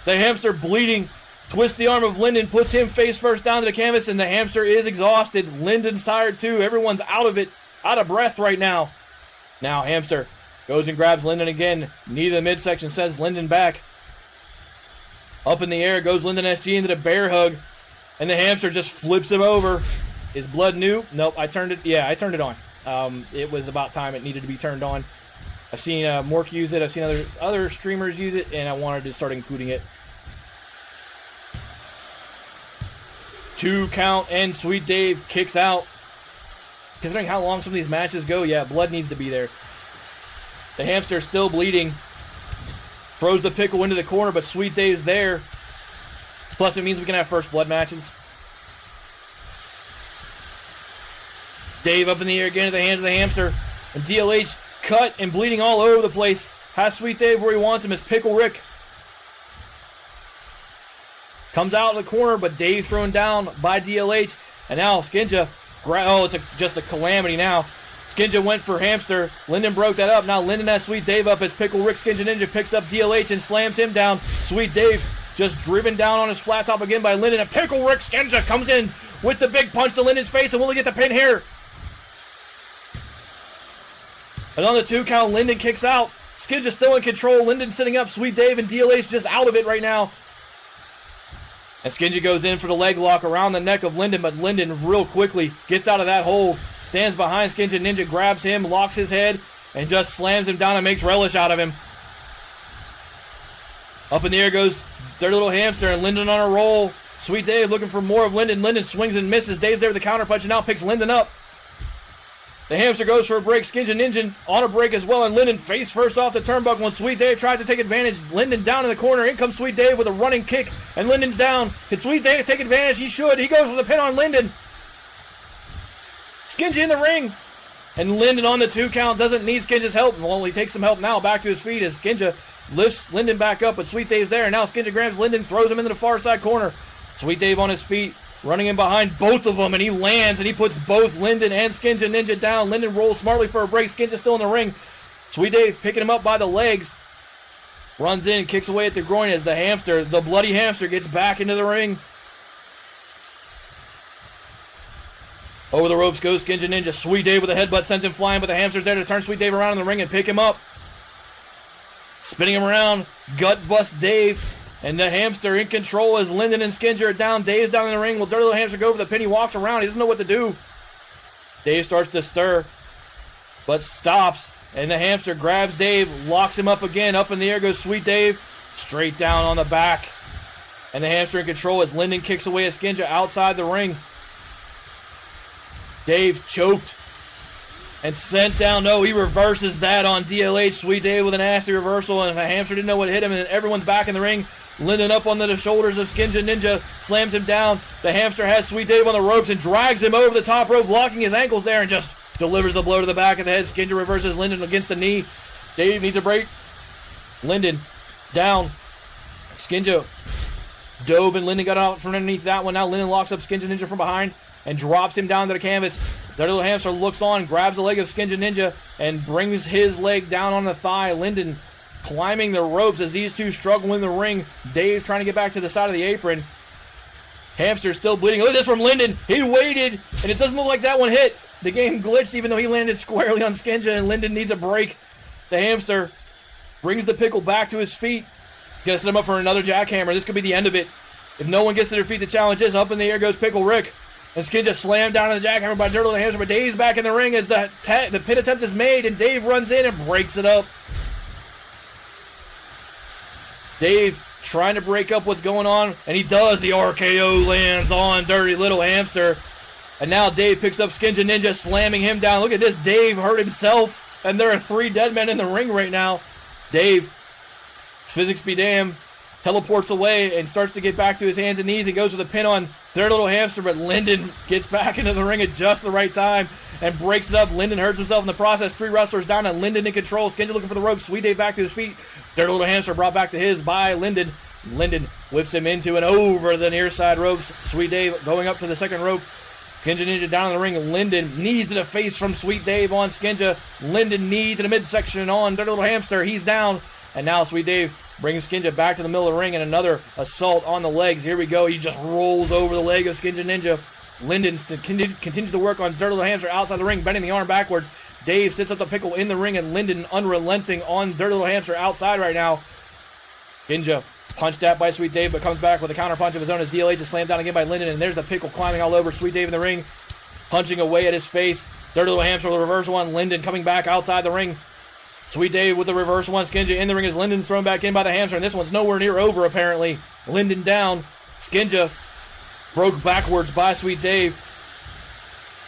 The Hamster bleeding. Twists the arm of Linden. Puts him face first down to the canvas, and the Hamster is exhausted. Linden's tired too. Everyone's out of it. Out of breath right now. Now Hamster goes and grabs Linden again. Knee to the midsection sends Linden back. Up in the air goes Linden SG into the bear hug. And the Hamster just flips him over. Is blood new? Nope, I turned it. Yeah, I turned it on. It was about time it needed to be turned on. I've seen Mork use it. I've seen other streamers use it, and I wanted to start including it. 2 count, and Sweet Dave kicks out. Considering how long some of these matches go, yeah, blood needs to be there. The Hamster still bleeding. Throws the pickle into the corner, but Sweet Dave's there. Plus, it means we can have first blood matches. Dave up in the air again at the hands of the Hamster. And DLH cut and bleeding all over the place. has Sweet Dave where he wants him as Pickle Rick comes out of the corner, but Dave's thrown down by DLH. And now Skinja, it's just a calamity now. Skinja went for Hamster. Linden broke that up. Now Linden has Sweet Dave up as Pickle Rick Skinja Ninja picks up DLH and slams him down. Sweet Dave just driven down on his flat top again by Linden. And Pickle Rick Skinja comes in with the big punch to Linden's face, and will he get the pin here? And on the 2 count, Linden kicks out. Skinja still in control. Linden sitting up. Sweet Dave and DLH just out of it right now. And Skinja goes in for the leg lock around the neck of Linden, but Linden real quickly gets out of that hold. Stands behind Skinja Ninja, grabs him, locks his head, and just slams him down and makes relish out of him. Up in the air goes Dirty Little Hamster, and Linden on a roll. Sweet Dave looking for more of Linden. Linden swings and misses. Dave's there with the counter punch and now picks Linden up. The Hamster goes for a break. Skinja Ninja on a break as well, and Linden face first off the turnbuckle when Sweet Dave tries to take advantage. Linden down in the corner. In comes Sweet Dave with a running kick, and Linden's down. Can Sweet Dave take advantage? He should. He goes for the pin on Linden. Skinja in the ring, and Linden on the 2 count doesn't need Skinja's help. Well, he takes some help now back to his feet as Skinja lifts Linden back up, but Sweet Dave's there, and now Skinja grabs Linden, throws him into the far side corner. Sweet Dave on his feet, running in behind both of them, and he lands, and he puts both Linden and Skinja Ninja down. Linden rolls smartly for a break. Skinja still in the ring. Sweet Dave picking him up by the legs. Runs in, kicks away at the groin as the Hamster, the bloody Hamster, gets back into the ring. Over the ropes goes Skinja Ninja. Sweet Dave with a headbutt sends him flying, but the Hamster's there to turn Sweet Dave around in the ring and pick him up. Spinning him around, gut bust Dave. And the Hamster in control as Linden and Skinja are down. Dave's down in the ring. Will Dirty Little Hamster go over the pin? He walks around. He doesn't know what to do. Dave starts to stir, but stops. And the Hamster grabs Dave, locks him up again. Up in the air goes Sweet Dave. Straight down on the back. And the Hamster in control as Linden kicks away at Skinja outside the ring. Dave choked and sent down. No, he reverses that on DLH. Sweet Dave with a nasty reversal, and the Hamster didn't know what hit him, and everyone's back in the ring. Linden up on the shoulders of Skinja Ninja, slams him down. The Hamster has Sweet Dave on the ropes and drags him over the top rope, locking his ankles there, and just delivers the blow to the back of the head. Skinja reverses Linden against the knee. Dave needs a break. Linden down. Skinja dove, and Linden got out from underneath that one. Now Linden locks up Skinja Ninja from behind and drops him down to the canvas. Dirty Little Hamster looks on, grabs the leg of Skinja Ninja, and brings his leg down on the thigh. Linden climbing the ropes as these two struggle in the ring. Dave trying to get back to the side of the apron. Hamster still bleeding. Look at this from Linden. He waited, and it doesn't look like that one hit. The game glitched even though he landed squarely on Skinja, and Linden needs a break. The Hamster brings the Pickle back to his feet. Gonna set him up for another jackhammer. This could be the end of it. If no one gets to their feet, the challenge is up in the air goes Pickle Rick. And Skinja slammed down on the jackhammer by Dirty Little Hamster, but Dave's back in the ring as the pin attempt is made, and Dave runs in and breaks it up. Dave trying to break up what's going on, and he does. The RKO lands on Dirty Little Hamster. And now Dave picks up Skinja Ninja, slamming him down. Look at this. Dave hurt himself, and there are 3 dead men in the ring right now. Dave, physics be damned, teleports away and starts to get back to his hands and knees. He goes with a pin on Dirty Little Hamster, but Linden gets back into the ring at just the right time and breaks it up. Linden hurts himself in the process. 3 wrestlers down, and Linden in control. Skinja looking for the ropes. Sweet Dave back to his feet. Dirty Little Hamster brought back to his by Linden. Linden whips him into and over the near side ropes. Sweet Dave going up to the second rope. Skinja Ninja down in the ring. Linden knees to the face from Sweet Dave on Skinja. Linden knee to the midsection on Dirty Little Hamster. He's down. And now Sweet Dave brings Skinja back to the middle of the ring, and another assault on the legs. Here we go. He just rolls over the leg of Skinja Ninja. Linden continues to work on Dirty Little Hamster outside the ring, bending the arm backwards. Dave sits up the Pickle in the ring, and Linden unrelenting on Dirty Little Hamster outside right now. Skinja punched at by Sweet Dave, but comes back with a counter punch of his own as DLH is slammed down again by Linden, and there's the Pickle climbing all over Sweet Dave in the ring, punching away at his face. Dirty Little Hamster with a reversal on Linden, coming back outside the ring. Sweet Dave with the reverse one. Skinja in the ring as Linden's thrown back in by the Hamster, and this one's nowhere near over apparently. Linden down. Skinja broke backwards by Sweet Dave.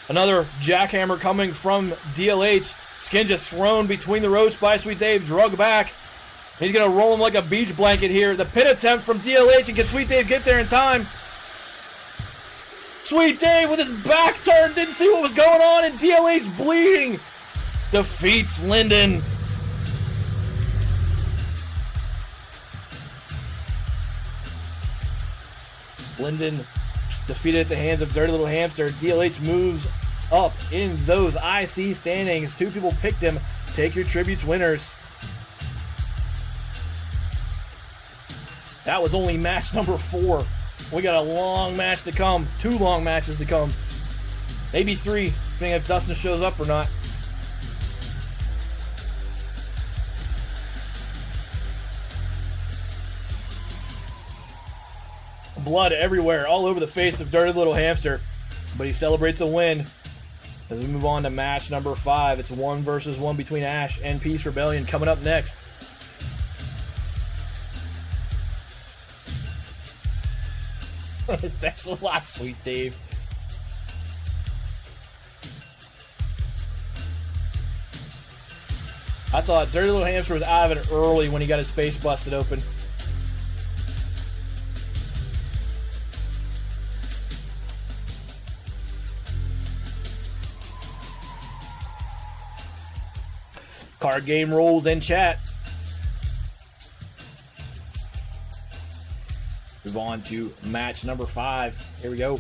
Another jackhammer coming from DLH. Skinja thrown between the ropes by Sweet Dave, drug back. He's going to roll him like a beach blanket here. The pin attempt from DLH, and can Sweet Dave get there in time? Sweet Dave with his back turned, didn't see what was going on, and DLH bleeding defeats Linden. Linden defeated at the hands of Dirty Little Hamster. DLH moves up in those IC standings. 2 people picked him. Take your tributes, winners. That was only match number 4. We got a long match to come. 2 long matches to come. Maybe 3, depending if Dustin shows up or not. Blood everywhere, all over the face of Dirty Little Hamster. But he celebrates a win. As we move on to match number 5. It's 1 versus 1 between Ash and Peace Rebellion coming up next. Thanks a lot, Sweet Dave. I thought Dirty Little Hamster was out of it early when he got his face busted open. Card game rules in chat. Move on to match number 5. Here we go.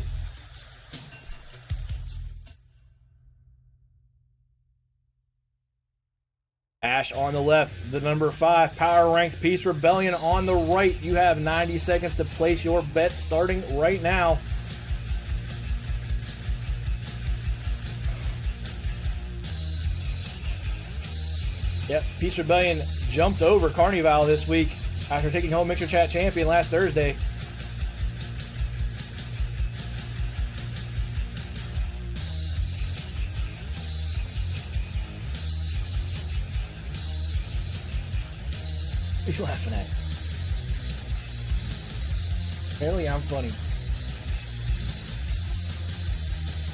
Ash on the left, the number 5 power ranked Peace Rebellion on the right. You have 90 seconds to place your bets starting right now. Yep, Peace Rebellion jumped over Carnival this week after taking home Mixer Chat Champion last Thursday. What are you laughing at? Apparently I'm funny.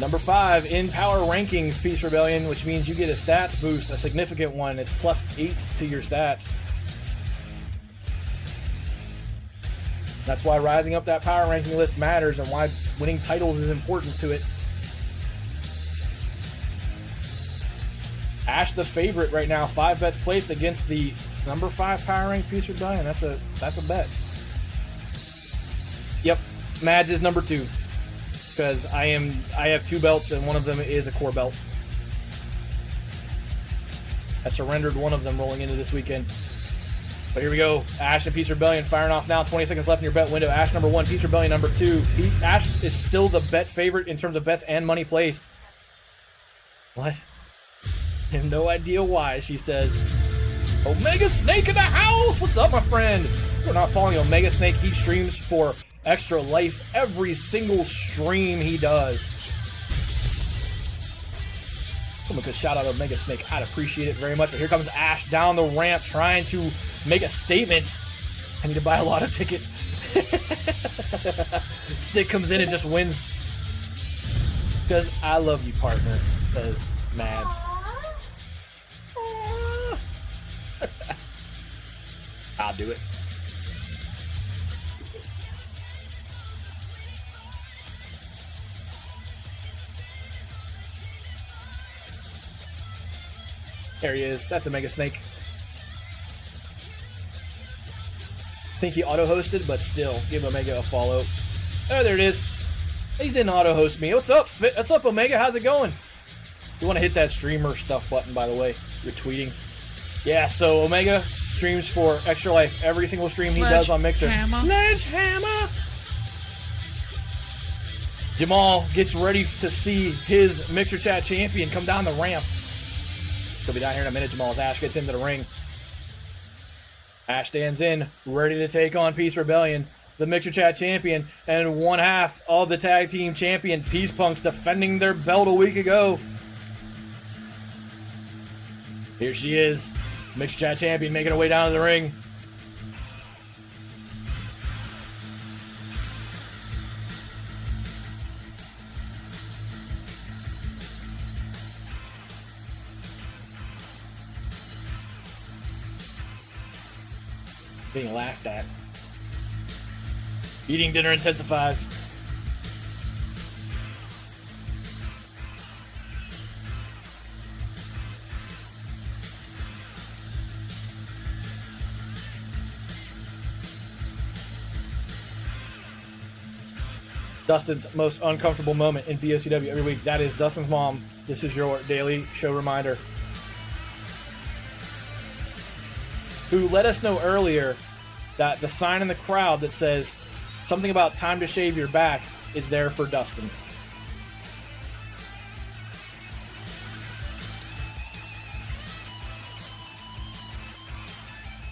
Number 5 in power rankings, Peace Rebellion, which means you get a stats boost, a significant one. It's +8 to your stats. That's why rising up that power ranking list matters and why winning titles is important to it. Ash the favorite right now. 5 bets placed against the number 5 power ranked Peace Rebellion. That's a bet. Yep, Mads is number 2. Because I have 2 belts and one of them is a core belt. I surrendered one of them rolling into this weekend. But here we go. Ash and Peace Rebellion firing off now. 20 seconds left in your bet window. Ash number 1, Peace Rebellion number 2. Ash is still the bet favorite in terms of bets and money placed. What? I have no idea why, she says. Omega Snake in the house! What's up, my friend? We're not following Omega Snake. He streams for extra life every single stream he does. Someone could shout out Omega Snake. I'd appreciate it very much. But here comes Ash down the ramp trying to make a statement. I need to buy a lotto ticket. Stick comes in and just wins. Because I love you, partner, says Mads. I'll do it. There he is. That's Omega Snake. I think he auto-hosted, but still, give Omega a follow. Oh, there it is. He didn't auto-host me. What's up? What's up, Omega? How's it going? You want to hit that streamer stuff button, by the way. You're tweeting. Yeah, so Omega streams for Extra Life. Every single stream he does on Mixer. Sledgehammer! Jamal gets ready to see his Mixer Chat champion come down the ramp. He'll be down here in a minute. Jamal as Ash gets into the ring. Ash stands in, ready to take on Peace Rebellion, the Mixer Chat champion, and one half of the tag team champion, Peace Punks, defending their belt a week ago. Here she is, Mixer Chat champion, making her way down to the ring. Being laughed at. Eating dinner intensifies. Dustin's most uncomfortable moment in BOCW every week. That is Dustin's mom. This is your daily show reminder. Who let us know earlier that the sign in the crowd that says something about time to shave your back is there for Dustin.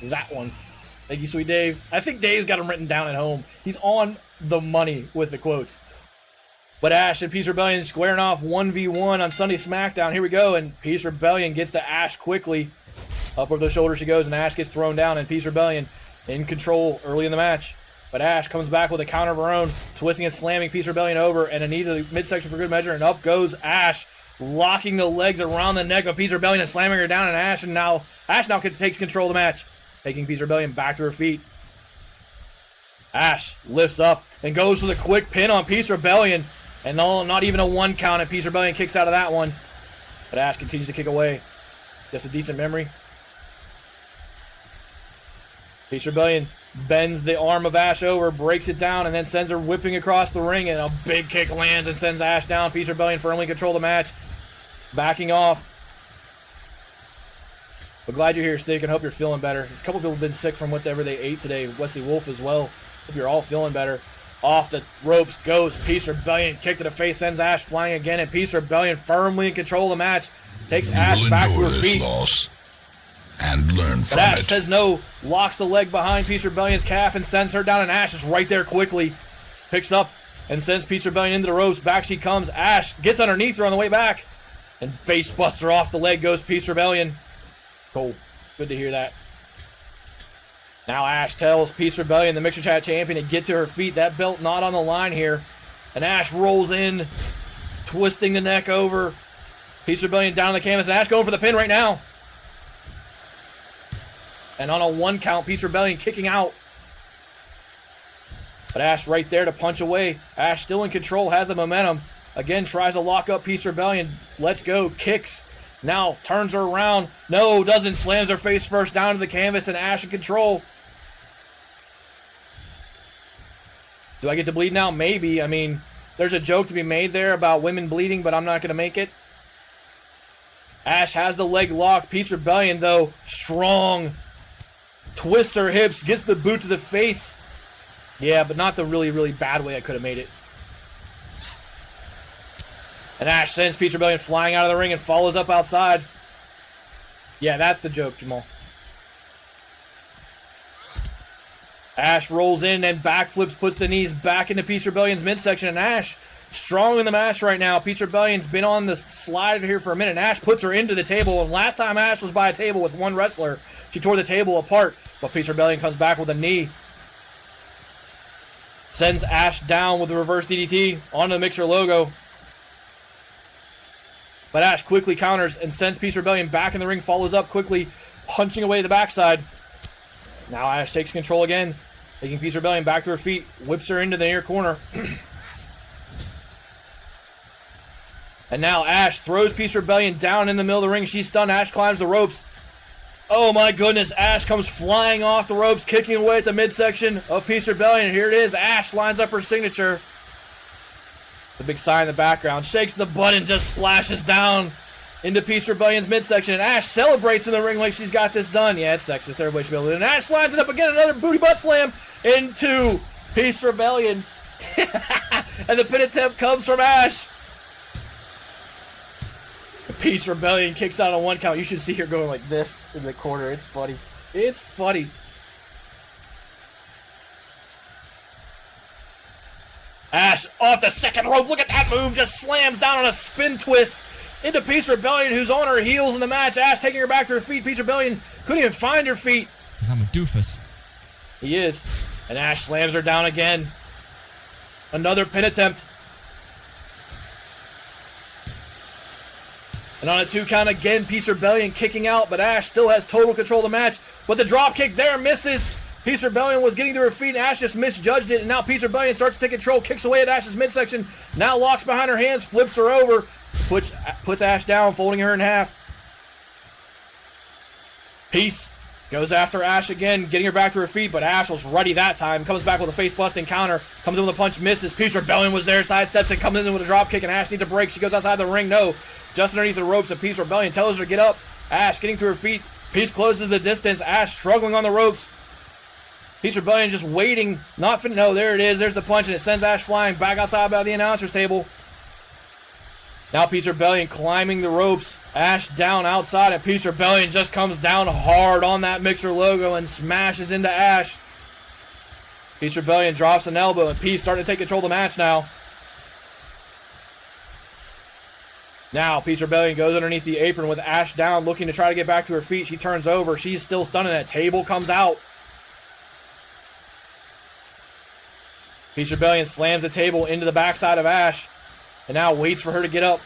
That one. Thank you, sweet Dave. I think Dave's got him written down at home. He's on the money with the quotes. But Ash and Peace Rebellion squaring off 1v1 on Sunday Smackdown. Here we go, and Peace Rebellion gets to Ash quickly. Up over the shoulder she goes, and Ash gets thrown down, and Peace Rebellion in control early in the match. But Ash comes back with a counter of her own, twisting and slamming Peace Rebellion over, and a knee to the midsection for good measure, and up goes Ash, locking the legs around the neck of Peace Rebellion and slamming her down, and Ash now takes control of the match, taking Peace Rebellion back to her feet. Ash lifts up and goes for the quick pin on Peace Rebellion, and no, not even a 1 count, and Peace Rebellion kicks out of that one. But Ash continues to kick away. Just a decent memory. Peace Rebellion bends the arm of Ash over, breaks it down, and then sends her whipping across the ring, and a big kick lands and sends Ash down. Peace Rebellion firmly control the match, backing off. But glad you're here, Stick, and hope you're feeling better. A couple people have been sick from whatever they ate today. Wesley Wolf as well. Hope you're all feeling better. Off the ropes goes Peace Rebellion. Kick to the face sends Ash flying again, and Peace Rebellion firmly in control of the match. Takes Ash back to her feet. Loss and learn from but Ash it. says no, locks the leg behind Peace Rebellion's calf and sends her down, and Ash is right there quickly. Picks up and sends Peace Rebellion into the ropes. Back she comes. Ash gets underneath her on the way back, and face buster off the leg goes Peace Rebellion. Cool. Good to hear that. Now Ash tells Peace Rebellion, the Mixer Chat champion, to get to her feet. That belt not on the line here. And Ash rolls in, twisting the neck over. Peace Rebellion down on the canvas, and Ash going for the pin right now. And on a 1 count, Peace Rebellion kicking out. But Ash right there to punch away. Ash still in control, has the momentum. Again, tries to lock up Peace Rebellion. Let's go, kicks. Now turns her around. No, doesn't. Slams her face first down to the canvas, and Ash in control. Do I get to bleed now? Maybe. I mean, there's a joke to be made there about women bleeding, but I'm not going to make it. Ash has the leg locked. Peace Rebellion, though, strong. Twists her hips, gets the boot to the face. Yeah, but not the really, really bad way I could have made it. And Ash sends Peace Rebellion flying out of the ring and follows up outside. Yeah, that's the joke, Jamal. Ash rolls in and backflips, puts the knees back into Peace Rebellion's midsection, and Ash strong in the match right now. Peace Rebellion's been on the slide here for a minute, and Ash puts her into the table, and last time Ash was by a table with one wrestler, she tore the table apart, but Peace Rebellion comes back with a knee. Sends Ash down with the reverse DDT onto the Mixer logo. But Ash quickly counters and sends Peace Rebellion back in the ring, follows up quickly, punching away the backside. Now Ash takes control again, taking Peace Rebellion back to her feet, whips her into the near corner. And now Ash throws Peace Rebellion down in the middle of the ring. She's stunned. Ash climbs the ropes. Oh my goodness, Ash comes flying off the ropes, kicking away at the midsection of Peace Rebellion. Here it is. Ash lines up her signature. The big sign in the background. Shakes the button, just splashes down into Peace Rebellion's midsection. And Ash celebrates in the ring like she's got this done. Yeah, it's sexist. Everybody should be able to do it. And Ash lines it up again. Another booty butt slam into Peace Rebellion. And the pin attempt comes from Ash. Peace Rebellion kicks out on 1 count. You should see her going like this in the corner. It's funny. It's funny. Ash off the second rope. Look at that move. Just slams down on a spin twist into Peace Rebellion, who's on her heels in the match. Ash taking her back to her feet. Peace Rebellion couldn't even find her feet. Because I'm a doofus. He is. And Ash slams her down again. Another pin attempt. And on a 2 count again, Peace Rebellion kicking out, but Ash still has total control of the match. But the drop kick there misses. Peace Rebellion was getting to her feet, and Ash just misjudged it. And now Peace Rebellion starts to take control, kicks away at Ash's midsection. Now locks behind her hands, flips her over, puts Ash down, folding her in half. Peace Goes after Ash again, getting her back to her feet, but Ash was ready that time. Comes back with a face-busting counter. Comes in with a punch, misses. Peace Rebellion was there, sidesteps and comes in with a drop kick, and Ash needs a break. She goes outside the ring. No. Just underneath the ropes, and Peace Rebellion tells her to get up. Ash getting to her feet. Peace closes the distance. Ash struggling on the ropes. Peace Rebellion just waiting. No, there it is. There's the punch, and it sends Ash flying back outside by the announcer's table. Now Peace Rebellion climbing the ropes. Ash down outside, and Peace Rebellion just comes down hard on that Mixer logo and smashes into Ash. Peace Rebellion drops an elbow, and Peace starting to take control of the match now. Now Peace Rebellion goes underneath the apron with Ash down, looking to try to get back to her feet. She turns over. She's still stunned, and that table comes out. Peace Rebellion slams the table into the backside of Ash, and now waits for her to get up.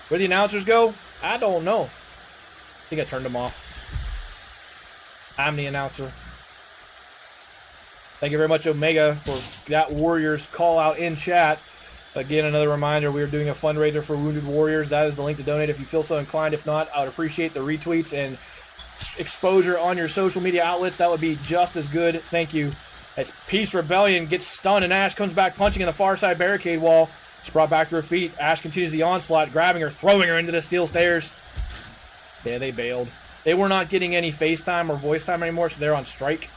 Where the announcers go? I don't know. I think I turned them off. I'm the announcer. Thank you very much, Omega, for that Warriors call out in chat. Again, another reminder, we are doing a fundraiser for Wounded Warriors. That is the link to donate if you feel so inclined. If not, I would appreciate the retweets and exposure on your social media outlets. That would be just as good. Thank you. As Peace Rebellion gets stunned and Ash comes back punching in the far side barricade wall. She's brought back to her feet. Ash continues the onslaught, grabbing her, throwing her into the steel stairs. Yeah, they bailed. They were not getting any FaceTime or voice time anymore, so they're on strike.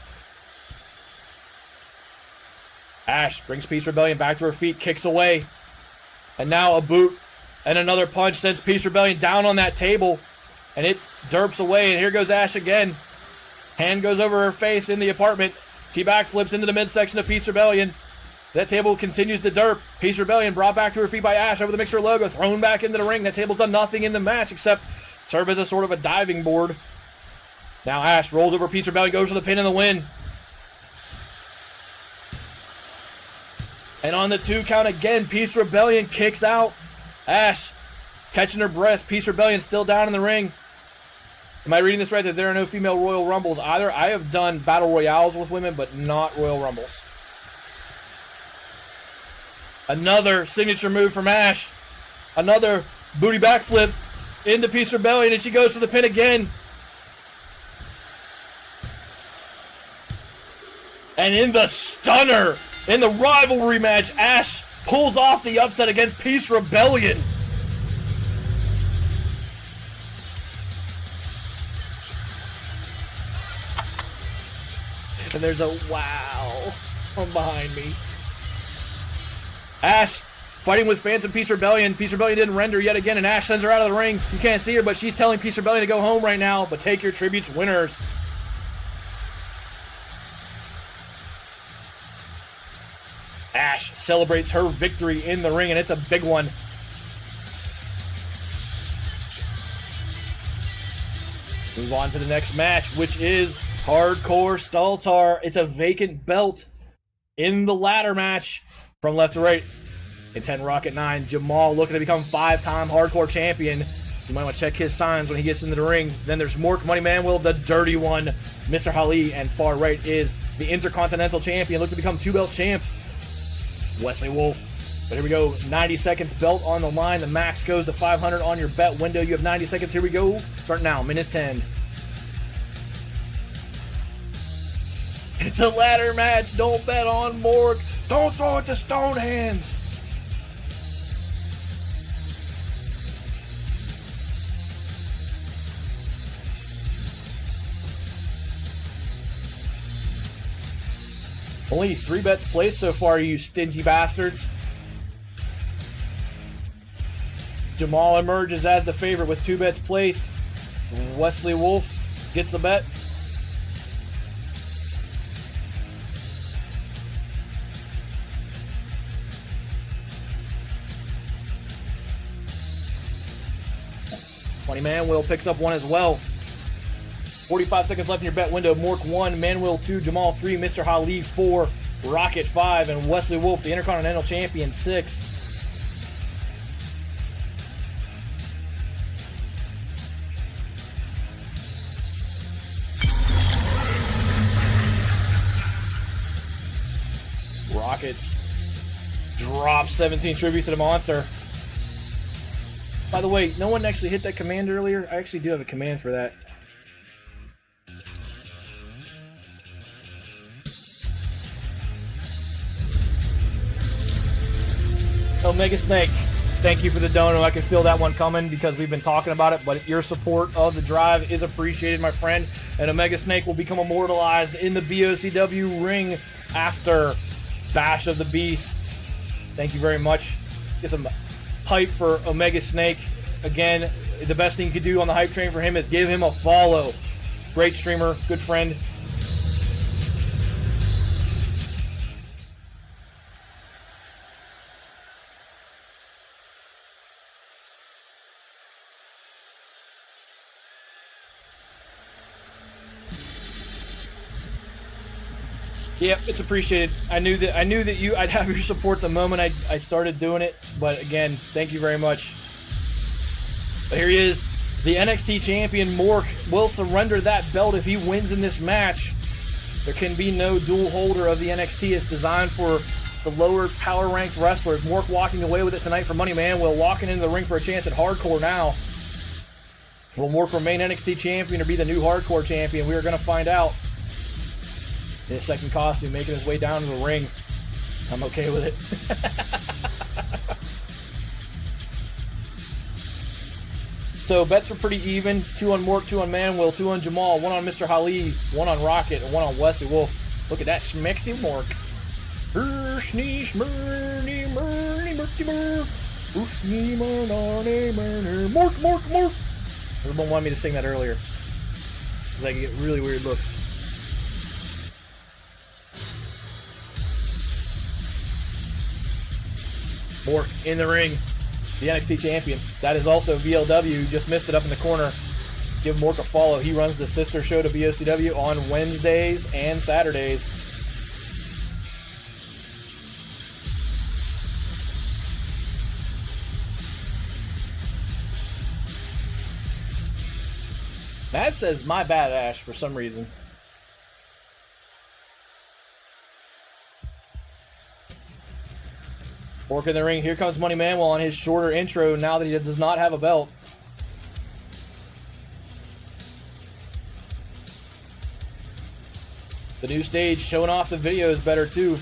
Ash brings Peace Rebellion back to her feet, kicks away. And now a boot and another punch sends Peace Rebellion down on that table. And it derps away, and here goes Ash again. Hand goes over her face in the apartment. She backflips into the midsection of Peace Rebellion. That table continues to derp. Peace Rebellion brought back to her feet by Ash over the Mixer logo, thrown back into the ring. That table's done nothing in the match except serve as a sort of a diving board. Now Ash rolls over Peace Rebellion, goes for the pin and the win. And on the 2 count again, Peace Rebellion kicks out. Ash catching her breath. Peace Rebellion still down in the ring. Am I reading this right, that there are no female Royal Rumbles either? I have done Battle Royales with women, but not Royal Rumbles. Another signature move from Ash. Another booty backflip into Peace Rebellion, and she goes for the pin again. And in the stunner, in the rivalry match, Ash pulls off the upset against Peace Rebellion. And there's a wow from behind me. Ash fighting with Phantom Peace Rebellion. Peace Rebellion didn't render yet again, and Ash sends her out of the ring. You can't see her, but she's telling Peace Rebellion to go home right now, but take your tributes, winners. Ash celebrates her victory in the ring, and it's a big one. Move on to the next match, which is Hardcore Staltar. It's a vacant belt in the ladder match. From left to right, it's 10 Rocket 9. Jamal looking to become 5-time Hardcore Champion. You might want to check his signs when he gets into the ring. Then there's Mork Money Manuel, the dirty one, Mr. Ali, and far right is the Intercontinental Champion, looking to become 2-belt champ, Wesley Wolf. But here we go, 90 seconds, belt on the line. The max goes to 500 on your bet window. You have 90 seconds. Here we go. Start now, minutes 10. It's a ladder match. Don't bet on Mork. Don't throw it to Stone Hands. Only 3 bets placed so far, you stingy bastards. Jamal emerges as the favorite with 2 bets placed. Wesley Wolf gets the bet. Money Manuel picks up 1 as well. 45 seconds left in your bet window. Mork 1, Manuel 2, Jamal 3, Mr. Ali 4, Rocket 5, and Wesley Wolf, the Intercontinental Champion, 6. Rockets drop 17 tribute to the monster. By the way, no one actually hit that command earlier. I actually do have a command for that. Omega Snake, thank you for the dono. I can feel that one coming because we've been talking about it, but your support of the drive is appreciated, my friend. And Omega Snake will become immortalized in the BOCW ring after Bash of the Beast. Thank you very much. Get some hype for Omega Snake. Again, the best thing you could do on the hype train for him is give him a follow. Great streamer, good friend. Yep, it's appreciated. I knew that I'd have your support the moment I started doing it, but again, thank you very much. But here he is, the NXT champion. Mork will surrender that belt if he wins in this match. There can be no dual holder of the NXT. It's designed for the lower power ranked wrestlers. Mork walking away with it tonight for Money Man. Will walking into the ring for a chance at Hardcore now. Will Mork remain NXT champion or be the new Hardcore champion? We are going to find out. In his second costume, making his way down to the ring. I'm okay with it. So bets are pretty even. 2 on Mork, 2 on Manuel, 2 on Jamal, 1 on Mr. Hali, 1 on Rocket, and 1 on Wesley Wolf. Look at that smexy Mork. Mork. Everyone wanted me to sing that earlier. Because I can get really weird looks. Mork in the ring, the NXT champion. That is also VLW, just missed it up in the corner. Give Mork a follow. He runs the sister show to BOCW on Wednesdays and Saturdays. That says my bad Ash for some reason. Mork in the ring. Here comes Money Manuel on his shorter intro now that he does not have a belt. The new stage showing off the videos better too.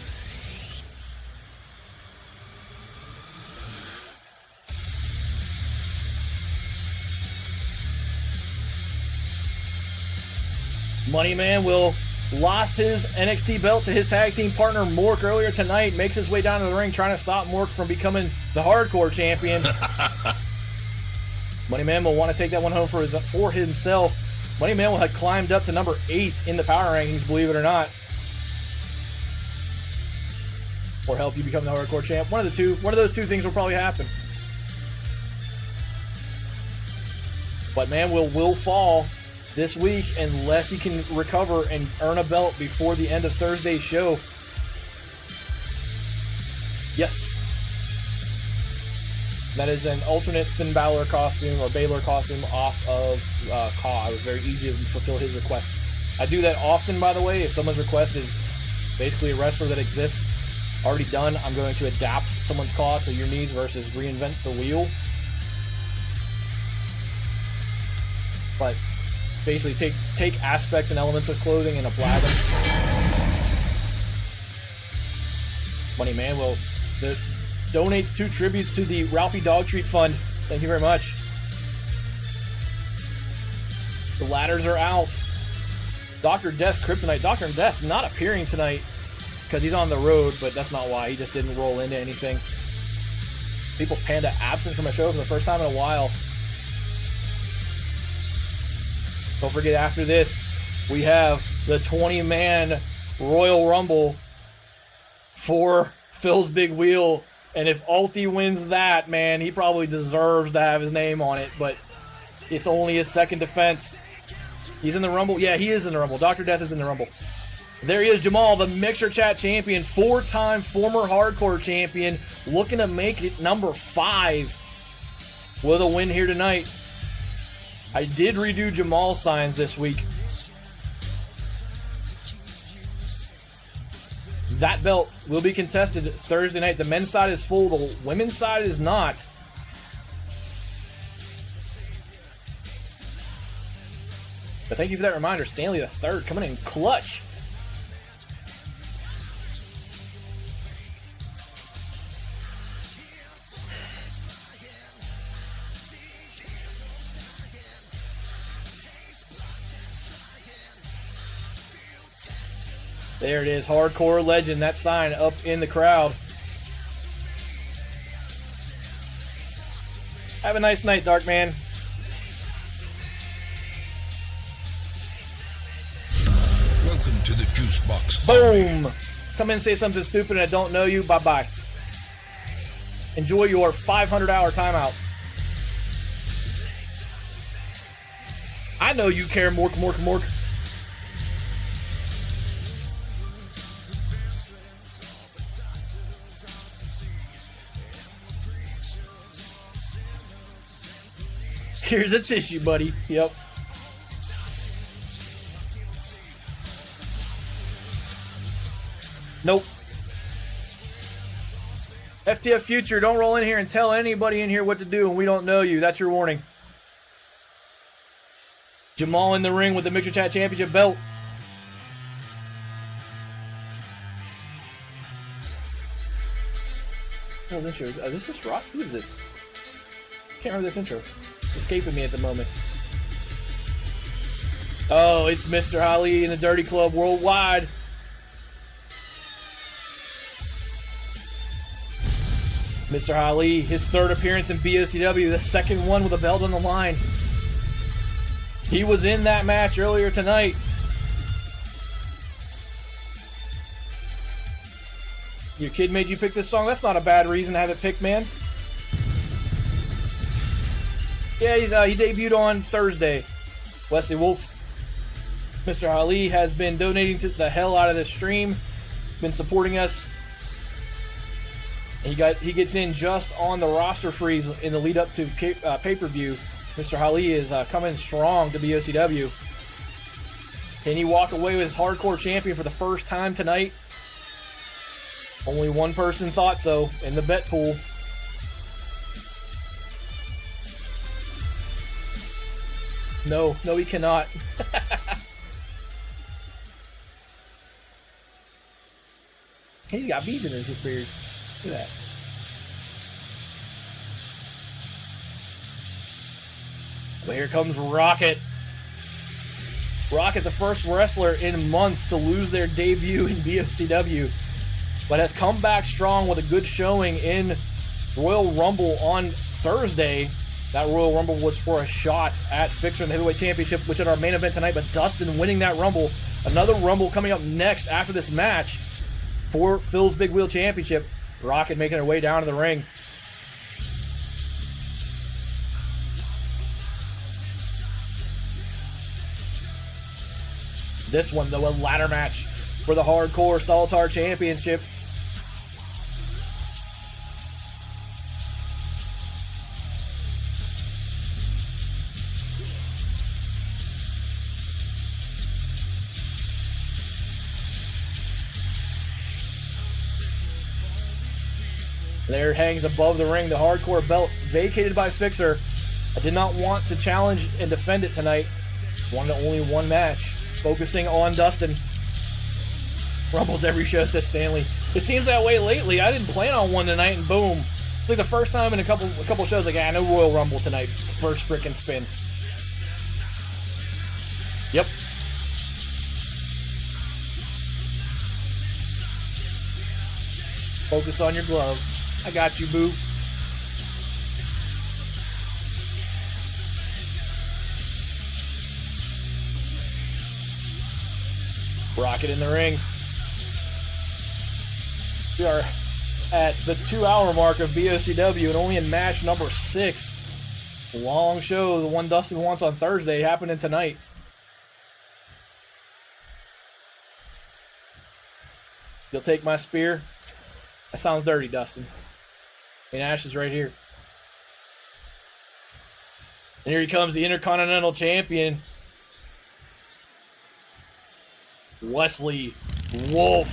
Money Manuel lost his NXT belt to his tag team partner Mork earlier tonight. Makes his way down to the ring trying to stop Mork from becoming the Hardcore champion. Money Man will want to take that one home for himself. Money Man had climbed up to number 8 in the power rankings, believe it or not. Or help you become the Hardcore champ. One of those two things will probably happen. But Manuel will fall this week unless he can recover and earn a belt before the end of Thursday's show. Yes. That is an alternate Finn Balor costume or Baylor costume off of Kaw. It was very easy to fulfill his request. I do that often, by the way. If someone's request is basically a wrestler that exists already done, I'm going to adapt someone's Kaw to your needs versus reinvent the wheel. But basically take aspects and elements of clothing and apply them. Money Man will donate 2 tributes to the Ralphie Dog Treat Fund. Thank you very much. The ladders are out. Dr. Death's Kryptonite. Dr. Death not appearing tonight because he's on the road, but that's not why. He just didn't roll into anything. People's Panda absent from a show for the first time in a while. Don't forget, after this, we have the 20-man Royal Rumble for Phil's Big Wheel. And if Alti wins that, man, he probably deserves to have his name on it. But it's only his second defense. He's in the Rumble. Yeah, he is in the Rumble. Dr. Death is in the Rumble. There he is, Jamal, the Mixer Chat champion, 4-time former Hardcore champion, looking to make it number 5 with a win here tonight. I did redo Jamal's signs this week. That belt will be contested Thursday night. The men's side is full. The women's side is not. But thank you for that reminder. Stanley III coming in clutch. There it is, hardcore legend, that sign up in the crowd. Have a nice night, Dark Man. Welcome to the Juice Box. Boom! Come in and say something stupid and I don't know you, bye-bye. Enjoy your 500-hour timeout. I know you care, Mork. Here's a tissue, buddy. Yep. Nope. FTF Future, don't roll in here and tell anybody in here what to do and we don't know you. That's your warning. Jamal in the ring with the Mixer Chat Championship belt. Oh, this intro. This is Rock? Who is this? Can't remember this intro. It's escaping me at the moment. Oh, it's Mr. Ali in the Dirty Club Worldwide. Mr. Ali, his third appearance in BOCW, the second one with a belt on the line. He was in that match earlier tonight. Your kid made you pick this song? That's not a bad reason to have it picked, man. Yeah, he debuted on Thursday. Wesley Wolf. Mr. Ali has been donating to the hell out of this stream. Been supporting us. He gets in just on the roster freeze in the lead up to pay-per-view. Mr. Ali is coming strong to BOCW. Can he walk away with his hardcore champion for the first time tonight? Only one person thought so in the bet pool. No, he cannot. He's got beads in his beard. Look at that. But here comes Rocket. Rocket, the first wrestler in months to lose their debut in BOCW, but has come back strong with a good showing in Royal Rumble on Thursday. That Royal Rumble was for a shot at Fixer in the Heavyweight Championship, which is our main event tonight, but Dustin winning that Rumble. Another Rumble coming up next after this match for Phil's Big Wheel Championship. Rocket making her way down to the ring. This one, though, a ladder match for the Hardcore Staltar Championship. There hangs above the ring the Hardcore belt, vacated by Fixer. I did not want to challenge and defend it tonight. Wanted only one match. Focusing on Dustin. Rumbles every show, says Stanley. It seems that way lately. I didn't plan on one tonight, and boom. It's like the first time in a couple shows, like, no Royal Rumble tonight. First freaking spin. Yep. Focus on your glove. I got you, boo. Rocket in the ring. We are at the 2-hour mark of BOCW and only in match number 6. Long show, the one Dustin wants on Thursday, happening tonight. You'll take my spear? That sounds dirty, Dustin. And Ash is right here. And here he comes, the Intercontinental Champion, Wesley Wolf.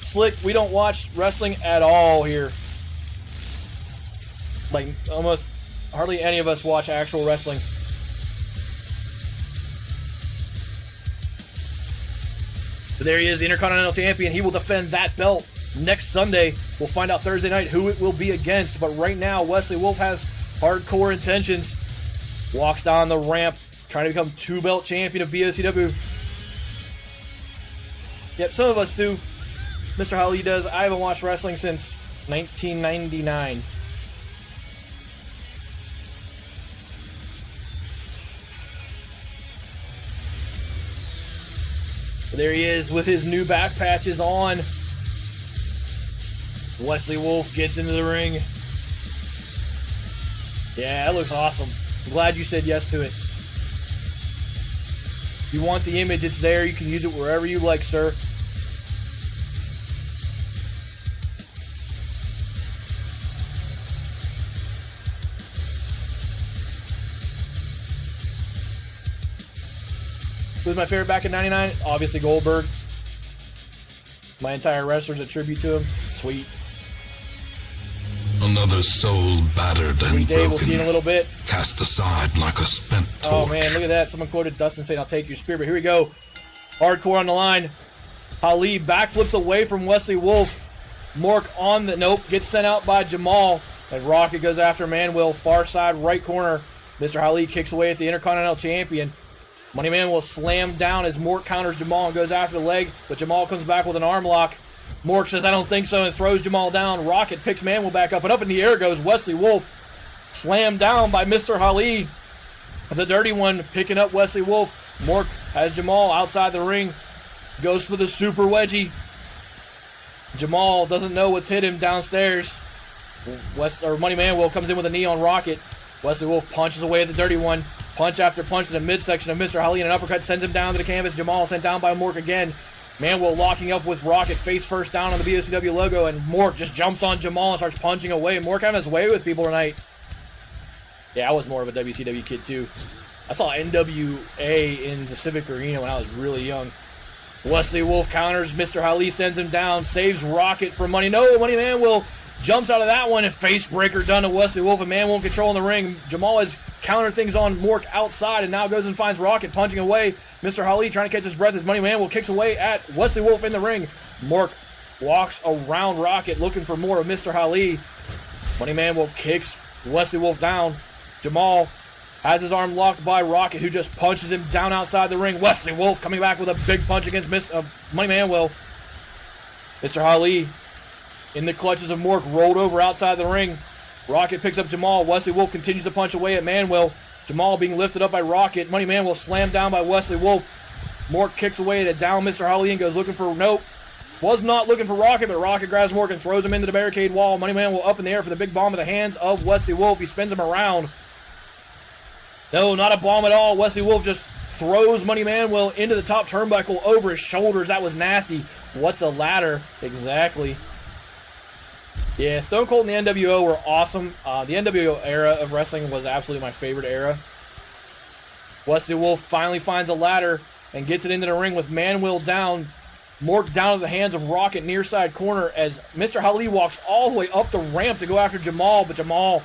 Slick, we don't watch wrestling at all here. Like, almost hardly any of us watch actual wrestling. But there he is, the Intercontinental Champion. He will defend that belt next Sunday. We'll find out Thursday night who it will be against. But right now, Wesley Wolf has hardcore intentions. walks down the ramp, trying to become 2-belt champion of BOCW. Yep, some of us do. Mr. Ali does. I haven't watched wrestling since 1999. There he is with his new back patches on. Wesley Wolf gets into the ring. Yeah, that looks awesome. I'm glad you said yes to it. If you want the image, it's there. You can use it wherever you like, sir. Who's my favorite back in '99? Obviously Goldberg. My entire wrestler's a tribute to him. Sweet. Another soul battered Sweet and Dave, broken, we'll see in a little bit. cast aside like a spent torch. Oh man, look at that. Someone quoted Dustin saying, "I'll take your spirit." But here we go. Hardcore on the line. Ali backflips away from Wesley Wolf. Mork on the nope, gets sent out by Jamal. And Rocket goes after Manuel, far side right corner. Mr. Ali kicks away at the Intercontinental Champion. Money Man will slam down as Mork counters Jamal and goes after the leg, but Jamal comes back with an arm lock. Mork says, "I don't think so," and throws Jamal down. Rocket picks Manuel back up, and up in the air goes Wesley Wolf. Slammed down by Mr. Ali. The Dirty One picking up Wesley Wolf. Mork has Jamal outside the ring. Goes for the super wedgie. Jamal doesn't know what's hit him downstairs. Money Manuel comes in with a knee on Rocket. Wesley Wolf punches away at the Dirty One. Punch after punch to the midsection of Mr. Ali, and an uppercut sends him down to the canvas. Jamal sent down by Mork again. Manuel locking up with Rocket face first down on the BOCW logo, and Mork just jumps on Jamal and starts punching away. Mork having his way with people tonight. Yeah, I was more of a WCW kid too. I saw NWA in the Civic Arena when I was really young. Wesley Wolf counters. Mr. Ali sends him down. Saves Rocket from Money. No, Money Manuel jumps out of that one, and face breaker done to Wesley Wolf, and Manuel controlling the ring. Jamal has countered things on Mork outside and now goes and finds Rocket punching away. Mr. Ali trying to catch his breath as Money Manuel kicks away at Wesley Wolf in the ring. Mork walks around Rocket looking for more of Mr. Ali. Money Manuel kicks Wesley Wolf down. Jamal has his arm locked by Rocket, who just punches him down outside the ring. Wesley Wolf coming back with a big punch against Money Manuel. Mr. Ali in the clutches of Mork, rolled over outside the ring. Rocket picks up Jamal. Wesley Wolf continues to punch away at Manuel. Jamal being lifted up by Rocket. Money Manuel slammed down by Wesley Wolf. Mork kicks away to down Mr. Ali and goes looking for, nope. Was not looking for Rocket, but Rocket grabs Mork and throws him into the barricade wall. Money Manuel up in the air for the big bomb of the hands of Wesley Wolf. He spins him around. No, not a bomb at all. Wesley Wolf just throws Money Manuel into the top turnbuckle over his shoulders. That was nasty. What's a ladder? Exactly. Yeah, Stone Cold and the NWO were awesome. The NWO era of wrestling was absolutely my favorite era. Wesley Wolf finally finds a ladder and gets it into the ring with Manuel down. Mork down to the hands of Rocket near side corner as Mr. Ali walks all the way up the ramp to go after Jamal, but Jamal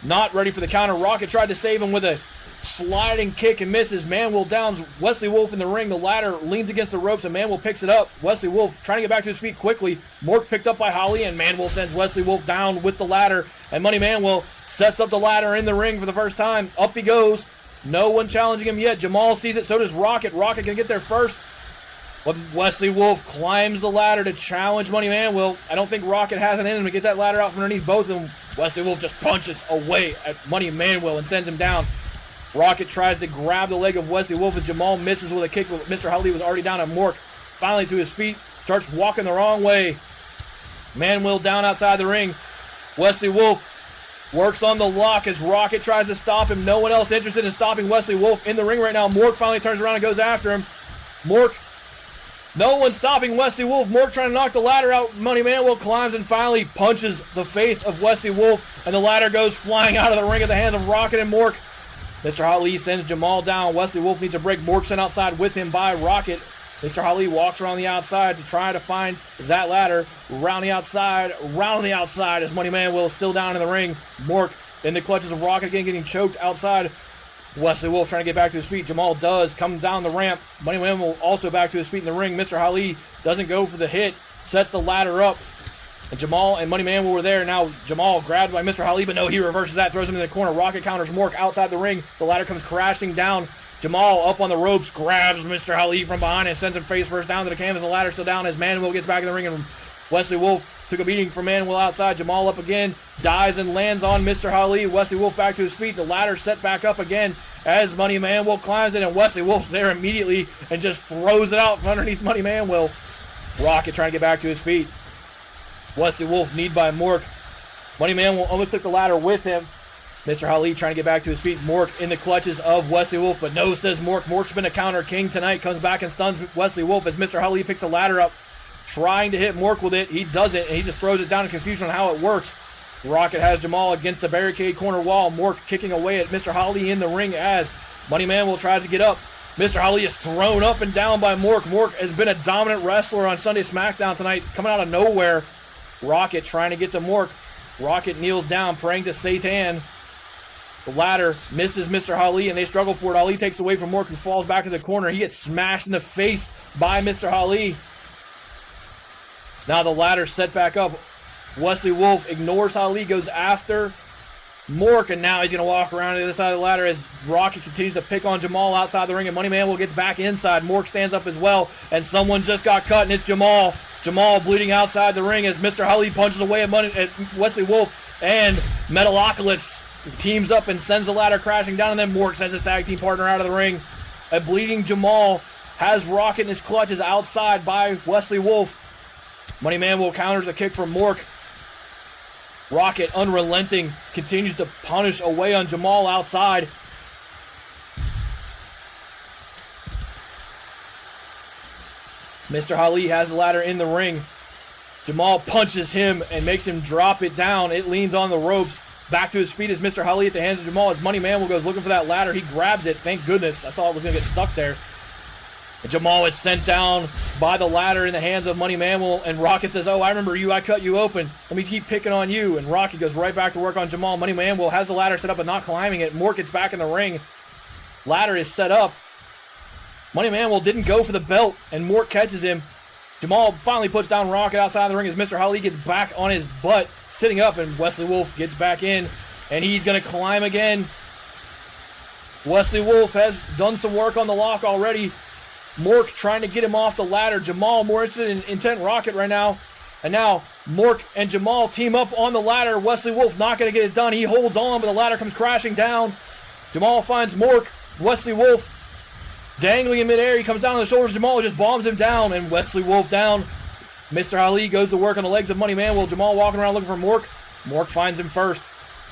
not ready for the counter. Rocket tried to save him with a sliding kick and misses. Manuel downs Wesley Wolf in the ring. The ladder leans against the ropes and Manuel picks it up. Wesley Wolf trying to get back to his feet quickly. Mork picked up by Holly and Manuel sends Wesley Wolf down with the ladder. And Money Manuel sets up the ladder in the ring for the first time. Up he goes. No one challenging him yet. Jamal sees it. So does Rocket. Rocket can get there first. But Wesley Wolf climbs the ladder to challenge Money Manuel. I don't think Rocket has it in him to get that ladder out from underneath both of them. Wesley Wolf just punches away at Money Manuel and sends him down. Rocket tries to grab the leg of Wesley Wolf, but Jamal misses with a kick. Mr. Holly was already down, and Mork finally to his feet, starts walking the wrong way. Manuel down outside the ring. Wesley Wolf works on the lock as Rocket tries to stop him. No one else interested in stopping Wesley Wolf in the ring right now. Mork finally turns around and goes after him. Mork, no one stopping Wesley Wolf. Mork trying to knock the ladder out. Money Manuel climbs and finally punches the face of Wesley Wolf, and the ladder goes flying out of the ring at the hands of Rocket and Mork. Mr. Ali sends Jamal down. Wesley Wolf needs a break. Mork sent outside with him by Rocket. Mr. Ali walks around the outside to try to find that ladder. Around the outside as Money Manuel is still down in the ring. Mork in the clutches of Rocket again, getting choked outside. Wesley Wolf trying to get back to his feet. Jamal does come down the ramp. Money Manuel also back to his feet in the ring. Mr. Ali doesn't go for the hit. Sets the ladder up. And Jamal and Money Manuel were there. Now Jamal grabbed by Mr. Ali, but no, he reverses that, throws him in the corner. Rocket counters Mork outside the ring. The ladder comes crashing down. Jamal up on the ropes, grabs Mr. Ali from behind and sends him face first down to the canvas. The ladder still down as Manuel gets back in the ring, and Wesley Wolf took a beating from Manuel outside. Jamal up again, dives and lands on Mr. Ali. Wesley Wolf back to his feet. The ladder set back up again as Money Manuel climbs it, and Wesley Wolf's there immediately and just throws it out from underneath Money Manuel. Rocket trying to get back to his feet. Wesley Wolf kneed by Mork. Money Manuel almost took the ladder with him. Mr. Ali trying to get back to his feet. Mork in the clutches of Wesley Wolf, but no, says Mork. Mork's been a counter king tonight. Comes back and stuns Wesley Wolf as Mr. Ali picks the ladder up, trying to hit Mork with it. He doesn't, and he just throws it down in confusion on how it works. Rocket has Jamal against the barricade corner wall. Mork kicking away at Mr. Ali in the ring as Money Manuel tries to get up. Mr. Ali is thrown up and down by Mork. Mork has been a dominant wrestler on Sunday Smackdown tonight, coming out of nowhere. Rocket trying to get to Mork. Rocket kneels down, praying to Satan. The ladder misses Mr. Ali, and they struggle for it. Ali takes away from Mork, who falls back in the corner. He gets smashed in the face by Mr. Ali. Now the ladder set back up. Wesley Wolf ignores Ali, goes after Mork, and now he's going to walk around to the other side of the ladder as Rocket continues to pick on Jamal outside the ring, and Money Manuel gets back inside. Mork stands up as well, and someone just got cut, and it's Jamal. Jamal bleeding outside the ring as Mr. Ali punches away at Wesley Wolf, and Metalocalypse teams up and sends the ladder crashing down, and then Mork sends his tag team partner out of the ring. A bleeding Jamal has Rocket in his clutches outside by Wesley Wolf. Money Manuel counters a kick from Mork. Rocket, unrelenting, continues to punish away on Jamal outside. Mr. Ali has the ladder in the ring. Jamal punches him and makes him drop it down. It leans on the ropes. Back to his feet is Mr. Ali at the hands of Jamal as Money Manuel goes looking for that ladder. He grabs it. Thank goodness. I thought it was going to get stuck there. And Jamal is sent down by the ladder in the hands of Money Manuel, and Rocket says, "Oh, I remember you. I cut you open. Let me keep picking on you." And Rocket goes right back to work on Jamal. Money Manuel has the ladder set up and not climbing it. Mork gets back in the ring. Ladder is set up. Money Manuel didn't go for the belt, and Mork catches him. Jamal finally puts down Rocket outside the ring as Mr. Ali gets back on his butt, sitting up, and Wesley Wolf gets back in, and he's going to climb again. Wesley Wolf has done some work on the lock already. Mork trying to get him off the ladder. Jamal more interested in Intent Rocket right now. And now Mork and Jamal team up on the ladder. Wesley Wolf not going to get it done. He holds on, but the ladder comes crashing down. Jamal finds Mork. Wesley Wolf dangling in midair. He comes down on the shoulders. Jamal just bombs him down, and Wesley Wolf down. Mr. Ali goes to work on the legs of Money Manuel. Jamal walking around looking for Mork. Mork finds him first.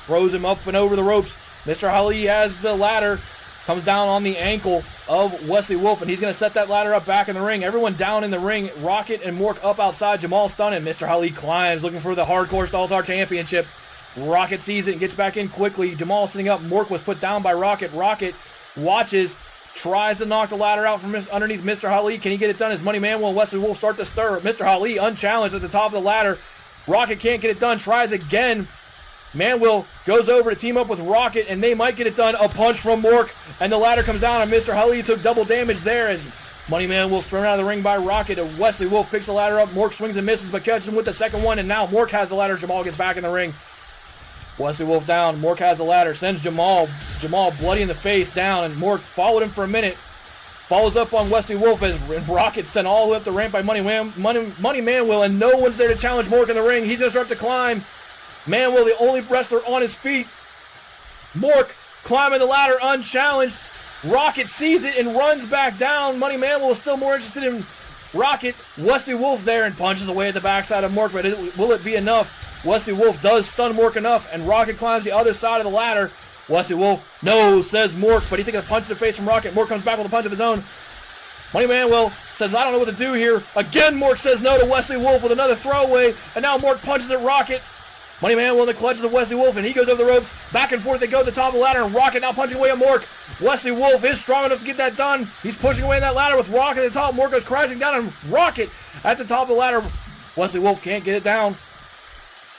Throws him up and over the ropes. Mr. Ali has the ladder. Comes down on the ankle of Wesley Wolf, and he's going to set that ladder up back in the ring. Everyone down in the ring. Rocket and Mork up outside. Jamal stunning. Mr. Ali climbs, looking for the Hardcore Star Championship. Rocket sees it and gets back in quickly. Jamal sitting up. Mork was put down by Rocket. Rocket watches, tries to knock the ladder out from underneath Mr. Ali. Can he get it done as Money Manuel and Wesley Wolf start to stir? Mr. Ali unchallenged at the top of the ladder. Rocket can't get it done. Tries again. Manuel goes over to team up with Rocket, and they might get it done. A punch from Mork, and the ladder comes down, and Mr. Ali took double damage there as Money Manuel's thrown out of the ring by Rocket, and Wesley Wolf picks the ladder up. Mork swings and misses, but catches him with the second one, and now Mork has the ladder. Jamal gets back in the ring. Wesley Wolf down. Mork has the ladder. Sends Jamal. Jamal bloody in the face down, and Mork followed him for a minute. Follows up on Wesley Wolf as Rocket sent all the way up the ramp by Money Manuel, and no one's there to challenge Mork in the ring. He's going to start to climb. Manuel, the only wrestler on his feet. Mork climbing the ladder unchallenged. Rocket sees it and runs back down. Money Manuel is still more interested in Rocket. Wesley Wolf there and punches away at the backside of Mork, but will it be enough? Wesley Wolf does stun Mork enough, and Rocket climbs the other side of the ladder. Wesley Wolf, no, says Mork, but he takes a punch to the face from Rocket. Mork comes back with a punch of his own. Money Manuel says, "I don't know what to do here." Again, Mork says no to Wesley Wolf with another throwaway, and now Mork punches at Rocket. Money Manuel in the clutches of Wesley Wolf, and he goes over the ropes. Back and forth they go to the top of the ladder, and Rocket now punching away at Mork. Wesley Wolf is strong enough to get that done. He's pushing away that ladder with Rocket at the top. Mork goes crashing down, and Rocket at the top of the ladder. Wesley Wolf can't get it down,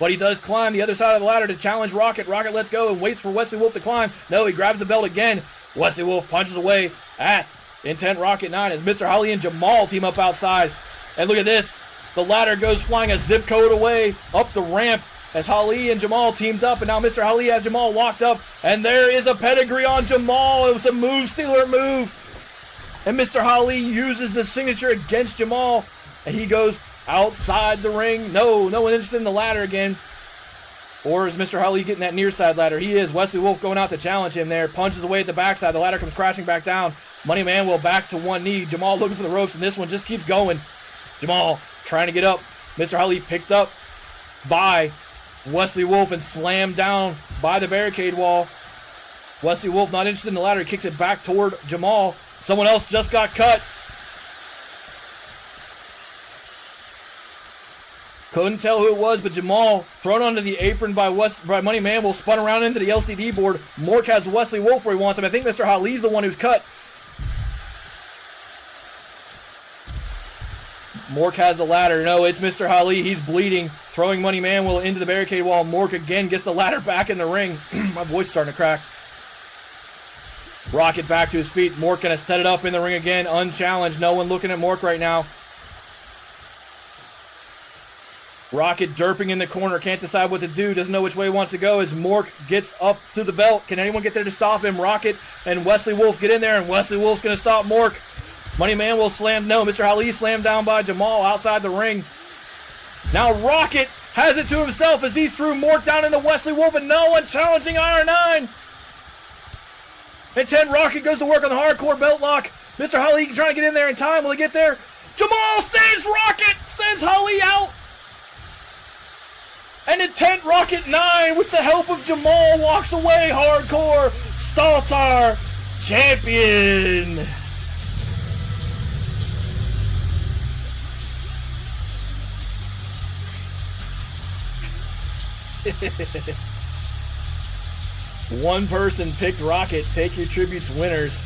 but he does climb the other side of the ladder to challenge Rocket. Rocket lets go and waits for Wesley Wolf to climb. No, he grabs the belt again. Wesley Wolf punches away at Intent Rocket 9 as Mr. Ali and Jamal team up outside. And look at this. The ladder goes flying a zip code away up the ramp as Ali and Jamal teamed up, and now Mr. Ali has Jamal locked up, and there is a pedigree on Jamal. It was a move stealer move, and Mr. Ali uses the signature against Jamal, and he goes outside the ring. No one interested in the ladder again. Or is Mr. Ali getting that near side ladder? He is. Wesley Wolf going out to challenge him there. Punches away at the backside. The ladder comes crashing back down. Money Manuel back to one knee. Jamal looking for the ropes, and this one just keeps going. Jamal trying to get up. Mr. Ali picked up by Wesley Wolf and slammed down by the barricade wall. Wesley Wolf not interested in the ladder. He kicks it back toward Jamal. Someone else just got cut. Couldn't tell who it was, but Jamal thrown onto the apron by Money Manuel, spun around into the LCD board. Mork has Wesley Wolf where he wants him. I think Mr. Ali's the one who's cut. Mork has the ladder. No, it's Mr. Ali. He's bleeding, throwing Money Manuel into the barricade wall. Mork again gets the ladder back in the ring. My voice starting to crack. Rocket back to his feet. Mork gonna set it up in the ring again, unchallenged. No one looking at Mork right now. Rocket derping in the corner, can't decide what to do, doesn't know which way he wants to go as Mork gets up to the belt. Can anyone get there to stop him? Rocket and Wesley Wolf get in there, and Wesley Wolf's going to stop Mork. Money Manuel slammed, no, Mr. Ali slammed down by Jamal outside the ring. Now Rocket has it to himself as he threw Mork down into Wesley Wolf, and no one challenging IR9. And 10 Rocket goes to work on the hardcore belt lock. Mr. Ali trying to get in there in time. Will he get there? Jamal saves Rocket, sends Ali out. And Intent Rocket 9, with the help of Jamal, walks away hardcore Staltar champion. One person picked Rocket. Take your tributes, winners.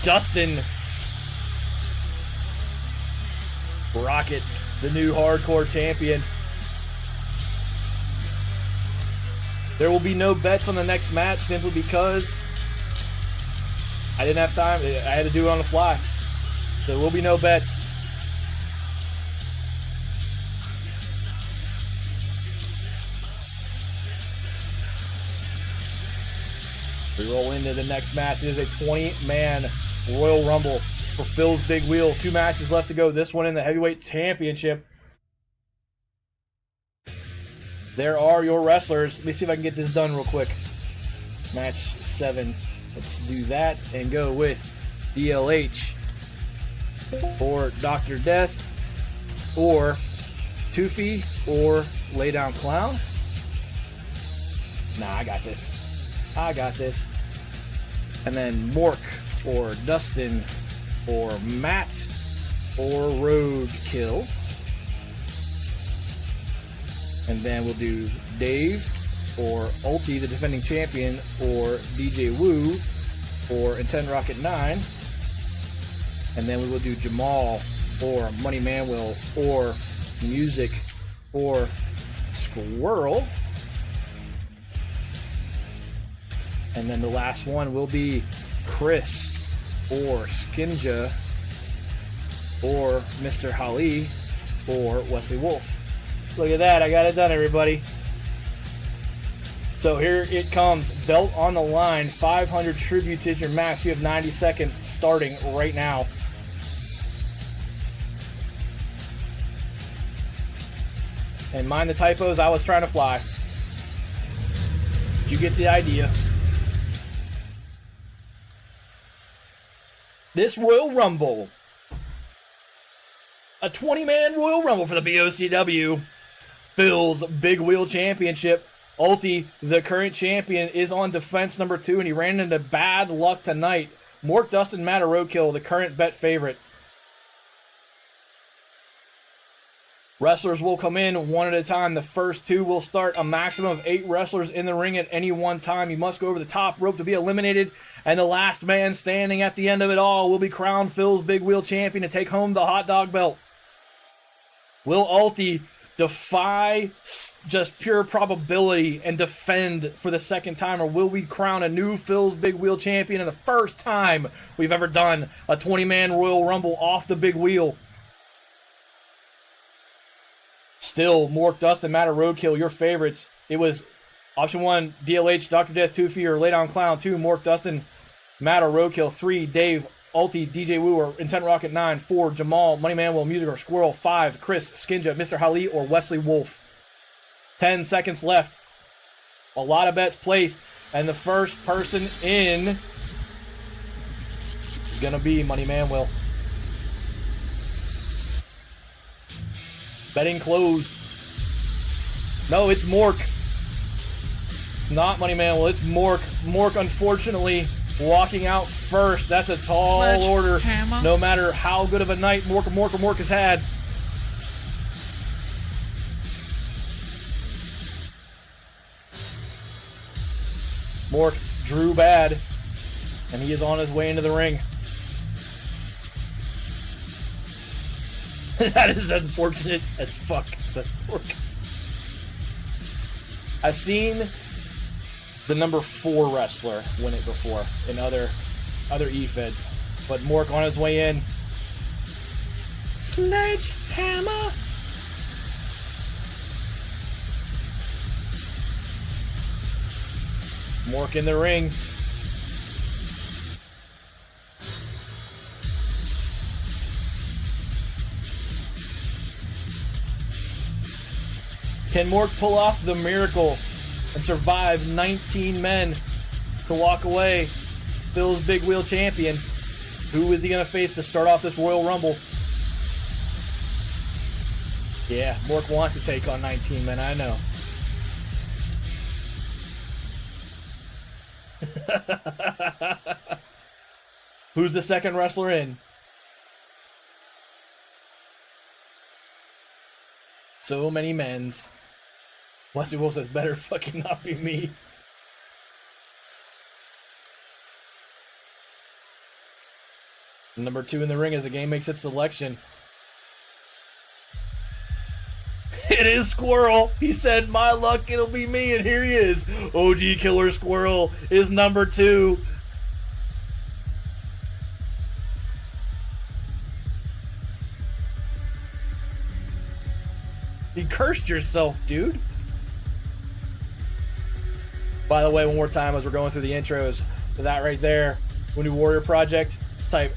Dustin Rocket, the new hardcore champion. There will be no bets on the next match simply because I didn't have time. I had to do it on the fly. There will be no bets. We roll into the next match. It is a 20-man Royal Rumble for Phil's Big Wheel. 2 matches left to go. This one in the Heavyweight Championship. There are your wrestlers. Let me see if I can get this done real quick. Match 7. Let's do that and go with DLH or Dr. Death or Toofy or Lay Down Clown. Nah, I got this. And then Mork or Dustin or Matt or Roadkill. And then we'll do Dave or Ulti, the defending champion, or DJ Woo or Intent Rocket 9. And then we will do Jamal or Money Manuel or Music or Squirrel. And then the last one will be Chris or Skinja or Mr. Ali or Wesley Wolf. Look at that. I got it done, everybody. So here it comes. Belt on the line. 500 tributes is your match. You have 90 seconds starting right now. And mind the typos. I was trying to fly. Did you get the idea? This Royal Rumble, a 20-man Royal Rumble for the BOCW, Phil's Big Wheel Championship. Ulti, the current champion, is on defense number 2, and he ran into bad luck tonight. Mork, Dustin, Matt, or Roadkill, the current bet favorite. Wrestlers will come in one at a time. The first 2 will start. A maximum of 8 wrestlers in the ring at any one time. You must go over the top rope to be eliminated. And the last man standing at the end of it all will be crowned Phil's Big Wheel Champion to take home the hot dog belt. Will Ulti defy just pure probability and defend for the second time, or will we crown a new Phil's Big Wheel champion in the first time we've ever done a 20-man Royal Rumble off the big wheel? Still, Mork, Dustin, Matt, or Roadkill, your favorites. It was option 1, DLH, Dr. Death, 2 Fear, Lay Down Clown. 2, Mork, Dustin, Matt, or Roadkill. 3, Dave, Ulti, DJ Woo, or Intent Rocket. 9, 4, Jamal, Money Man, Will Music, or Squirrel. 5, Chris, Skinja, Mr. Hali, or Wesley Wolf. 10 seconds left. A lot of bets placed, and the first person in is going to be Money Man Will. Betting closed. No, it's Mork. Not Money Man Will, it's Mork. Mork, unfortunately, walking out first. That's a tall order. No matter how good of a night Mork has had. Mork drew bad, and he is on his way into the ring. That is unfortunate as fuck, said Mork. I've seen the number 4 wrestler win it before in other E-Feds, but Mork on his way in. Sledgehammer. Mork in the ring. Can Mork pull off the miracle and survive 19 men to walk away Phil's Big Wheel champion? Who is he going to face to start off this Royal Rumble? Yeah, Mork wants to take on 19 men, I know. Who's the second wrestler in? So many men's. Wesley Wolf says, better fucking not be me. Number 2 in the ring as the game makes its selection. It is Squirrel. He said, my luck, it'll be me, and here he is. OG Killer Squirrel is number 2. You cursed yourself, dude. By the way, one more time as we're going through the intros, for that right there, Wounded Warrior Project, type !!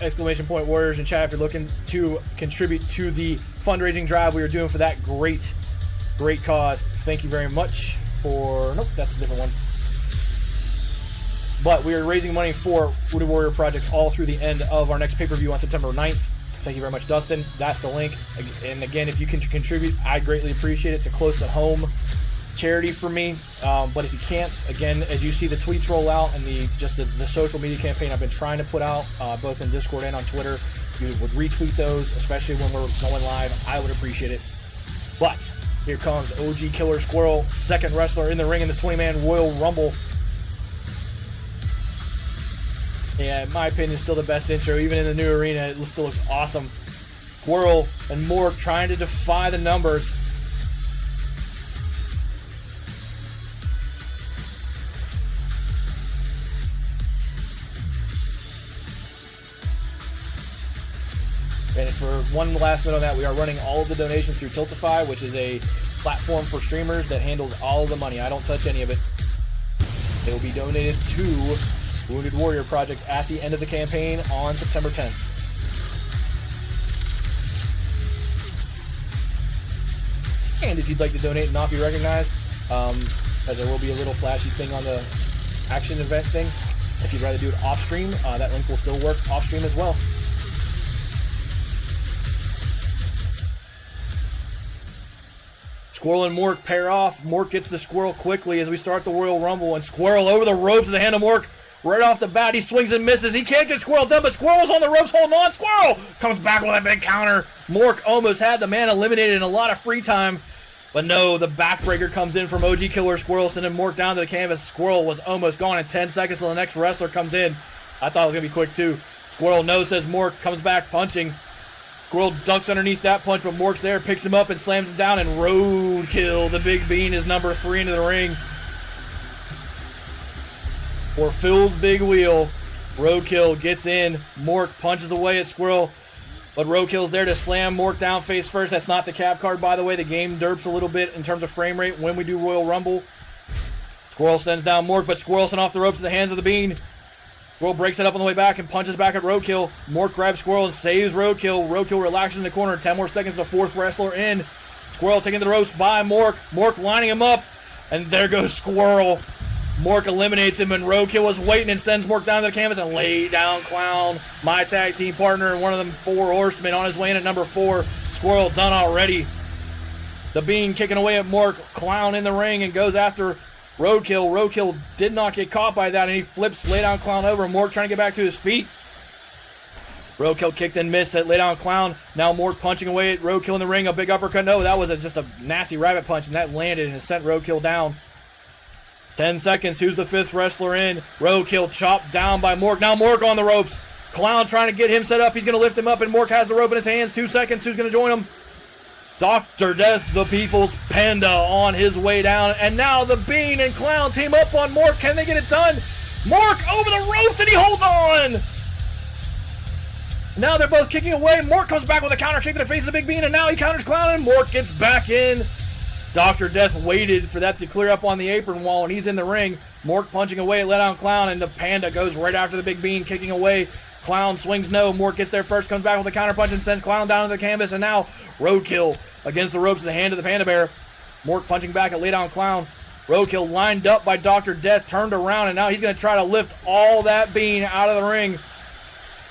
Warriors in chat if you're looking to contribute to the fundraising drive we are doing for that great cause. Thank you very much for... Nope, that's a different one. But we are raising money for Wounded Warrior Project all through the end of our next pay-per-view on September 9th. Thank you very much, Dustin. That's the link. And again, if you can contribute, I greatly appreciate it. It's a close-to-home charity for me. But if you can't, again, as you see the tweets roll out and the social media campaign I've been trying to put out, both in Discord and on Twitter, if you would retweet those, especially when we're going live, I would appreciate it. But here comes OG Killer Squirrel, second wrestler in the ring in this 20-man Royal Rumble. Yeah, in my opinion, still the best intro. Even in the new arena, it still looks awesome. Squirrel and Mork trying to defy the numbers. And for one last note on that, we are running all of the donations through Tiltify, which is a platform for streamers that handles all of the money. I don't touch any of it. It will be donated to Wounded Warrior Project at the end of the campaign on September 10th. And if you'd like to donate and not be recognized, as there will be a little flashy thing on the action event thing, if you'd rather do it off stream, that link will still work off stream as well. Squirrel and Mork pair off. Mork gets the Squirrel quickly as we start the Royal Rumble, and Squirrel over the ropes in the hand of Mork. Right off the bat, he swings and misses. He can't get Squirrel done, but Squirrel's on the ropes holding on. Squirrel comes back with a big counter. Mork almost had the man eliminated in a lot of free time. But no, the backbreaker comes in from OG Killer Squirrel, sending Mork down to the canvas. Squirrel was almost gone in 10 seconds till the next wrestler comes in. I thought it was going to be quick, too. Squirrel no, says Mork, comes back punching. Squirrel ducks underneath that punch, but Mork's there, picks him up and slams him down, and roadkill. The Big Bean is number 3 into the ring. For Phil's Big Wheel, roadkill gets in. Mork punches away at Squirrel, but roadkill's there to slam Mork down face first. That's not the cap card, by the way. The game derps a little bit in terms of frame rate when we do Royal Rumble. Squirrel sends down Mork, but Squirrel sent off the ropes in the hands of the Bean. Squirrel breaks it up on the way back and punches back at Roadkill. Mork grabs Squirrel and saves Roadkill. Roadkill relaxes in the corner. 10 more seconds to the 4th wrestler in. Squirrel taking the ropes by Mork. Mork lining him up. And there goes Squirrel. Mork eliminates him, and Roadkill was waiting and sends Mork down to the canvas and lay down Clown, my tag team partner, and one of them 4 horsemen on his way in at number 4. Squirrel done already. The Bean kicking away at Mork. Clown in the ring and goes after Roadkill. Roadkill did not get caught by that, and he flips lay down Clown over. Mork trying to get back to his feet. Roadkill kicked and missed at lay down Clown. Now Mork punching away at Roadkill in the ring. A big uppercut. No, that was just a nasty rabbit punch, and that landed and it sent Roadkill down. 10 seconds. Who's the 5th wrestler in? Roadkill chopped down by Mork. Now Mork on the ropes. Clown trying to get him set up. He's going to lift him up, and Mork has the rope in his hands. 2 seconds. Who's going to join him? Dr. Death, the People's Panda, on his way down. And now the Bean and Clown team up on Mork. Can they get it done? Mork over the ropes, and he holds on! Now they're both kicking away. Mork comes back with a counter kick to the face of the Big Bean, and now he counters Clown, and Mork gets back in. Dr. Death waited for that to clear up on the apron wall, and he's in the ring. Mork punching away, let down Clown, and the Panda goes right after the Big Bean, kicking away. Clown swings no. Mork gets there first, comes back with a counter punch and sends Clown down to the canvas, and now Roadkill against the ropes in the hand of the Panda Bear. Mork punching back at lay down Clown. Roadkill lined up by Dr. Death, turned around, and now he's going to try to lift all that Bean out of the ring.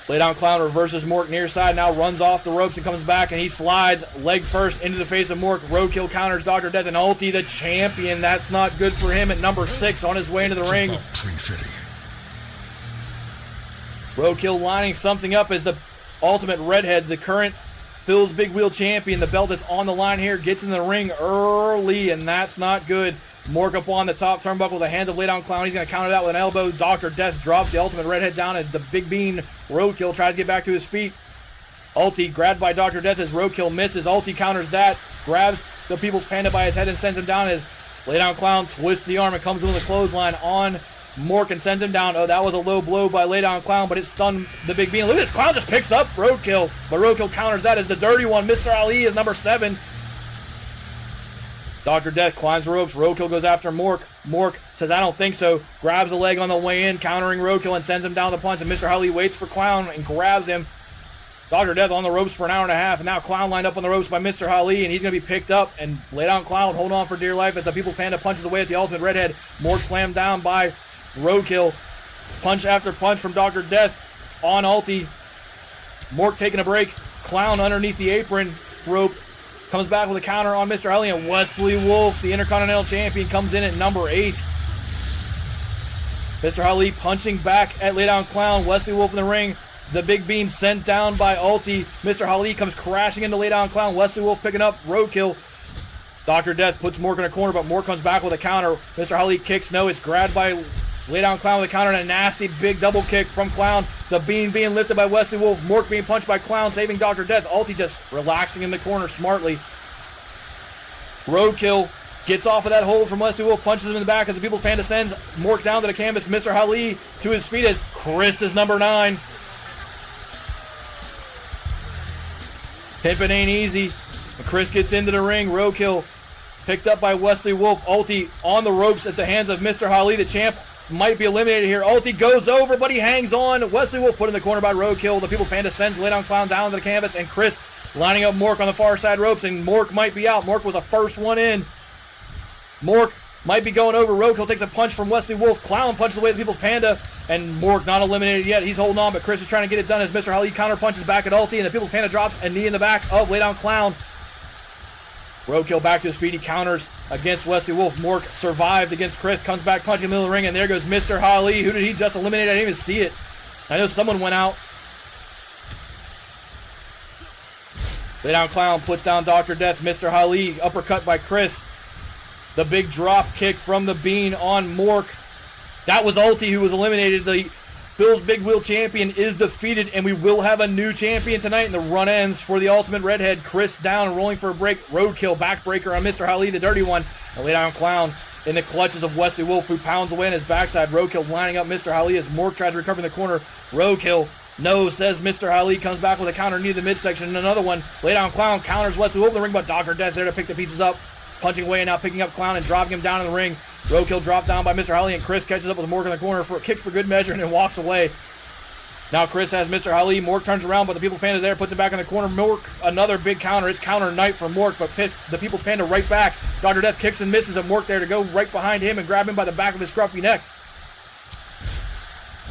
Lay down Clown reverses Mork near side, now runs off the ropes and comes back, and he slides leg first into the face of Mork. Roadkill counters Dr. Death, and Ulti, the champion. That's not good for him at number 6 on his way into the ring. Roadkill lining something up as the Ultimate Redhead, the current Phil's Big Wheel champion. The belt that's on the line here gets in the ring early, and that's not good. Mork up on the top turnbuckle with the hands of lay down Clown. He's going to counter that with an elbow. Dr. Death drops the Ultimate Redhead down, and the Big Bean Roadkill tries to get back to his feet. Ulti grabbed by Dr. Death as Roadkill misses. Ulti counters that, grabs the People's Panda by his head and sends him down as lay down Clown twists the arm and comes in with a clothesline on Mork and sends him down. Oh, that was a low blow by lay down Clown, but it stunned the Big Bean. Look at this, Clown just picks up Roadkill, but Roadkill counters that as the dirty one. Mr. Ali is number 7. Dr. Death climbs the ropes. Roadkill goes after Mork. Mork says, I don't think so. Grabs a leg on the way in, countering Roadkill and sends him down the punch. And Mr. Ali waits for Clown and grabs him. Dr. Death on the ropes for an hour and a half. And now Clown lined up on the ropes by Mr. Ali. And he's going to be picked up and lay down Clown. Hold on for dear life as the People's Panda punches away at the Ultimate Redhead. Mork slammed down by Roadkill. Punch after punch from Dr. Death on Ulti. Mork taking a break. Clown underneath the apron rope. Comes back with a counter on Mr. Ali, and Wesley Wolf, the Intercontinental Champion, comes in at number 8. Mr. Ali punching back at lay down Clown. Wesley Wolf in the ring. The Big Bean sent down by Ulti. Mr. Ali comes crashing into lay down Clown. Wesley Wolf picking up Roadkill. Dr. Death puts Mork in a corner, but Mork comes back with a counter. Mr. Ali kicks no. It's grabbed by lay down Clown with a counter and a nasty big double kick from Clown. The Bean being lifted by Wesley Wolf. Mork being punched by Clown, saving Dr. Death. Ulti just relaxing in the corner smartly. Roadkill gets off of that hold from Wesley Wolf, punches him in the back as the People's Panda sends Mork down to the canvas. Mr. Ali to his feet as Chris is number 9. Pimpin' ain't easy. Chris gets into the ring. Roadkill picked up by Wesley Wolf. Ulti on the ropes at the hands of Mr. Ali. The champ might be eliminated here. Ulti goes over, but he hangs on. Wesley Wolf put in the corner by Roadkill. The People's Panda sends lay down Clown down to the canvas, and Chris lining up Mork on the far side ropes, and Mork might be out. Mork was the first one in. Mork might be going over. Roadkill takes a punch from Wesley Wolf. Clown punches away the People's Panda, and Mork not eliminated yet. He's holding on, but Chris is trying to get it done as Mr. Ali counter punches back at Ulti, and the People's Panda drops a knee in the back of lay down Clown. Roadkill back to his feet. He counters against Wesley Wolf. Mork survived against Chris. Comes back punching in the middle of the ring, and there goes Mr. Ali. Who did he just eliminate? I didn't even see it. I know someone went out. Lay down Clown puts down Dr. Death. Mr. Ali uppercut by Chris. The big drop kick from the Bean on Mork. That was Ulti who was eliminated. The Phil's Big Wheel champion is defeated, and we will have a new champion tonight. And the run ends for the Ultimate Redhead. Chris down and rolling for a break. Roadkill, backbreaker on Mr. Ali, the dirty one. And lay down Clown in the clutches of Wesley Wolf, who pounds away on his backside. Roadkill lining up Mr. Ali as Mork tries to recover in the corner. Roadkill, no, says Mr. Ali, comes back with a counter near the midsection. And another one. Lay down Clown, counters Wesley Wolf in the ring, but Dr. Death there to pick the pieces up. Punching away and now picking up Clown and dropping him down in the ring. Roadkill dropped down by Mr. Ali, and Chris catches up with Mork in the corner for a kick for good measure and then walks away. Now Chris has Mr. Ali. Mork turns around, but the People's Panda is there, puts it back in the corner. Mork, another big counter. It's counter night for Mork, but the People's Panda right back. Dr. Death kicks and misses, and Mork there to go right behind him and grab him by the back of his scruffy neck.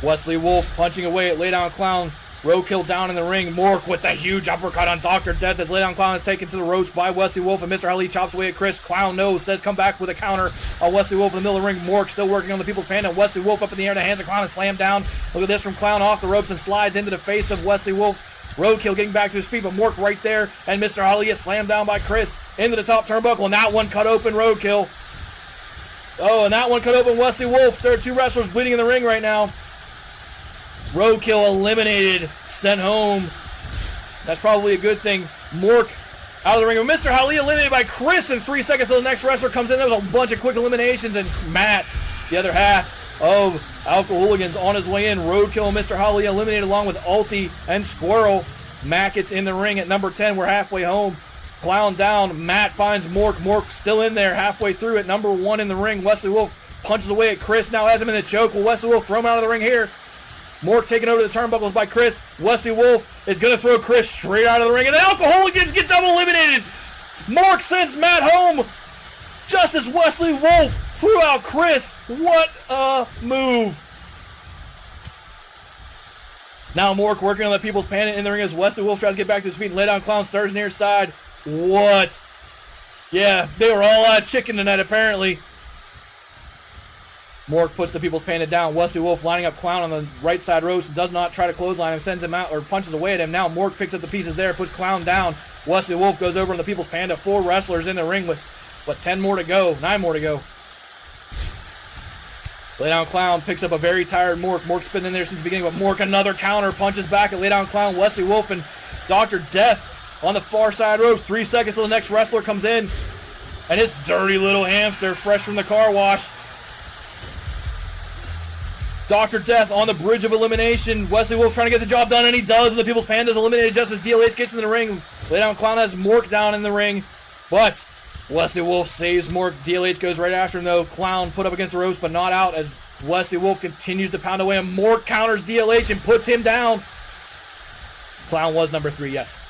Wesley Wolf punching away at Lay Down Clown. Roadkill down in the ring. Mork with the huge uppercut on Dr. Death as Lay Down Clown is taken to the ropes by Wesley Wolf, and Mr. Ali chops away at Chris. Clown knows, says come back with a counter on Wesley Wolf in the middle of the ring. Mork still working on the People's Panda. Wesley Wolf up in the air, the hands of Clown and slammed down. Look at this from Clown off the ropes and slides into the face of Wesley Wolf. Roadkill getting back to his feet, but Mork right there, and Mr. Ali is slammed down by Chris into the top turnbuckle, and that one cut open Roadkill. Oh, and that one cut open Wesley Wolf. There are two wrestlers bleeding in the ring right now. Roadkill eliminated, sent home. That's probably a good thing. Mork out of the ring. And Mr. Ali eliminated by Chris in 3 seconds until the next wrestler comes in. There was a bunch of quick eliminations, and Matt, the other half of Alcohooligans, on his way in. Roadkill and Mr. Ali eliminated along with Ulti and Squirrel. Matt gets in the ring at number 10. We're halfway home. Clown down. Matt finds Mork. Mork still in there halfway through at number 1 in the ring. Wesley Wolf punches away at Chris. Now has him in the choke. Will Wesley Wolf throw him out of the ring here? Mork taken over the turnbuckles by Chris. Wesley Wolf is going to throw Chris straight out of the ring, and the Alcohooligans get double eliminated. Mork sends Matt home just as Wesley Wolf threw out Chris. What a move. Now Mork working on the People's Panda in the ring as Wesley Wolf tries to get back to his feet and Lay Down Clown stirs near side. What? Yeah, they were all out of chicken tonight apparently. Mork puts the People's Panda down. Wesley Wolf lining up Clown on the right side ropes. Does not try to clothesline him. Sends him out or punches away at him. Now Mork picks up the pieces there. Puts Clown down. Wesley Wolf goes over on the People's Panda. 4 wrestlers in the ring with, 10 more to go? 9 more to go. Lay Down Clown picks up a very tired Mork. Mork's been in there since the beginning, but Mork another counter. Punches back at Lay Down Clown. Wesley Wolf and Dr. Death on the far side ropes. 3 seconds till the next wrestler comes in. And his dirty little hamster fresh from the car wash. Dr. Death on the bridge of elimination. Wesley Wolf trying to get the job done, and he does. And the People's Panda is eliminated just as DLH gets in the ring. Lay Down Clown has Mork down in the ring. But Wesley Wolf saves Mork. DLH goes right after him, though. Clown put up against the ropes, but not out as Wesley Wolf continues to pound away. And Mork counters DLH and puts him down. Clown was number 3, yes.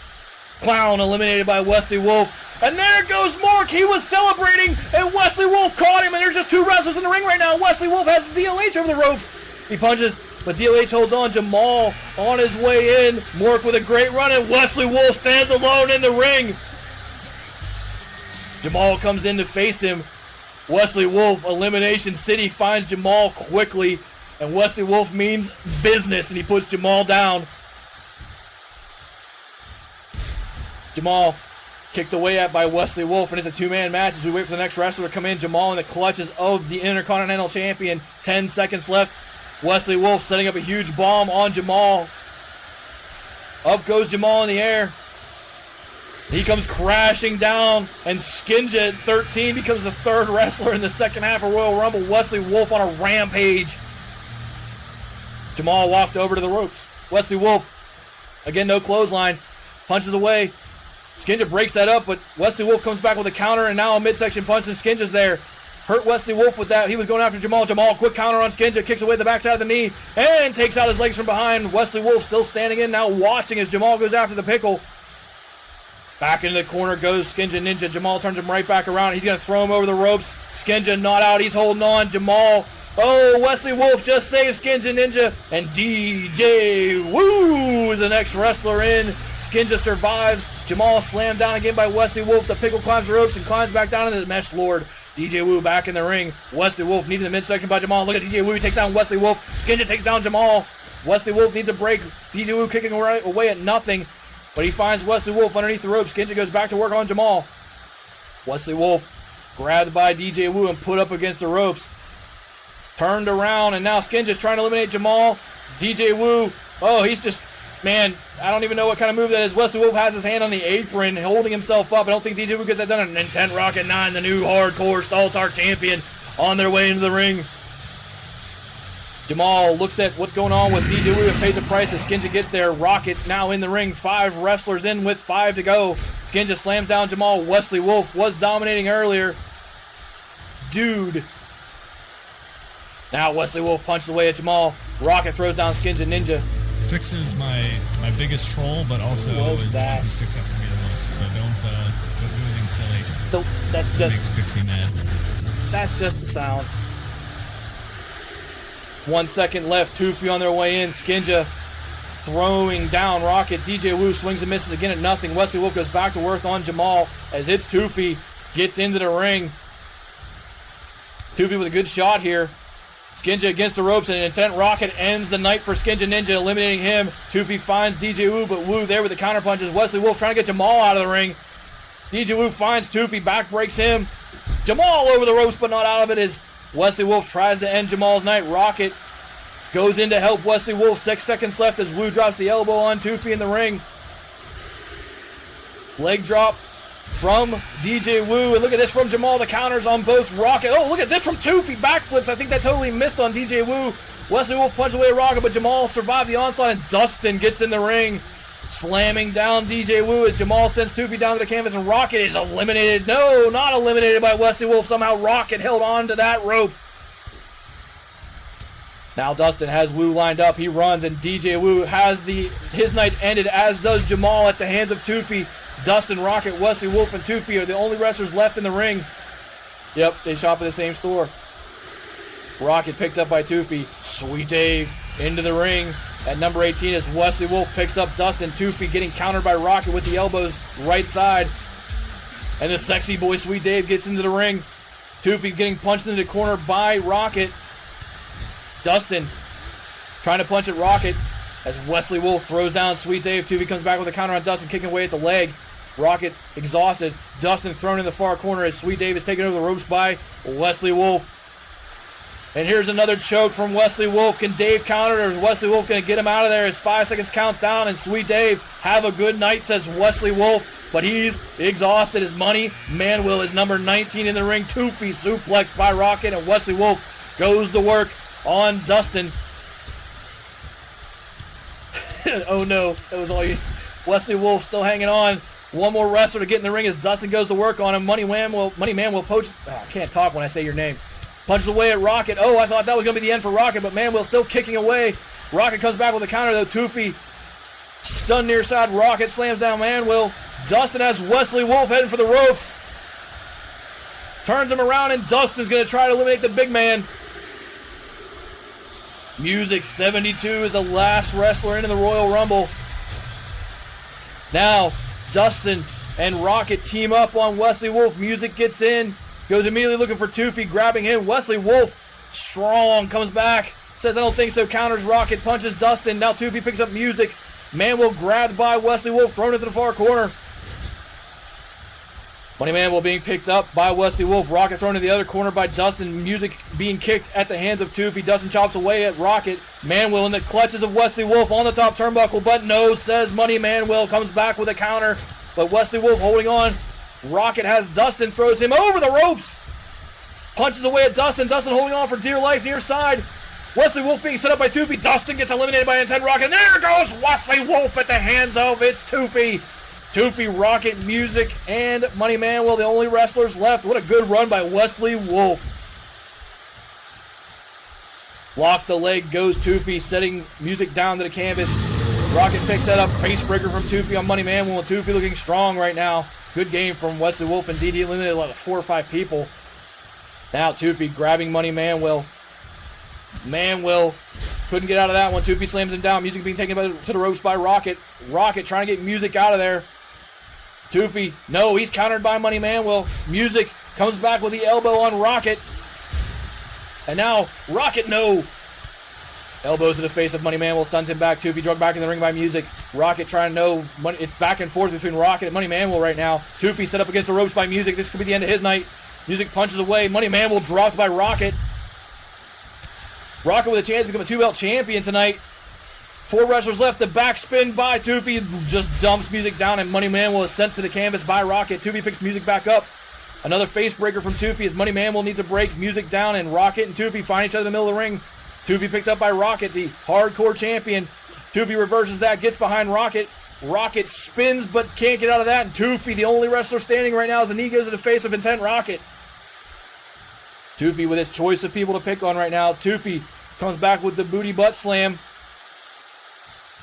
Clown eliminated by Wesley Wolf. And there goes Mork. He was celebrating, and Wesley Wolf caught him. And there's just 2 wrestlers in the ring right now. Wesley Wolf has DLH over the ropes. He punches, but DLH holds on. Jamal on his way in. Mork with a great run, and Wesley Wolf stands alone in the ring. Jamal comes in to face him. Wesley Wolf, Elimination City, finds Jamal quickly, and Wesley Wolf means business, and he puts Jamal down. Jamal kicked away at by Wesley Wolf, and it's a 2-man match as we wait for the next wrestler to come in. Jamal in the clutches of the Intercontinental Champion. 10 seconds left. Wesley Wolf setting up a huge bomb on Jamal. Up goes Jamal in the air. He comes crashing down, and Skinja at 13 becomes the 3rd wrestler in the second half of Royal Rumble. Wesley Wolf on a rampage. Jamal walked over to the ropes. Wesley Wolf, again, no clothesline, punches away. Skinja breaks that up, but Wesley Wolf comes back with a counter, and now a midsection punch, and Skinja's there. Hurt Wesley Wolf with that. He was going after Jamal. Jamal, quick counter on Skinja, kicks away the backside of the knee, and takes out his legs from behind. Wesley Wolf still standing in, now watching as Jamal goes after the pickle. Back into the corner goes Skinja Ninja. Jamal turns him right back around. He's going to throw him over the ropes. Skinja not out. He's holding on. Jamal. Oh, Wesley Wolf just saves Skinja Ninja. And DJ Woo is the next wrestler in. Skinja survives. Jamal slammed down again by Wesley Wolf. The pickle climbs the ropes and climbs back down into the mesh lord. DJ Woo back in the ring. Wesley Wolf needed the midsection by Jamal. Look at DJ Woo. He takes down Wesley Wolf. Skinja takes down Jamal. Wesley Wolf needs a break. DJ Woo kicking away at nothing. But he finds Wesley Wolf underneath the ropes. Skinja goes back to work on Jamal. Wesley Wolf grabbed by DJ Woo and put up against the ropes. Turned around, and now Skinja's trying to eliminate Jamal. DJ Wu, oh, he's just, man, I don't even know what kind of move that is. Wesley Wolf has his hand on the apron, holding himself up. I don't think DJ Wu gets that done. And Intent Rocket 9, the new hardcore Staltar champion, on their way into the ring. Jamal looks at what's going on with DJ Wu and pays a price as Skinja gets there. Rocket now in the ring, 5 wrestlers in with 5 to go. Skinja slams down Jamal. Wesley Wolf was dominating earlier. Dude. Now Wesley Wolf punches away at Jamal. Rocket throws down Skinja Ninja. Fix is my biggest troll, but also is the one who sticks up for me the most. So don't do anything silly. That's that just makes Fixie mad. That's just a sound. 1 second left. Toofy on their way in. Skinja throwing down Rocket. DJ Wu swings and misses again at nothing. Wesley Wolf goes back to work on Jamal as it's Toofy gets into the ring. Toofy with a good shot here. Skinja against the ropes, and an Intent Rocket ends the night for Skinja Ninja, eliminating him. Toofy finds DJ Wu, but Wu there with the counter punches. Wesley Wolf trying to get Jamal out of the ring. DJ Wu finds Toofy, back breaks him. Jamal over the ropes, but not out of it as Wesley Wolf tries to end Jamal's night. Rocket goes in to help Wesley Wolf. 6 seconds left as Wu drops the elbow on Toofy in the ring. Leg drop from DJ Wu. And look at this from Jamal. The counters on both Rocket. Oh, look at this from Toofy. Backflips. I think that totally missed on DJ Wu. Wesley Wolf punches away Rocket, but Jamal survived the onslaught, and Dustin gets in the ring, slamming down DJ Wu as Jamal sends Toofy down to the canvas, and Rocket is eliminated. No, not eliminated by Wesley Wolf. Somehow Rocket held on to that rope. Now Dustin has Wu lined up. He runs, and DJ Wu has his night ended, as does Jamal at the hands of Toofy. Dustin, Rocket, Wesley Wolf, and Toofy are the only wrestlers left in the ring. Yep, they shop at the same store. Rocket picked up by Toofy. Sweet Dave into the ring at number 18 as Wesley Wolf picks up Dustin. Toofy getting countered by Rocket with the elbows right side. And the sexy boy Sweet Dave gets into the ring. Toofy getting punched into the corner by Rocket. Dustin trying to punch at Rocket as Wesley Wolf throws down Sweet Dave. Toofy comes back with a counter on Dustin, kicking away at the leg. Rocket exhausted. Dustin thrown in the far corner as Sweet Dave is taken over the ropes by Wesley Wolf. And here's another choke from Wesley Wolf. Can Dave counter, or is Wesley Wolf going to get him out of there as 5 seconds counts down? And Sweet Dave, have a good night, says Wesley Wolf. But he's exhausted. His Money Manuel is number 19 in the ring. Toofy suplexed by Rocket, and Wesley Wolf goes to work on Dustin. Oh no, that was all you. Wesley Wolf still hanging on. One more wrestler to get in the ring as Dustin goes to work on him. Money Man will poach. I can't talk when I say your name. Punches away at Rocket. Oh, I thought that was going to be the end for Rocket, but Manuel still kicking away. Rocket comes back with a counter, though. Toofy stunned near side. Rocket slams down Manuel. Dustin has Wesley Wolf heading for the ropes. Turns him around, and Dustin's going to try to eliminate the big man. Music 72 is the last wrestler into the Royal Rumble. Now, Dustin and Rocket team up on Wesley Wolf. Music gets in. Goes immediately looking for Toofy, grabbing him. Wesley Wolf, strong, comes back. Says, I don't think so. Counters Rocket, punches Dustin. Now Toofy picks up Music. Manuel grabbed by Wesley Wolf, thrown into the far corner. Money Manuel being picked up by Wesley Wolf. Rocket thrown to the other corner by Dustin. Music being kicked at the hands of Toofy. Dustin chops away at Rocket. Manuel in the clutches of Wesley Wolf on the top turnbuckle, but no, says Money Manuel. Comes back with a counter, but Wesley Wolf holding on. Rocket has Dustin, throws him over the ropes. Punches away at Dustin. Dustin holding on for dear life near side. Wesley Wolf being set up by Toofy. Dustin gets eliminated by Intent Rocket. And there goes Wesley Wolf at the hands of it's Toofy. Toofy, Rocket, Music, and Money Manuel, the only wrestlers left. What a good run by Wesley Wolf. Lock the leg goes Toofy, setting Music down to the canvas. Rocket picks that up. Face breaker from Toofy on Money Manuel. And Toofy looking strong right now. Good game from Wesley Wolf, and DD eliminated like 4 or 5 people. Now Toofy grabbing Money Manuel. Manuel couldn't get out of that one. Toofy slams him down. Music being taken to the ropes by Rocket. Rocket trying to get Music out of there. Toofy, no, he's countered by Money Manuel. Music comes back with the elbow on Rocket. And now Rocket, no. Elbows to the face of Money Manuel, stuns him back. Toofy drugged back in the ring by Music. Rocket trying to know. It's back and forth between Rocket and Money Manuel right now. Toofy set up against the ropes by Music. This could be the end of his night. Music punches away. Money Manuel dropped by Rocket. Rocket with a chance to become a 2-belt champion tonight. 4 wrestlers left. The backspin by Toofy just dumps Music down, and Money Manuel is sent to the canvas by Rocket. Toofy picks Music back up. Another face breaker from Toofy as Money Manuel needs a break. Music down, and Rocket and Toofy find each other in the middle of the ring. Toofy picked up by Rocket, the hardcore champion. Toofy reverses that, gets behind Rocket. Rocket spins but can't get out of that. And Toofy, the only wrestler standing right now, as the knee goes to the face of Intent Rocket. Toofy with his choice of people to pick on right now. Toofy comes back with the booty butt slam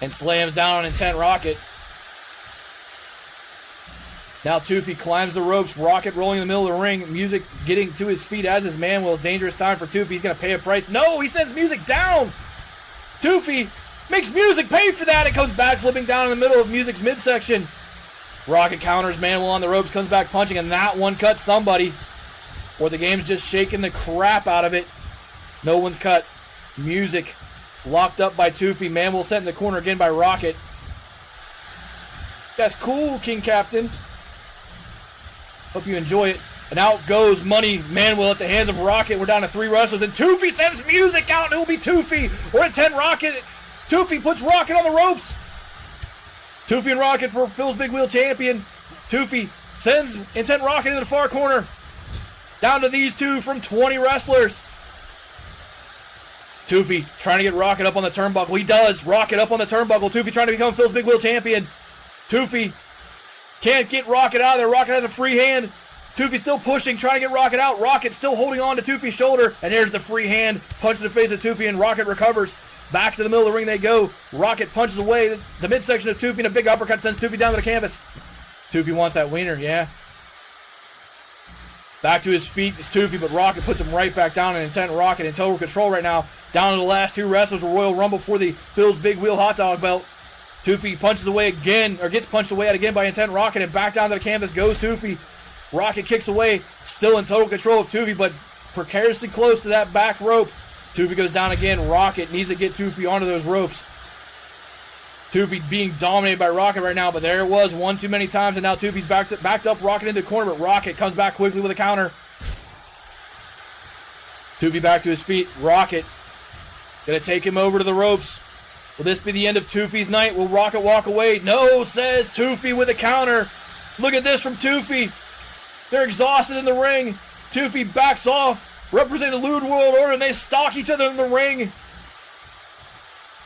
and slams down on Intent Rocket. Now Toofy climbs the ropes. Rocket rolling in the middle of the ring. Music getting to his feet as his Manuel. Dangerous time for Toofy. He's going to pay a price. No, he sends Music down. Toofy makes Music pay for that. It goes back flipping down in the middle of Music's midsection. Rocket counters Manuel on the ropes. Comes back punching, and that one cuts somebody. Or the game's just shaking the crap out of it. No one's cut. Music locked up by Toofy. Manuel set in the corner again by Rocket. That's cool, King Captain. Hope you enjoy it. And out goes Money Manuel at the hands of Rocket. We're down to 3 wrestlers, and Toofy sends Music out, and it will be Toofy or Intent Rocket. Toofy puts Rocket on the ropes. Toofy and Rocket for Phil's Big Wheel champion. Toofy sends Intent Rocket into the far corner. Down to these 2 from 20 wrestlers. Toofy trying to get Rocket up on the turnbuckle. He does. Rocket up on the turnbuckle. Toofy trying to become Phil's Big Wheel champion. Toofy can't get Rocket out of there. Rocket has a free hand. Toofy still pushing, trying to get Rocket out. Rocket still holding on to Toofy's shoulder. And there's the free hand. Punch to the face of Toofy, and Rocket recovers. Back to the middle of the ring they go. Rocket punches away the midsection of Toofy, and a big uppercut sends Toofy down to the canvas. Toofy wants that wiener, yeah. Back to his feet is Toofy, but Rocket puts him right back down, and Intent Rocket in total control right now. Down to the last 2 wrestlers of Royal Rumble for the Phil's Big Wheel hot dog belt. Toofy punches away again, or gets punched away at again by Intent Rocket, and back down to the canvas goes Toofy. Rocket kicks away, still in total control of Toofy, but precariously close to that back rope. Toofy goes down again. Rocket needs to get Toofy onto those ropes. Toofy being dominated by Rocket right now, but there it was one too many times, and now Toofy's backed up Rocket into the corner, but Rocket comes back quickly with a counter. Toofy back to his feet. Rocket gonna take him over to the ropes. Will this be the end of Toofy's night? Will Rocket walk away? No, says Toofy with a counter. Look at this from Toofy. They're exhausted in the ring. Toofy backs off, representing the Lewd World Order, and they stalk each other in the ring.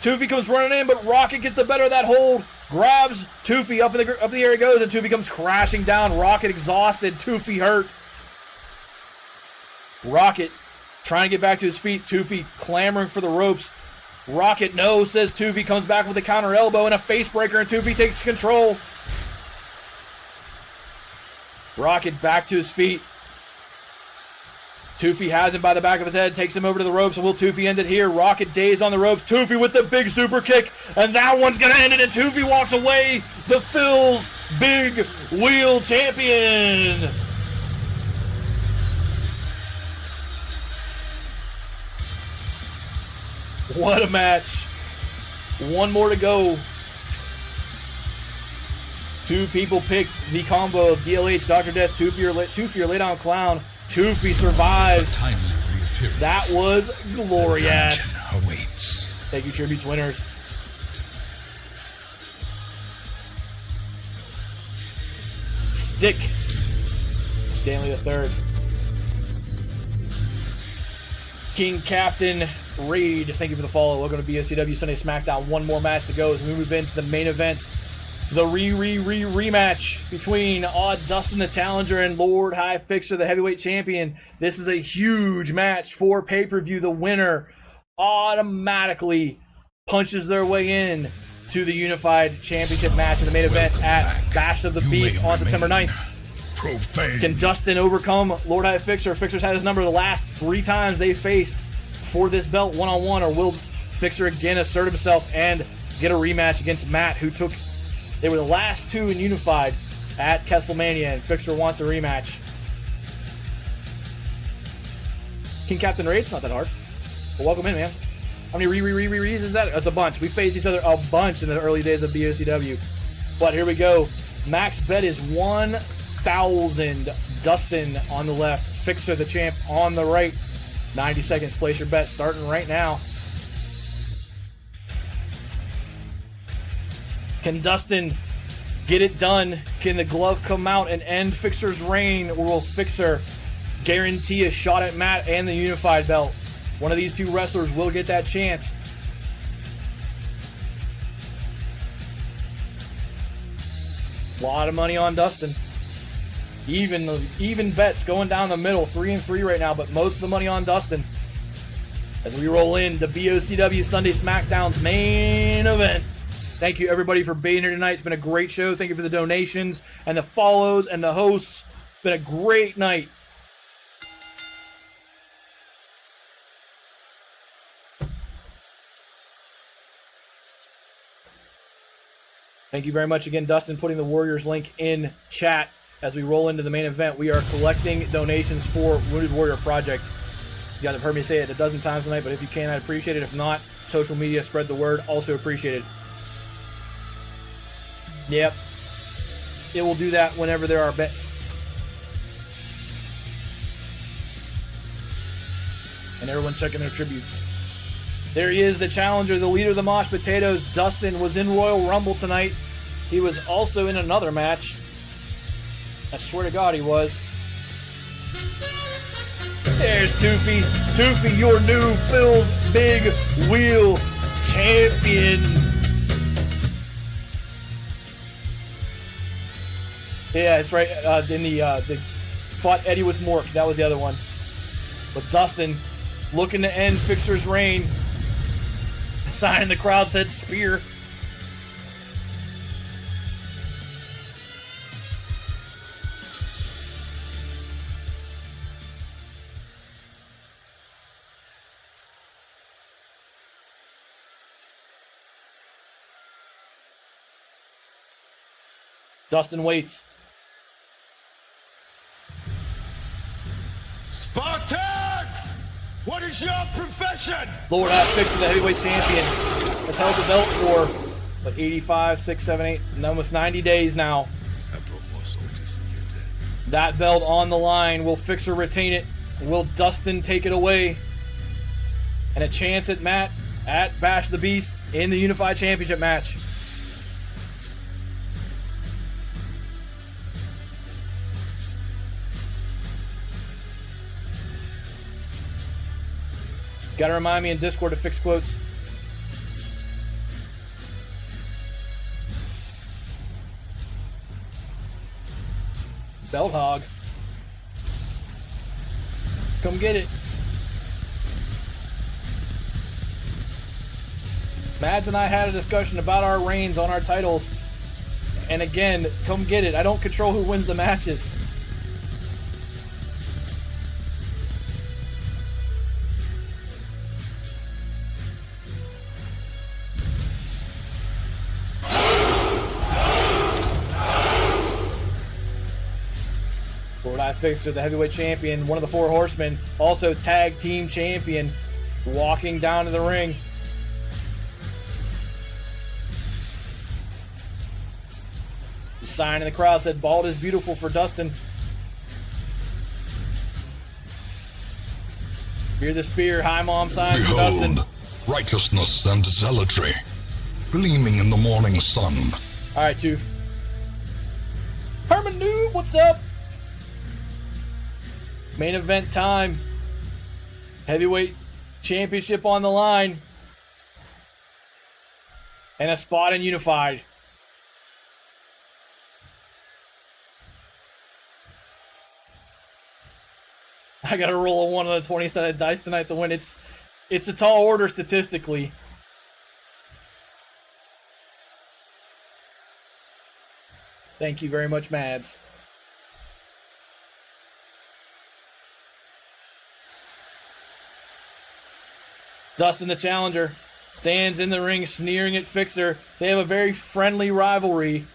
Toofy comes running in, but Rocket gets the better of that hold. Grabs Toofy, up in the air he goes, and Toofy comes crashing down. Rocket exhausted, Toofy hurt. Rocket trying to get back to his feet. Toofy clamoring for the ropes. Rocket no, says Toofy, comes back with a counter elbow and a face breaker, and Toofy takes control. Rocket back to his feet. Toofy has him by the back of his head, takes him over to the ropes, and will Toofy end it here? Rocket dazed on the ropes. Toofy with the big super kick, and that one's going to end it, and Toofy walks away, the Phil's Big Wheel champion. What a match. One more to go. 2 people picked the combo of DLH, Dr. Death, Toofy or Lay Down Clown. Toofy survives. That was glorious. Awaits. Thank you, Tributes winners. Stick. Stanley III. King Captain Reed, thank you for the follow. Welcome to BOCW Sunday Smackdown. One more match to go as we move into the main event. The rematch between Odd Dustin the Challenger and Lord High Fixer the Heavyweight Champion. This is a huge match for pay-per-view. The winner automatically punches their way in to the Unified Championship match in the main event at Bash of the Beast on September 9th. Profane. Can Dustin overcome Lord High Fixer? Fixer's had his number the last 3 times they faced for this belt one-on-one, or will Fixer again assert himself and get a rematch against Matt, who took... They were the last 2 in Unified at Kesselmania, and Fixer wants a rematch. King Captain Raid, it's not that hard. Well, welcome in, man. How many re's is that? That's a bunch. We faced each other a bunch in the early days of BOCW. But here we go. Max bet is 1,000. Dustin on the left. Fixer the champ on the right. 90 seconds. Place your bet starting right now. Can Dustin get it done? Can the glove come out and end Fixer's reign, or will Fixer guarantee a shot at Matt and the unified belt? One of these two wrestlers will get that chance. A lot of money on Dustin. Even bets going down the middle, 3-3 right now, but most of the money on Dustin. As we roll in the BOCW Sunday Smackdown's main event. Thank you everybody for being here tonight. It's been a great show. Thank you for the donations and the follows and the hosts. It's been a great night. Thank you very much again, Dustin, putting the Warriors link in chat as we roll into the main event. We are collecting donations for Wounded Warrior Project. You guys have heard me say it a dozen times tonight, but if you can, I'd appreciate it. If not, social media, spread the word, also appreciated. Yep. It will do that whenever there are bets. And everyone checking their tributes. There he is, the challenger, the leader of the Mosh Potatoes. Dustin was in Royal Rumble tonight. He was also in another match. I swear to God he was. There's Toofy. Toofy, your new Phil's Big Wheel champion. Yeah, that's right. They fought Eddie with Mork. That was the other one. But Dustin looking to end Fixer's reign. The sign in the crowd said spear. Dustin waits. Spartans! What is your profession? Lord Fixer, the heavyweight champion, has held the belt for 85, 6, 7, 8, and almost 90 days now. That belt on the line. Will Fixer retain it? Will Dustin take it away? And a chance at Matt at Bash the Beast in the Unified Championship match. Gotta remind me in Discord to fix quotes. Belt hog. Come get it. Mads and I had a discussion about our reigns on our titles. And again, come get it. I don't control who wins the matches. Fixer, the heavyweight champion, one of the four horsemen, also tag team champion, walking down to the ring. The sign in the crowd said, "Bald is beautiful" for Dustin. Hear the spear, high mom signs for Dustin. Behold, righteousness and zealotry, gleaming in the morning sun. All right, Toof. Herman Noob, what's up? Main event time. Heavyweight championship on the line. And a spot in Unified. I gotta roll a 1 on the 20-sided dice tonight to win. It's a tall order statistically. Thank you very much, Mads. Dustin, the challenger, stands in the ring sneering at Fixer. They have a very friendly rivalry.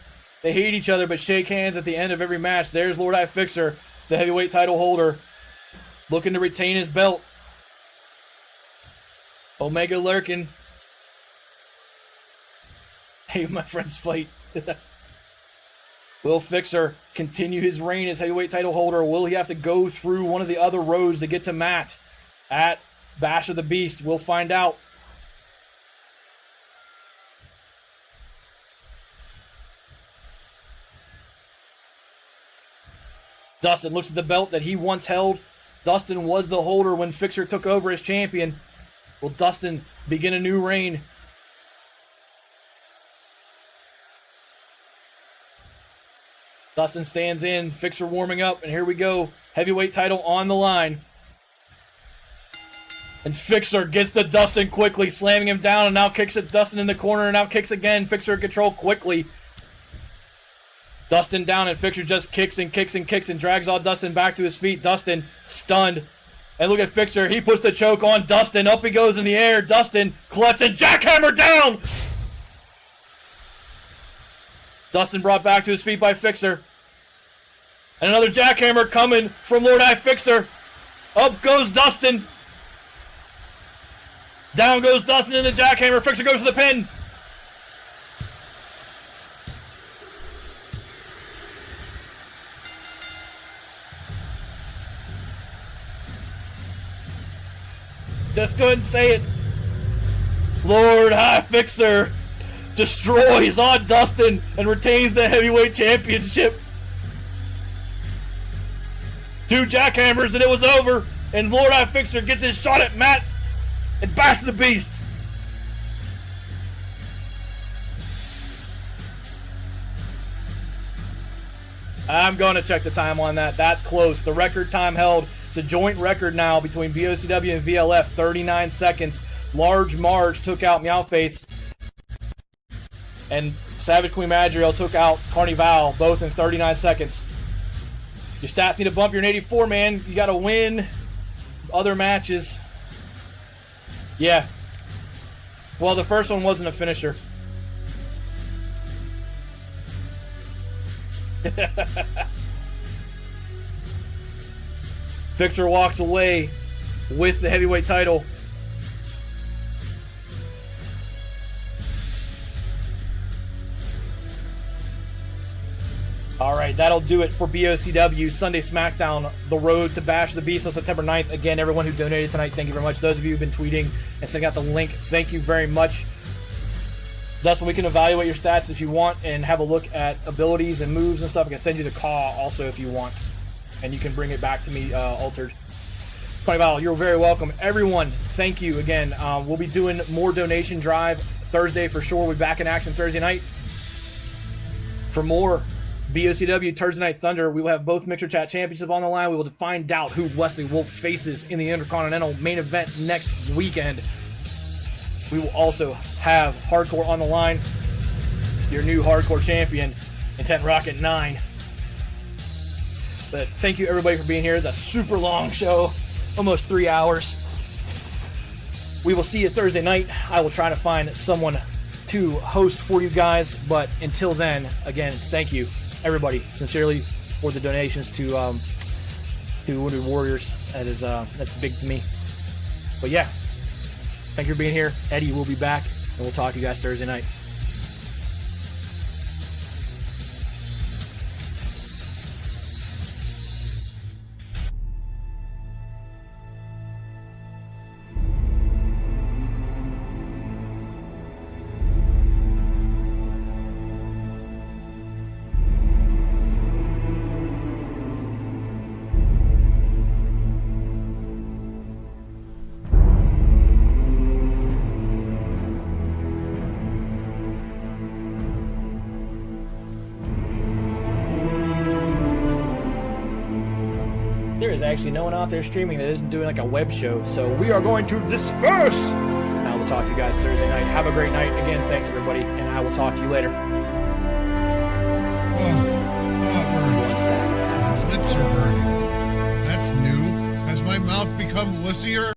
They hate each other but shake hands at the end of every match. There's Lord I Fixer, the heavyweight title holder, looking to retain his belt. Omega lurking. Hey, my friends fight. Will Fixer continue his reign as heavyweight title holder, or will he have to go through one of the other roads to get to Matt at Bash of the Beast? We'll find out. Dustin looks at the belt that he once held. Dustin was the holder when Fixer took over as champion. Will Dustin begin a new reign? Dustin stands in, Fixer warming up, and here we go. Heavyweight title on the line. And Fixer gets to Dustin quickly, slamming him down, and now kicks at Dustin in the corner, and now kicks again. Fixer in control quickly. Dustin down, and Fixer just kicks and kicks and kicks and drags all Dustin back to his feet. Dustin stunned. And look at Fixer. He puts the choke on Dustin. Up he goes in the air. Dustin clutched and jackhammer down. Dustin brought back to his feet by Fixer. And another jackhammer coming from Lord High Fixer. Up goes Dustin. Down goes Dustin in the jackhammer. Fixer goes to the pin. Just go ahead and say it. Lord High Fixer destroys on Dustin and retains the heavyweight championship. 2 jackhammers and it was over. And Lord High Fixer gets his shot at Matt and Bash the Beast. I'm going to check the time on that. That's close. The record time held. It's a joint record now between BOCW and VLF. 39 seconds. Large Marge took out Meowface. And Savage Queen Madriel took out Carnival, both in 39 seconds. Your stats need to bump. You're an 84, man. You got to win other matches. Yeah. Well, the first one wasn't a finisher. Fixer walks away with the heavyweight title. Alright, that'll do it for BOCW Sunday Smackdown, The Road to Bash the Beast on September 9th. Again, everyone who donated tonight, thank you very much. Those of you who've been tweeting and sending out the link, thank you very much. Dustin, we can evaluate your stats if you want and have a look at abilities and moves and stuff. I can send you the call also if you want. And you can bring it back to me altered. Carnival, you're very welcome. Everyone, thank you again. We'll be doing more donation drive Thursday for sure. We'll be back in action Thursday night. For more BOCW Thursday Night Thunder, we will have both Mixer Chat Championship on the line. We will find out who Wesley Wolf faces in the Intercontinental main event next weekend. We will also have Hardcore on the line, your new Hardcore champion, Intent Rocket 9. But thank you everybody for being here. It's a super long show, almost 3 hours. We will see you Thursday night. I will try to find someone to host for you guys, but until then, again, thank you everybody sincerely for the donations to Wounded Warriors. That's big to me. But yeah, thank you for being here. Eddie will be back, and we'll talk to you guys Thursday night. There is actually no one out there streaming that isn't doing like a web show, so we are going to disperse. I will talk to you guys Thursday night. Have a great night. Again, thanks everybody, and I will talk to you later. Oh, it burns. What's that? My lips are burning. That's new. Has my mouth become wussier?